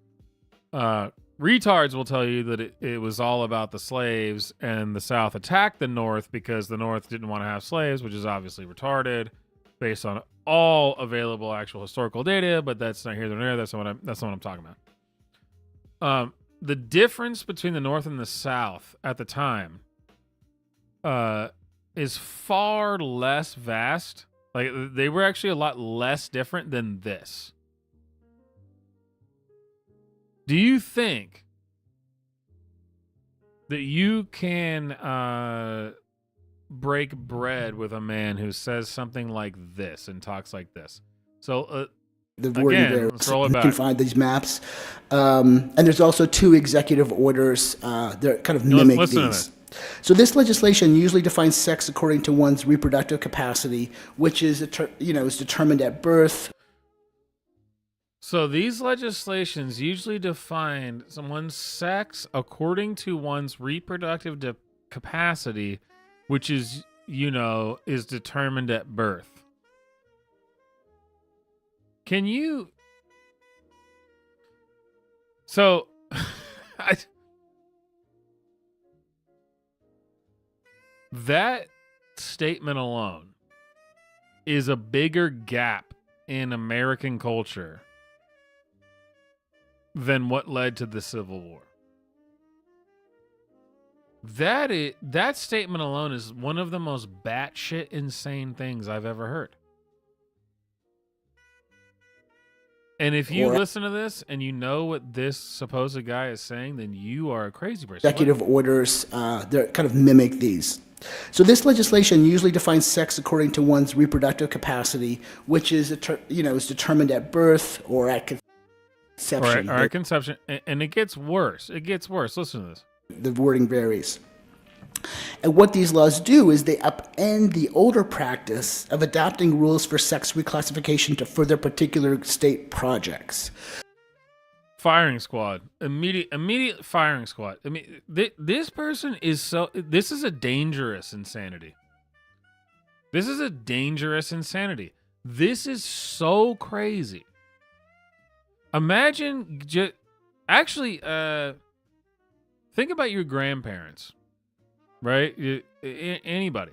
Retards will tell you that it was all about the slaves, and the South attacked the North because the North didn't want to have slaves, which is obviously retarded based on all available actual historical data, but that's not here nor there. That's not what I'm talking about. The difference between the North and the South at the time is far less vast. Like, they were actually a lot less different than this. Do you think that you can break bread with a man who says something like this and talks like this? So the wording again, there, let's roll it you back. can find these maps. And there's also 2 executive orders that kind of mimic these. So this legislation usually defines sex according to one's reproductive capacity, which is is determined at birth. So these legislations usually define someone's sex according to one's reproductive capacity, which is, is determined at birth. Can you... So, that statement alone is a bigger gap in American culture than what led to the Civil War. That statement alone is one of the most batshit insane things I've ever heard. And if you listen to this and you know what this supposed guy is saying, then you are a crazy person. Executive orders that kind of mimic these. So this legislation usually defines sex according to one's reproductive capacity, which is is determined at birth or at conception. Or at conception, and it gets worse. It gets worse. Listen to this. The wording varies. And what these laws do is they upend the older practice of adopting rules for sex reclassification to further particular state projects. Firing squad. Immediate firing squad. I mean, this person is this is a dangerous insanity. This is a dangerous insanity. This is so crazy. Imagine think about your grandparents, right? Anybody.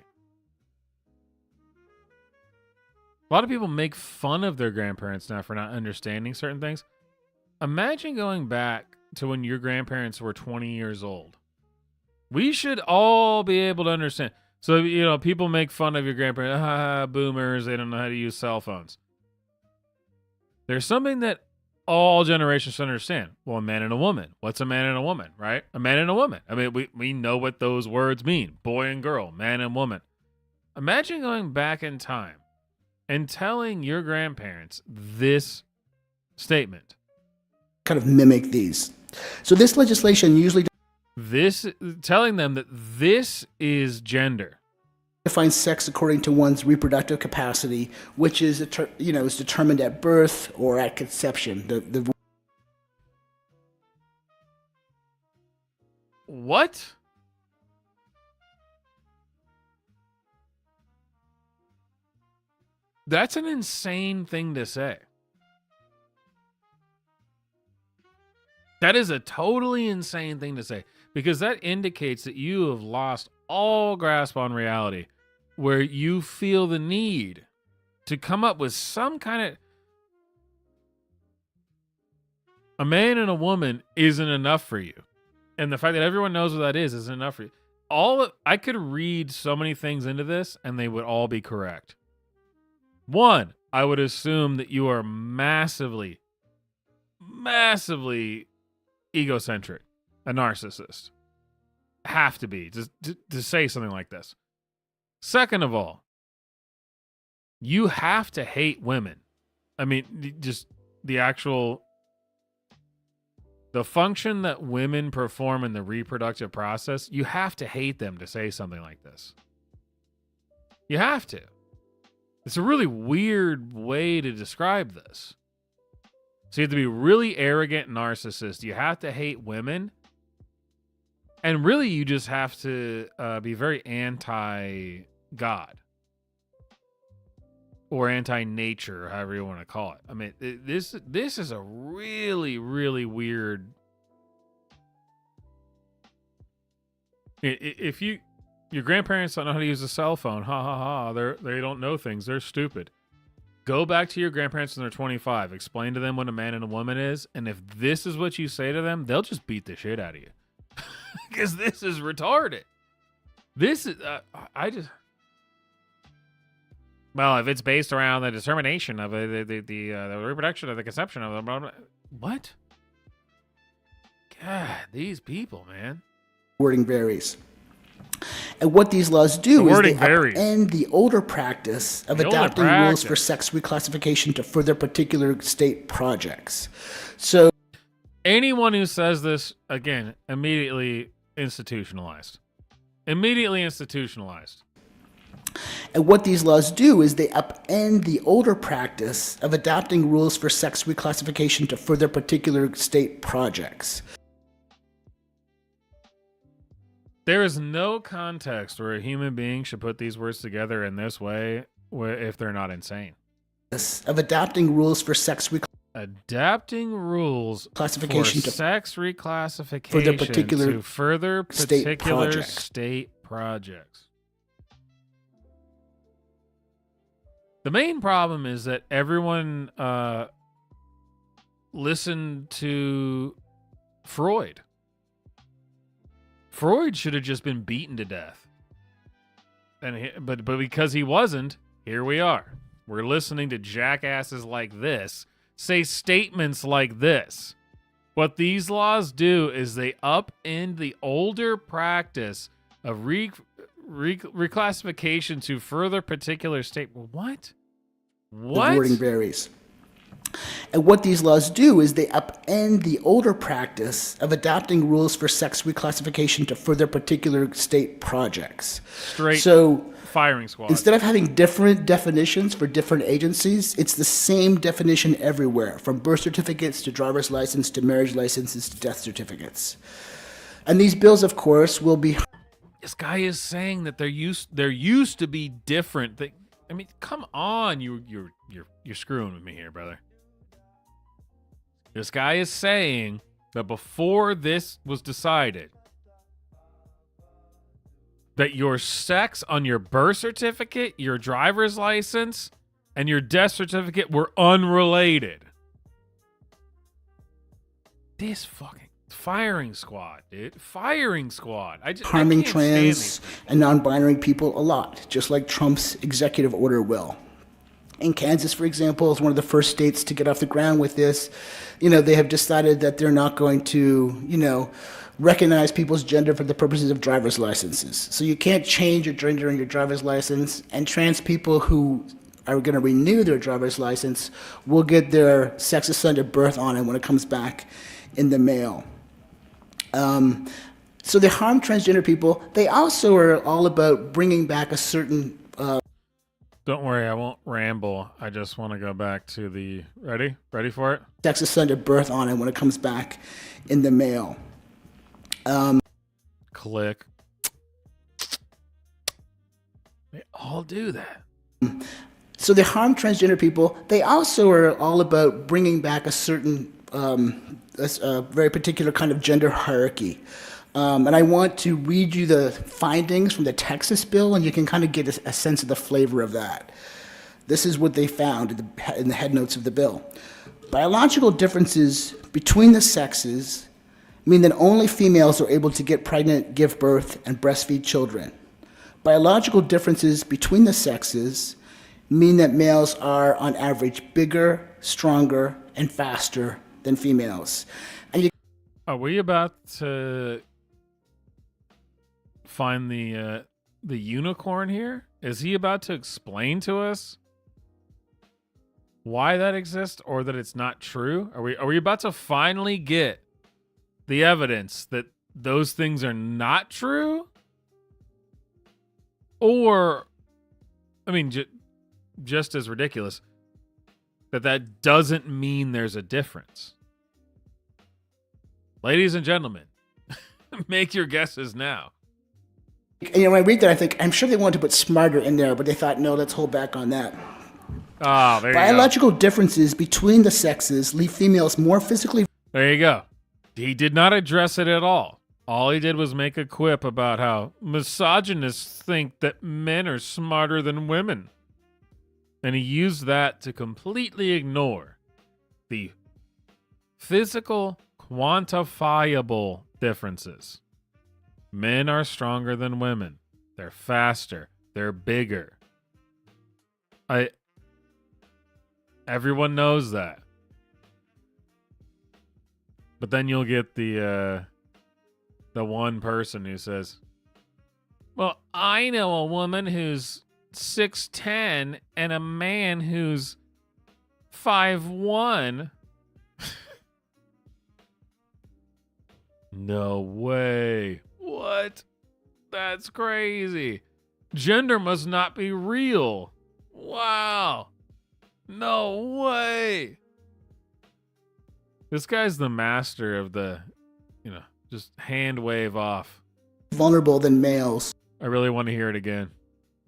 A lot of people make fun of their grandparents now for not understanding certain things. Imagine going back to when your grandparents were 20 years old. We should all be able to understand. So, people make fun of your grandparents. Boomers, they don't know how to use cell phones. There's something that all generations should understand. Well, a man and a woman. What's a man and a woman, right? A man and a woman. I mean, we know what those words mean. Boy and girl, man and woman. Imagine going back in time and telling your grandparents this statement. Kind of mimic these. So this legislation usually... telling them that this is gender. Define sex according to one's reproductive capacity, which is is determined at birth or at conception. What? That's an insane thing to say. That is a totally insane thing to say, because that indicates that you have lost all grasp on reality, where you feel the need to come up with some kind of... A man and a woman isn't enough for you. And the fact that everyone knows what that is isn't enough for you. I could read so many things into this, and they would all be correct. One, I would assume that you are massively egocentric, a narcissist. Have to be to say something like this. Second of all, you have to hate women. I mean, just the function that women perform in the reproductive process, you have to hate them to say something like this. You have to. It's a really weird way to describe this. So you have to be really arrogant and narcissist. You have to hate women. And really, you just have to be very anti-God. Or anti-nature, however you want to call it. I mean, this is a really, really weird... If your grandparents don't know how to use a cell phone, ha ha ha, they don't know things, they're stupid. Go back to your grandparents when they're 25. Explain to them what a man and a woman is. And if this is what you say to them, they'll just beat the shit out of you. Because this is retarded. This is... Well, if it's based around the determination of the reproduction of the conception of the... What? God, these people, man. Wording varies. And what these laws do is they upend the older practice of adopting rules for sex reclassification to further particular state projects. So anyone who says this, again, immediately institutionalized. Immediately institutionalized. And what these laws do is they upend the older practice of adopting rules for sex reclassification to further particular state projects. There is no context where a human being should put these words together in this way if they're not insane. Of adopting rules for sex adapting rules classification for sex reclassification for the particular to further particular state projects. The main problem is that everyone listened to Freud. Freud should have just been beaten to death. But because he wasn't, here we are. We're listening to jackasses like this say statements like this. What these laws do is they upend the older practice of reclassification to further particular state. What? What? The wording varies. And what these laws do is they upend the older practice of adopting rules for sex reclassification to further particular state projects. So firing squad. Instead of having different definitions for different agencies, it's the same definition everywhere, from birth certificates to driver's license to marriage licenses to death certificates. And these bills, of course, will be... This guy is saying that there used to be different things. I mean, come on, you're screwing with me here, brother. This guy is saying that before this was decided, that your sex on your birth certificate, your driver's license, and your death certificate were unrelated. This fucking firing squad, dude. Firing squad. Harming trans and non-binary people a lot, just like Trump's executive order will. In Kansas, for example, is one of the first states to get off the ground with this. They have decided that they're not going to, recognize people's gender for the purposes of driver's licenses. So you can't change your gender in your driver's license, and trans people who are going to renew their driver's license will get their sex assigned at birth on it when it comes back in the mail. So they harm transgender people. They also are all about bringing back a certain... Don't worry, I won't ramble. I just want to go back to the... Ready? Ready for it? sex assigned birth on it when it comes back in the mail. Click. They all do that. So they harm transgender people. They also are all about bringing back a certain, a very particular kind of gender hierarchy. And I want to read you the findings from the Texas bill, and you can kind of get a sense of the flavor of that. This is what they found in the head notes of the bill. Biological differences between the sexes mean that only females are able to get pregnant, give birth, and breastfeed children. Biological differences between the sexes mean that males are, on average, bigger, stronger, and faster than females. And Are we about to find the unicorn here? Is he about to explain to us why that exists, or that it's not true? Are we about to finally get the evidence that those things are not true? Or, I mean, just as ridiculous, that doesn't mean there's a difference. Ladies and gentlemen, make your guesses now. You know, when I read that, I think, I'm sure they wanted to put smarter in there, but they thought, no, let's hold back on that. Oh, there you go. Biological differences between the sexes leave females more physically... There you go. He did not address it at all. All he did was make a quip about how misogynists think that men are smarter than women. And he used that to completely ignore the physical, quantifiable differences. Men are stronger than women. They're faster. They're bigger. Everyone knows that. But then you'll get the one person who says, well, I know a woman who's 6'10" and a man who's 5'1". No way. What? That's crazy. Gender must not be real. Wow. No way. This guy's the master of the, just hand wave off. Vulnerable than males. I really want to hear it again.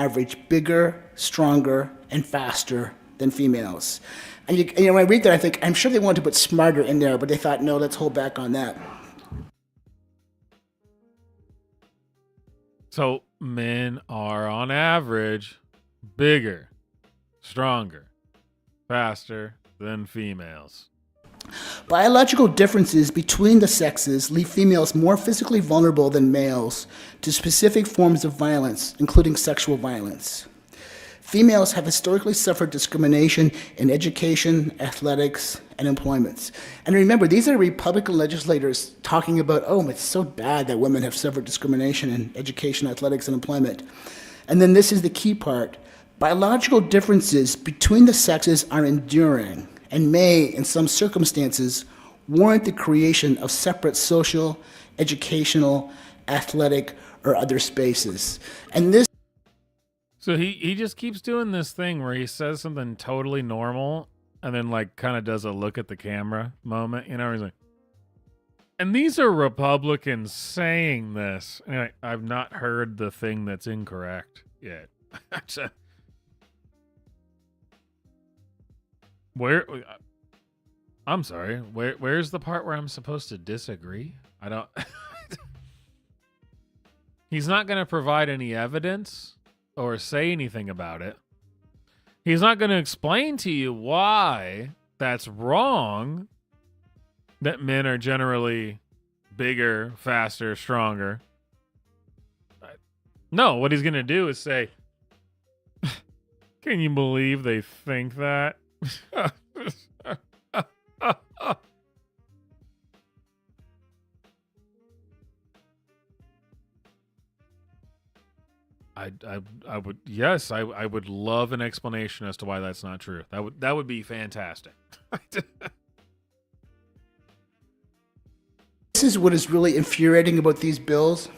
Average bigger, stronger, and faster than females. And when I read that, I think, I'm sure they wanted to put smarter in there, but they thought, no, let's hold back on that. So men are on average bigger, stronger, faster than females. Biological differences between the sexes leave females more physically vulnerable than males to specific forms of violence, including sexual violence. Females have historically suffered discrimination in education, athletics, and employment. And remember, these are Republican legislators talking about, oh, it's so bad that women have suffered discrimination in education, athletics, and employment. And then this is the key part. Biological differences between the sexes are enduring and may, in some circumstances, warrant the creation of separate social, educational, athletic, or other spaces. And this... So he just keeps doing this thing where he says something totally normal and then kind of does a look at the camera moment, he's like, and these are Republicans saying this. And I've not heard the thing that's incorrect yet. I'm sorry. Where's the part where I'm supposed to disagree? I don't. He's not going to provide any evidence or say anything about it. He's not going to explain to you why that's wrong, that men are generally bigger, faster, stronger. No, what he's going to do is say, can you believe they think that? I would, yes, I would love an explanation as to why that's not true. That would be fantastic. this is what is really infuriating about these bills.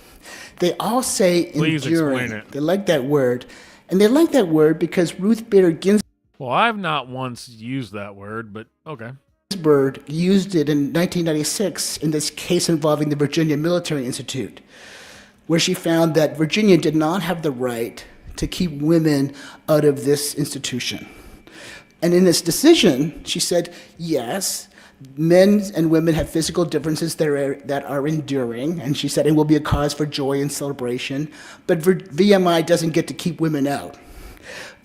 They all say Please enduring. explain it. They like that word. And they like that word because Ruth Bader Ginsburg Well, I've not once used that word, but okay. used it in 1996 in this case involving the Virginia Military Institute, where she found that Virginia did not have the right to keep women out of this institution. And in this decision, she said, yes, men and women have physical differences that are enduring, and she said it will be a cause for joy and celebration, but VMI doesn't get to keep women out.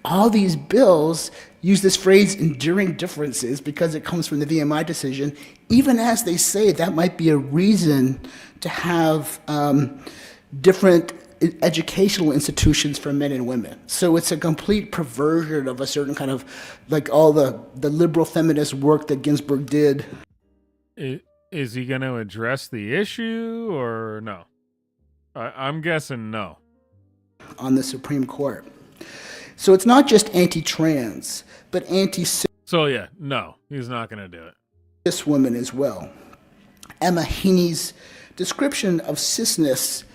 All these bills use this phrase enduring differences because it comes from the VMI decision, even as they say that might be a reason to have different educational institutions for men and women. So it's a complete perversion of a certain kind of, like all the liberal feminist work that Ginsburg did. Is he going to address the issue or no? I'm guessing no. On the Supreme Court. So it's not just anti-trans, but anti-cis. So yeah, no, he's not going to do it. Cis women as well. Emma Heaney's description of cisness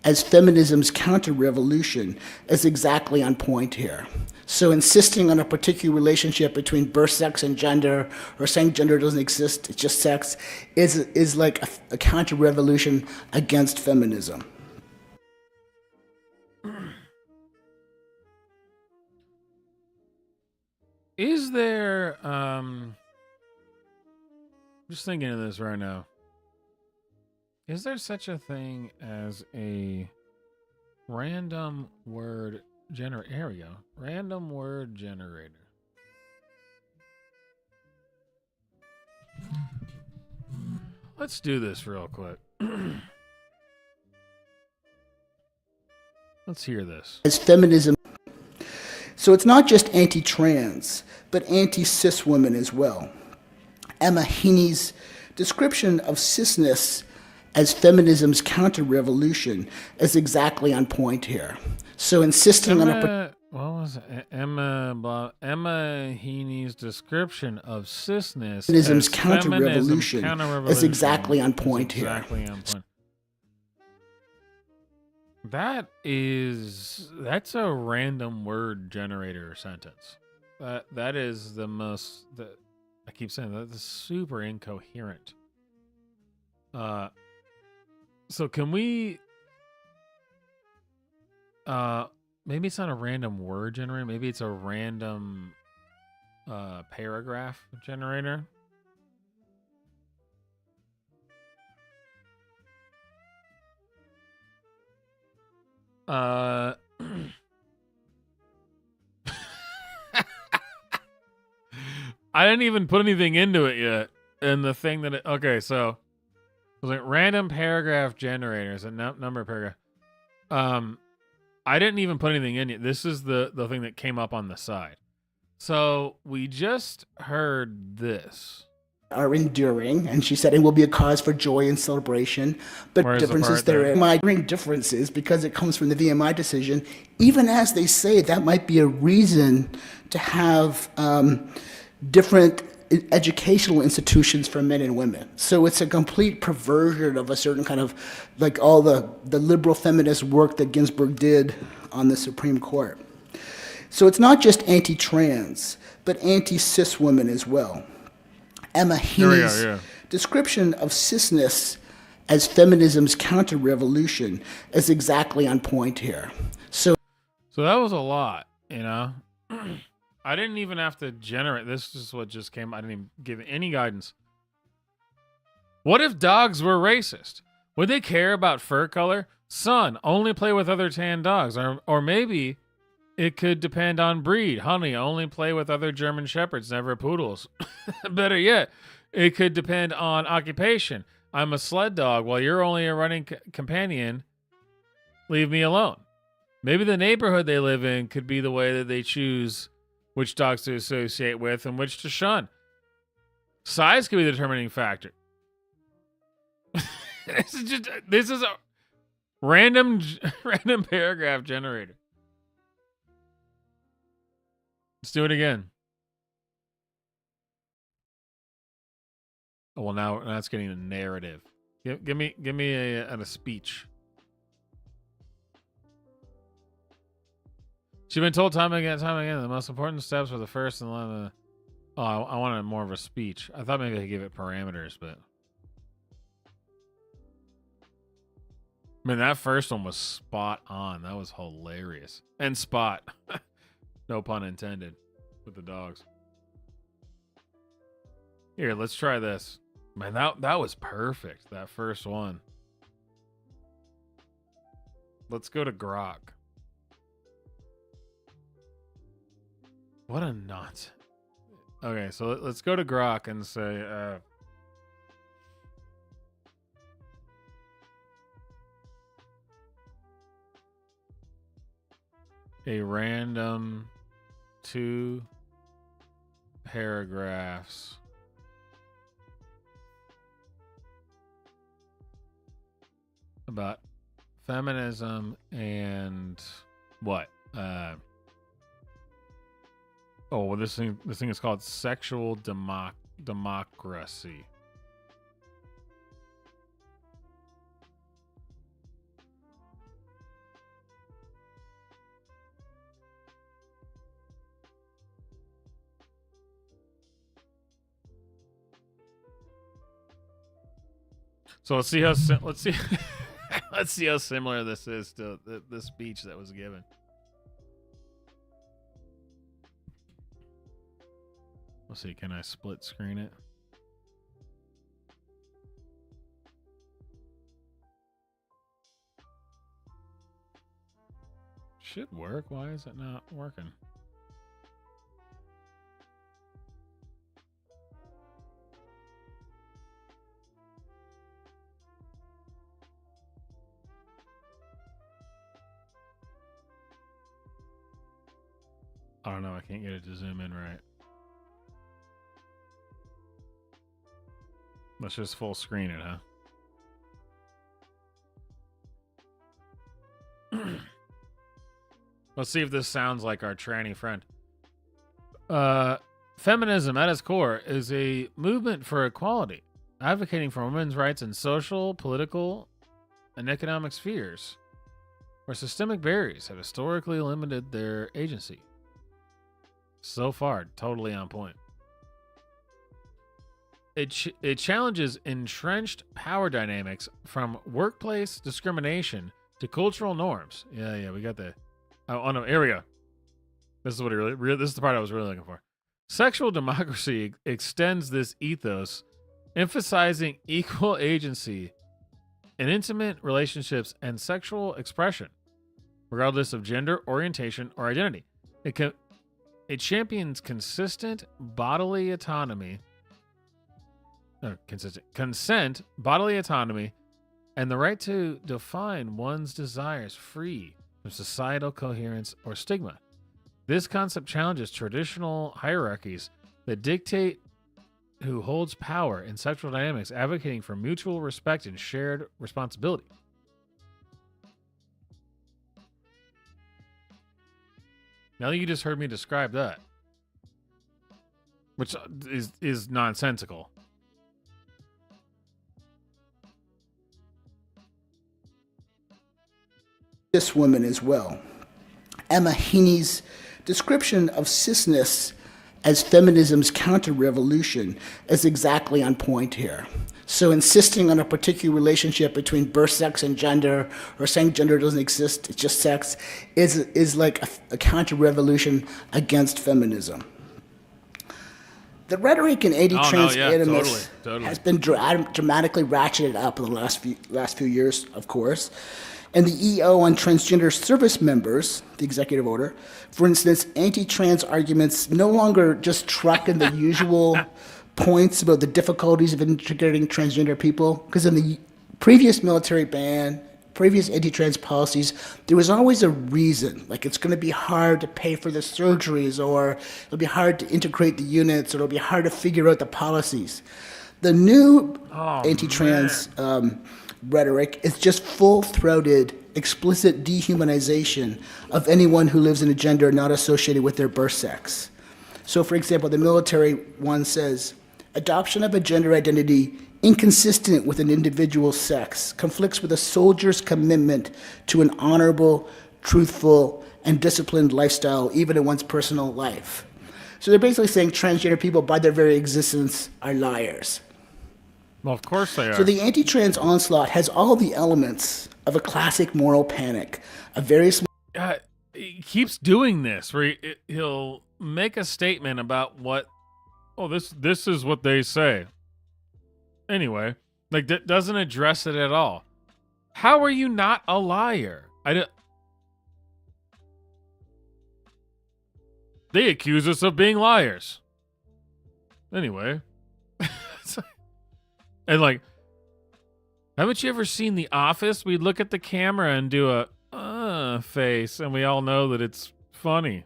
as feminism's counter-revolution is exactly on point here. So insisting on a particular relationship between birth, sex, and gender, or saying gender doesn't exist, it's just sex, is like a counter-revolution against feminism. Is there, just thinking of this right now. Is there such a thing as a random word generator? Here we go. Random word generator. Let's do this real quick. Let's hear this. As feminism. So it's not just anti-trans, but anti-cis women as well. Emma Heaney's description of cisness as feminism's counter-revolution is exactly on point here. So insisting on a... What was it? Emma Heaney's description of cisness feminism's as counter-revolution is exactly on point here. Exactly on point. That's a random word generator sentence. That is the most, I keep saying that's super incoherent. So can we, maybe it's not a random word generator. Maybe it's a random paragraph generator. I didn't even put anything into it yet. And the thing that okay, so it was like random paragraph generators and number paragraph. I didn't even put anything in yet. This is the thing that came up on the side. So we just heard this. Are enduring, and she said it will be a cause for joy and celebration, but Where's differences the part there? might bring differences because it comes from the VMI decision, even as they say that might be a reason to have different educational institutions for men and women. So it's a complete perversion of a certain kind of, like all the liberal feminist work that Ginsburg did on the Supreme Court. So it's not just anti-trans, but anti-cis women as well. Emma Heaney's description of cisness as feminism's counter-revolution is exactly on point here. So that was a lot, you know? I didn't even have to generate. This is what just came. I didn't even give any guidance. What if dogs were racist? Would they care about fur color? Son, only play with other tan dogs. Or maybe it could depend on breed. Honey, only play with other German shepherds, never poodles. Better yet, it could depend on occupation. I'm a sled dog while you're only a running companion. Leave me alone. Maybe the neighborhood they live in could be the way that they choose which dogs to associate with and which to shun. Size could be the determining factor. This is a random paragraph generator. Let's do it again. Oh, well, now it's getting a narrative. Give me a speech. She's been told time and again, the most important steps were the first and the. Oh, I wanted more of a speech. I thought maybe I could give it parameters, but. I mean, that first one was spot on. That was hilarious. And spot. No pun intended with the dogs. Here, let's try this. Man, that was perfect. That first one. Let's go to Grok. What a nut. Okay, so let's go to Grok and say, a random 2 paragraphs about feminism and what? Well, this thing is called sexual democracy. So let's see how let's see how similar this is to the speech that was given. Let's see, can I split screen it? Should work. Why is it not working? I don't know. I can't get it to zoom in right. Let's just full screen it, huh? Let's see if this sounds like our tranny friend. Feminism at its core is a movement for equality, advocating for women's rights in social, political, and economic spheres where systemic barriers have historically limited their agency. So far, totally on point. It challenges entrenched power dynamics from workplace discrimination to cultural norms. Yeah, we got the. Oh no, here we go. This is what this is the part I was really looking for. Sexual democracy extends this ethos, emphasizing equal agency in intimate relationships and sexual expression, regardless of gender, orientation, or identity. It champions consent, bodily autonomy, and the right to define one's desires free from societal coherence or stigma. This concept challenges traditional hierarchies that dictate who holds power in sexual dynamics, advocating for mutual respect and shared responsibility. Now you just heard me describe that, which is nonsensical. This woman as well. Emma Heaney's description of cisness as feminism's counter-revolution is exactly on point here. So insisting on a particular relationship between birth sex and gender, or saying gender doesn't exist, it's just sex, is like a counter-revolution against feminism. The rhetoric in anti-trans animus has been dramatically ratcheted up in the last few years, of course. And the EO on transgender service members, the executive order, for instance, anti-trans arguments no longer just truck in the usual points about the difficulties of integrating transgender people, because in the previous military ban, previous anti-trans policies, there was always a reason, like it's going to be hard to pay for the surgeries, or it'll be hard to integrate the units, or it'll be hard to figure out the policies. The new anti-trans rhetoric is just full-throated, explicit dehumanization of anyone who lives in a gender not associated with their birth sex. So, for example, the military one says, adoption of a gender identity inconsistent with an individual's sex, conflicts with a soldier's commitment to an honorable, truthful, and disciplined lifestyle, even in one's personal life. So they're basically saying transgender people, by their very existence, are liars. Well, of course they are. So the anti-trans onslaught has all the elements of a classic moral panic, a very small... He keeps doing this, where he'll make a statement about what, this is what they say. Anyway, like, that doesn't address it at all. How are you not a liar? They accuse us of being liars. Anyway. And like, haven't you ever seen The Office? We look at the camera and do a face, and we all know that it's funny.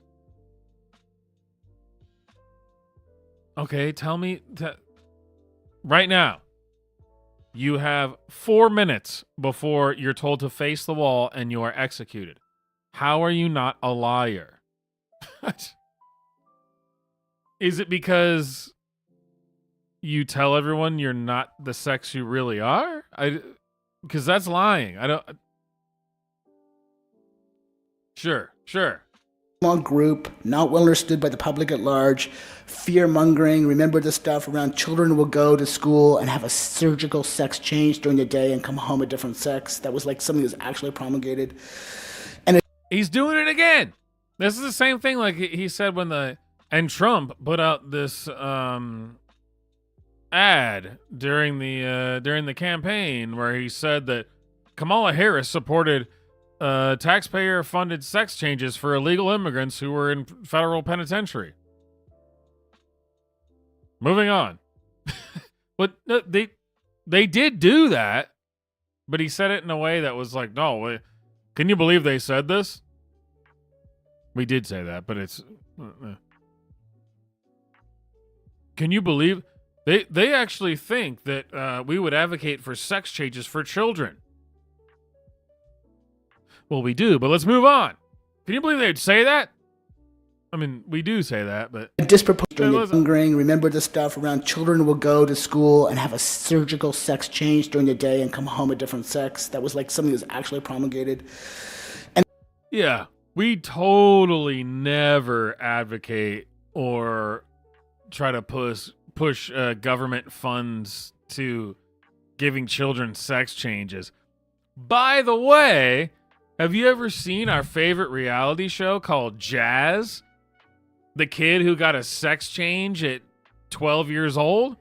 Okay, tell me that right now. You have 4 minutes before you're told to face the wall and you are executed. How are you not a liar? Is it because you tell everyone you're not the sex you really are? Because that's lying. Sure. Small group, not well understood by the public at large, fear-mongering. Remember the stuff around children will go to school and have a surgical sex change during the day and come home a different sex. That was like something that was actually promulgated. And he's doing it again. This is the same thing like he said and Trump put out this ad during the campaign where he said that Kamala Harris supported taxpayer-funded sex changes for illegal immigrants who were in federal penitentiary. Moving on. But they did do that, but he said it in a way that was like, no, can you believe they said this? We did say that, but it's... Can you believe... They actually think that we would advocate for sex changes for children. Well, we do, but let's move on. Can you believe they'd say that? I mean, we do say that, but... Disproportionately remember the stuff around children will go to school and have a surgical sex change during the day and come home a different sex. That was like something that was actually promulgated. And yeah, we totally never advocate or try to push government funds to giving children sex changes. By the way... Have you ever seen our favorite reality show called Jazz? The kid who got a sex change at 12 years old?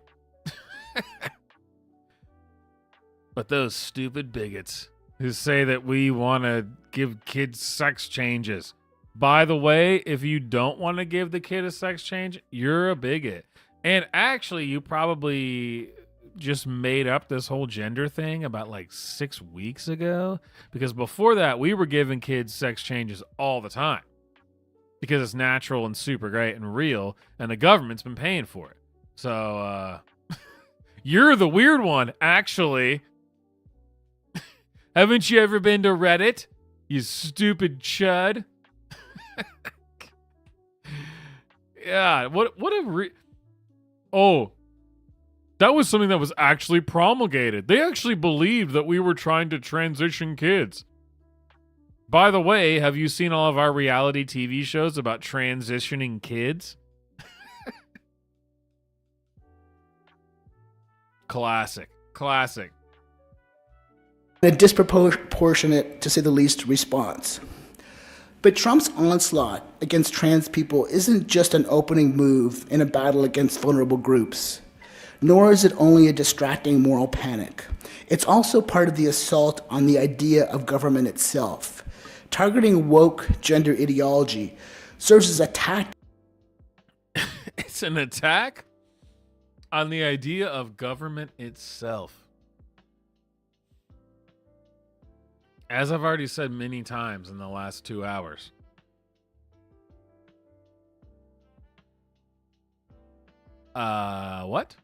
But those stupid bigots who say that we want to give kids sex changes. By the way, if you don't want to give the kid a sex change, you're a bigot. And actually, you probably... just made up this whole gender thing about like 6 weeks ago, because before that we were giving kids sex changes all the time because it's natural and super great and real, and the government's been paying for it. So you're the weird one, actually. Haven't you ever been to Reddit, you stupid chud? Yeah, that was something that was actually promulgated. They actually believed that we were trying to transition kids. By the way, have you seen all of our reality TV shows about transitioning kids? Classic. A disproportionate, to say the least, response. But Trump's onslaught against trans people isn't just an opening move in a battle against vulnerable groups. Nor is it only a distracting moral panic. It's also part of the assault on the idea of government itself. Targeting woke gender ideology serves as a tactic. It's an attack on the idea of government itself. As I've already said many times in the last 2 hours. What?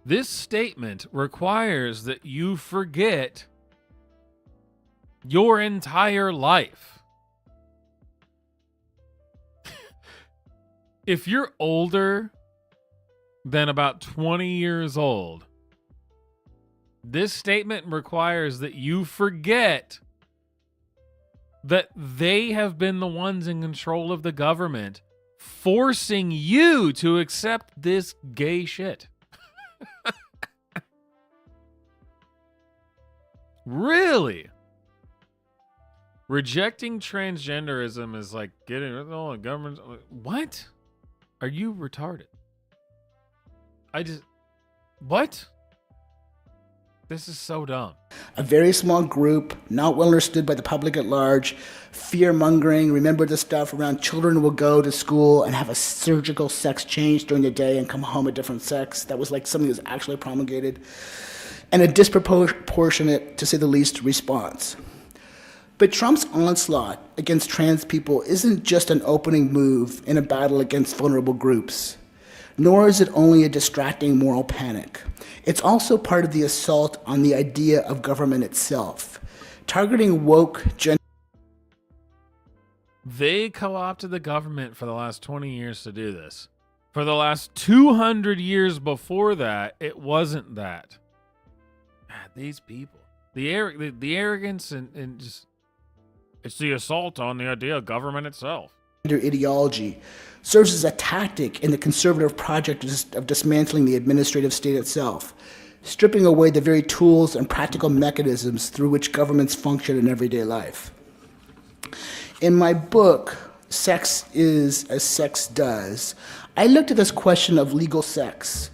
This statement requires that you forget your entire life. if you're older than about 20 years old, this statement requires that you forget that they have been the ones in control of the government, forcing you to accept this gay shit. Really? Rejecting transgenderism is like getting rid of all the government. What? Are you retarded? What? This is so dumb. A very small group, not well understood by the public at large, fear-mongering. Remember the stuff around children will go to school and have a surgical sex change during the day and come home a different sex. That was like something that was actually promulgated. And a disproportionate, to say the least, response. But Trump's onslaught against trans people isn't just an opening move in a battle against vulnerable groups, nor is it only a distracting moral panic. It's also part of the assault on the idea of government itself, targeting woke gender. They co-opted the government for the last 20 years to do this. For the last 200 years before that, it wasn't that. God, these people. The arrogance and just... It's the assault on the idea of government itself. Ideology serves as a tactic in the conservative project of dismantling the administrative state itself, stripping away the very tools and practical mechanisms through which governments function in everyday life. In my book, Sex is as Sex Does, I looked at this question of legal sex.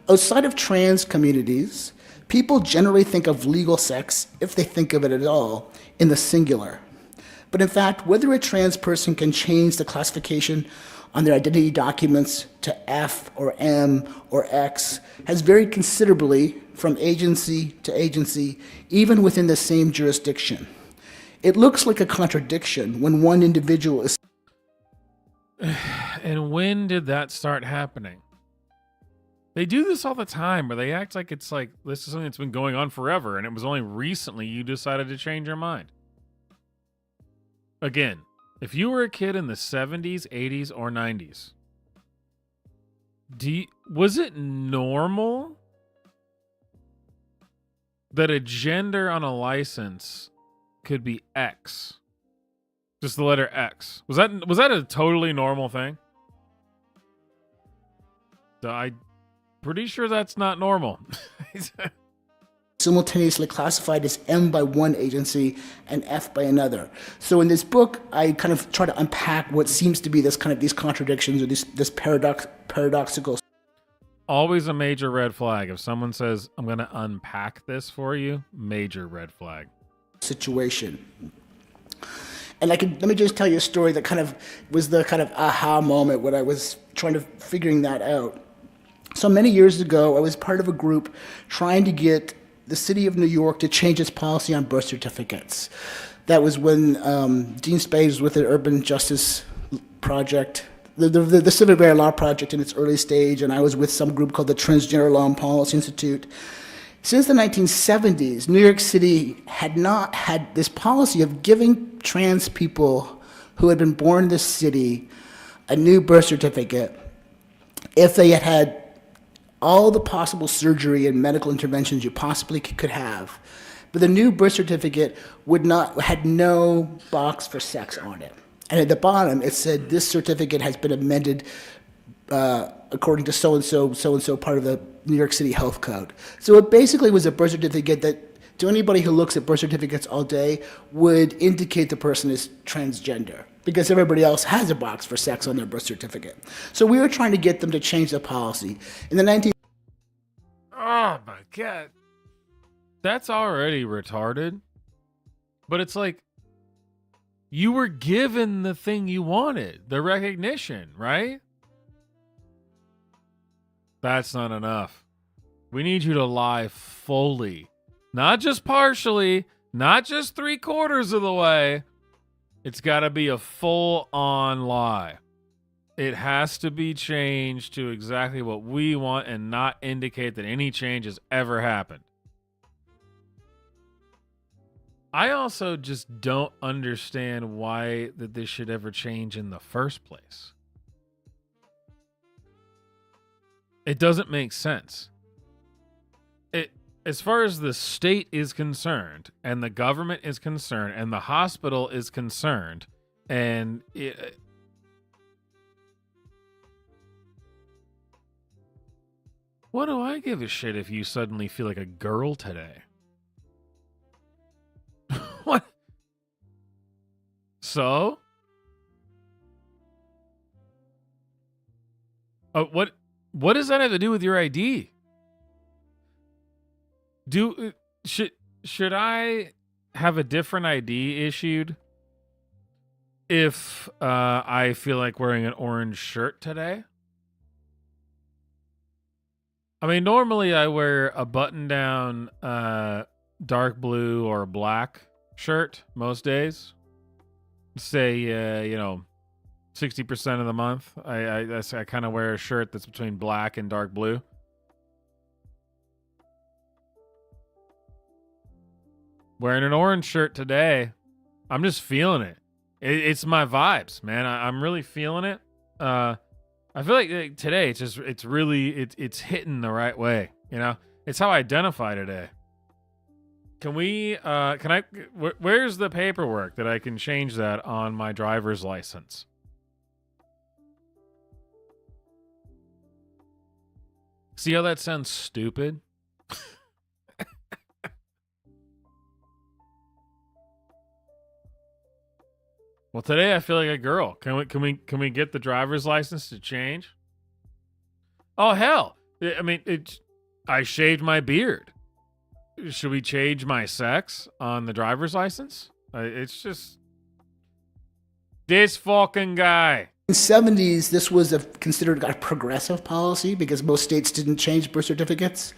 Outside of trans communities, people generally think of legal sex, if they think of it at all, in the singular. But in fact, whether a trans person can change the classification on their identity documents to F or M or X has varied considerably from agency to agency, even within the same jurisdiction. It looks like a contradiction when one individual is... And when did that start happening? They do this all the time, where they act like it's like this is something that's been going on forever, and it was only recently you decided to change your mind. Again, if you were a kid in the 70s, 80s, or 90s, was it normal that a gender on a license could be X? Just the letter X. Was that a totally normal thing? I'm pretty sure that's not normal. Simultaneously classified as M by one agency and F by another. So in this book, I kind of try to unpack what seems to be this kind of these contradictions or this paradoxical. Always a major red flag. If someone says, I'm going to unpack this for you, major red flag. Situation. And let me just tell you a story that kind of was the kind of aha moment when I was trying to figuring that out. So many years ago, I was part of a group trying to get the city of New York to change its policy on birth certificates. That was when Dean Spade was with the Urban Justice Project, the Civil Rights Law Project in its early stage, and I was with some group called the Transgender Law and Policy Institute. Since the 1970s, New York City had not had this policy of giving trans people who had been born in this city a new birth certificate if they had had all the possible surgery and medical interventions you possibly could have. But the new birth certificate had no box for sex on it. And at the bottom, it said, this certificate has been amended according to so-and-so part of the New York City Health Code. So it basically was a birth certificate that, to anybody who looks at birth certificates all day, would indicate the person is transgender, because everybody else has a box for sex on their birth certificate. So we were trying to get them to change the policy. In the Oh my God. That's already retarded. But it's like, you were given the thing you wanted, the recognition, right? That's not enough. We need you to lie fully. Not just partially, not just 3/4 of the way. It's got to be a full-on lie. It has to be changed to exactly what we want and not indicate that any change has ever happened. I also just don't understand why that this should ever change in the first place. It doesn't make sense. As far as the state is concerned, and the government is concerned, and the hospital is concerned, and what do I give a shit if you suddenly feel like a girl today? What? So? What does that have to do with your ID? Should I have a different ID issued if I feel like wearing an orange shirt today? I mean, normally I wear a button-down dark blue or black shirt most days. Say, 60% of the month, I kind of wear a shirt that's between black and dark blue. Wearing an orange shirt today, I'm just feeling it. It's my vibes, man. I'm really feeling it. I feel like today it's really hitting the right way. You know, it's how I identify today. Where's the paperwork that I can change that on my driver's license? See how that sounds stupid? Well, today I feel like a girl. Can we get the driver's license to change? Oh hell! I mean, I shaved my beard. Should we change my sex on the driver's license? It's just this fucking guy. In the 70s, this was considered a progressive policy because most states didn't change birth certificates.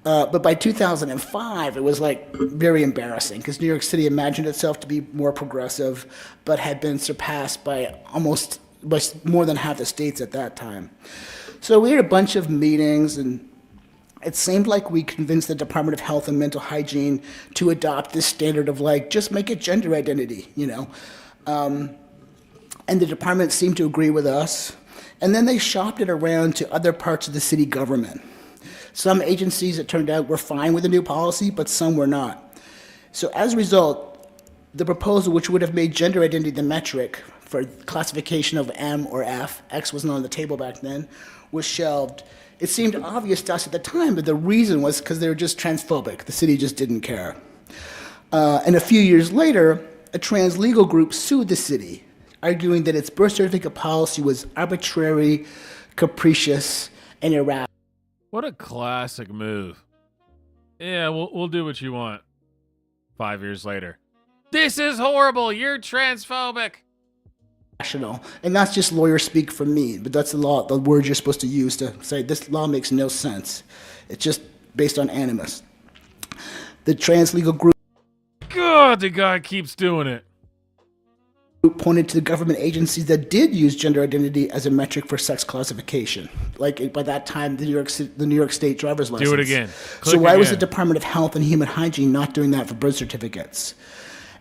But by 2005, it was like very embarrassing because New York City imagined itself to be more progressive, but had been surpassed by more than half the states at that time. So we had a bunch of meetings, and it seemed like we convinced the Department of Health and Mental Hygiene to adopt this standard of just make it gender identity, and the department seemed to agree with us. And then they shopped it around to other parts of the city government. Some agencies, it turned out, were fine with the new policy, but some were not. So as a result, the proposal, which would have made gender identity the metric for classification of M or F, X wasn't on the table back then, was shelved. It seemed obvious to us at the time, but the reason was because they were just transphobic. The city just didn't care. And a few years later, a trans legal group sued the city, arguing that its birth certificate policy was arbitrary, capricious, and irrational. What a classic move. Yeah, we'll do what you want. 5 years later. This is horrible. You're transphobic. And that's just lawyer speak from me, but that's the word you're supposed to use to say this law makes no sense. It's just based on animus. The trans legal group. God, the guy keeps doing it. Pointed to the government agencies that did use gender identity as a metric for sex classification. Like by that time, the New York State driver's license. Do it again. So why was the Department of Health and Human Hygiene not doing that for birth certificates?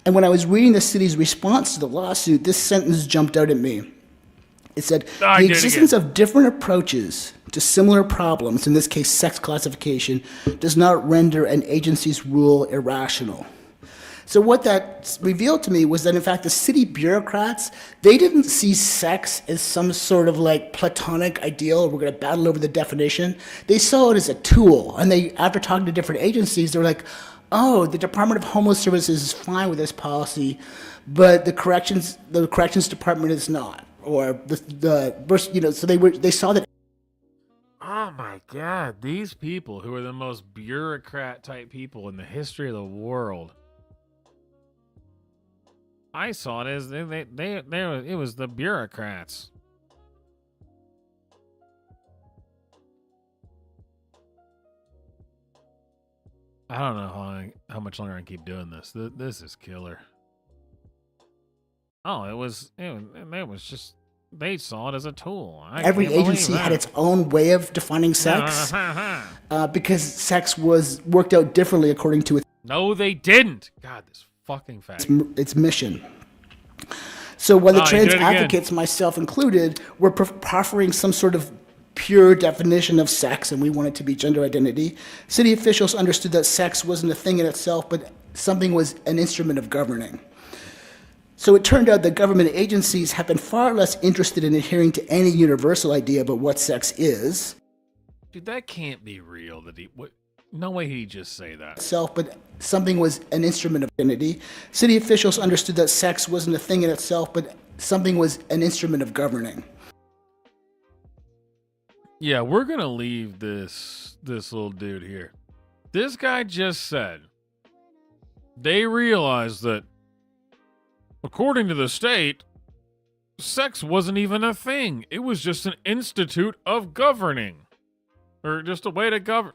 And when I was reading the city's response to the lawsuit, this sentence jumped out at me. It said, the existence of different approaches to similar problems, in this case sex classification, does not render an agency's rule irrational. So what that revealed to me was that, in fact, the city bureaucrats, they didn't see sex as some sort of platonic ideal. We're going to battle over the definition. They saw it as a tool. And after talking to different agencies, they were like, oh, the Department of Homeless Services is fine with this policy, but the corrections department is not. Or so they saw that. Oh my God, these people who are the most bureaucrat type people in the history of the world. I saw it as it was the bureaucrats. I don't know how much longer I can keep doing this. This is killer. Oh, it was just they saw it as a tool. Every agency had its own way of defining sex because sex was worked out differently according to its. No, they didn't. God, this fucking fact. Its mission. So when the trans advocates, myself included, were proffering some sort of pure definition of sex, and we want it to be gender identity. City officials understood that sex wasn't a thing in itself, but something was an instrument of governing. So it turned out that government agencies have been far less interested in adhering to any universal idea about what sex is. Dude, that can't be real. No way he'd just say that. Itself, but something was an instrument of identity. City officials understood that sex wasn't a thing in itself, but something was an instrument of governing. Yeah, we're gonna leave this little dude here. This guy just said they realized that, according to the state, sex wasn't even a thing. It was just an institute of governing, or just a way to govern.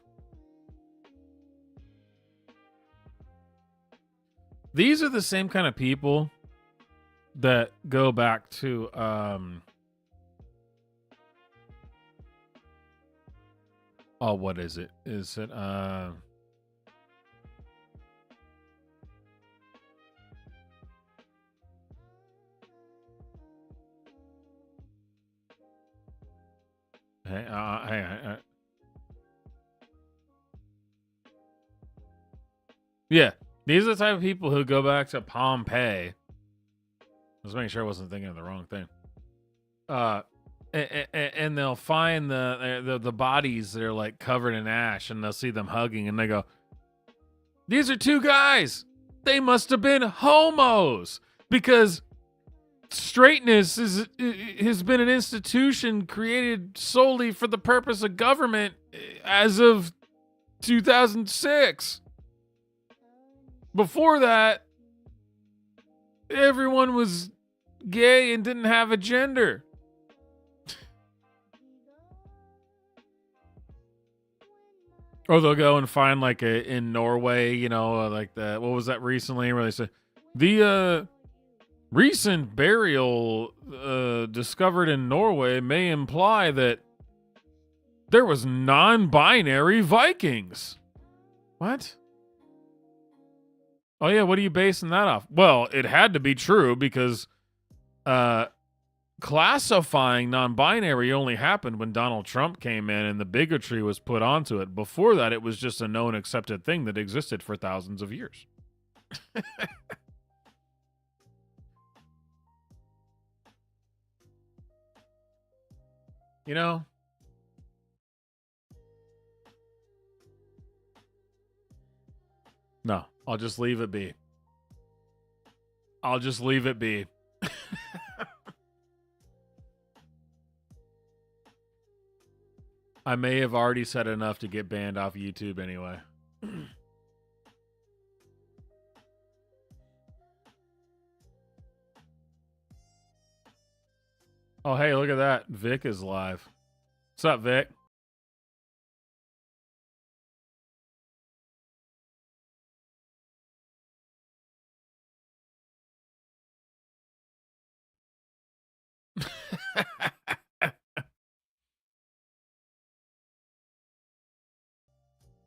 These are the same kind of people that go back to oh, what is it? Is it hey, yeah, these are the type of people who go back to Pompeii. I was making sure I wasn't thinking of the wrong thing. And they'll find the bodies that are like covered in ash, and they'll see them hugging, and they go, "These are two guys. They must have been homos, because straightness has been an institution created solely for the purpose of government as of 2006. Before that, everyone was gay and didn't have a gender." Or they'll go and find like in Norway, you know, like what was that recently where they said the recent burial discovered in Norway may imply that there was non-binary Vikings. What? Oh yeah, what are you basing that off? Well, it had to be true because classifying non-binary only happened when Donald Trump came in and the bigotry was put onto it. Before that, it was just a known, accepted thing that existed for thousands of years. You know? No, I'll just leave it be. I'll just leave it be. I may have already said enough to get banned off YouTube anyway. Oh, hey, look at that. Vic is live. What's up, Vic?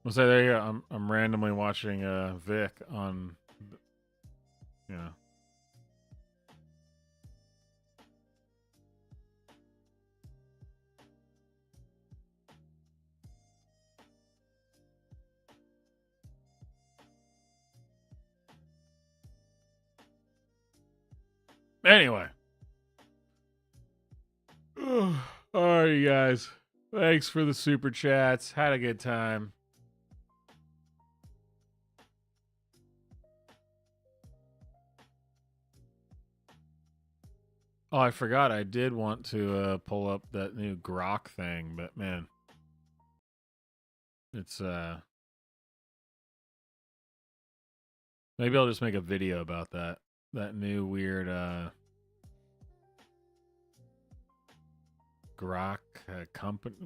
I'll say there you go. I'm randomly watching Vic on, you know. Anyway. All right, you guys. Thanks for the super chats. Had a good time. Oh, I forgot. I did want to pull up that new Grok thing, but man, it's maybe I'll just make a video about that new weird Grok company,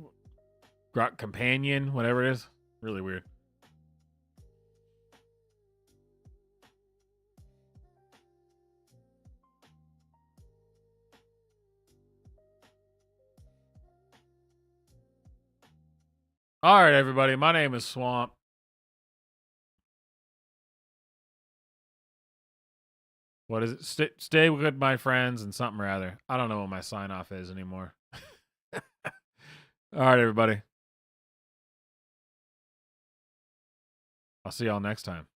Grok companion, whatever it is. Really weird. All right, everybody. My name is Swamp. What is it? Stay good, my friends, and something rather. I don't know what my sign off is anymore. All right, everybody. I'll see y'all next time.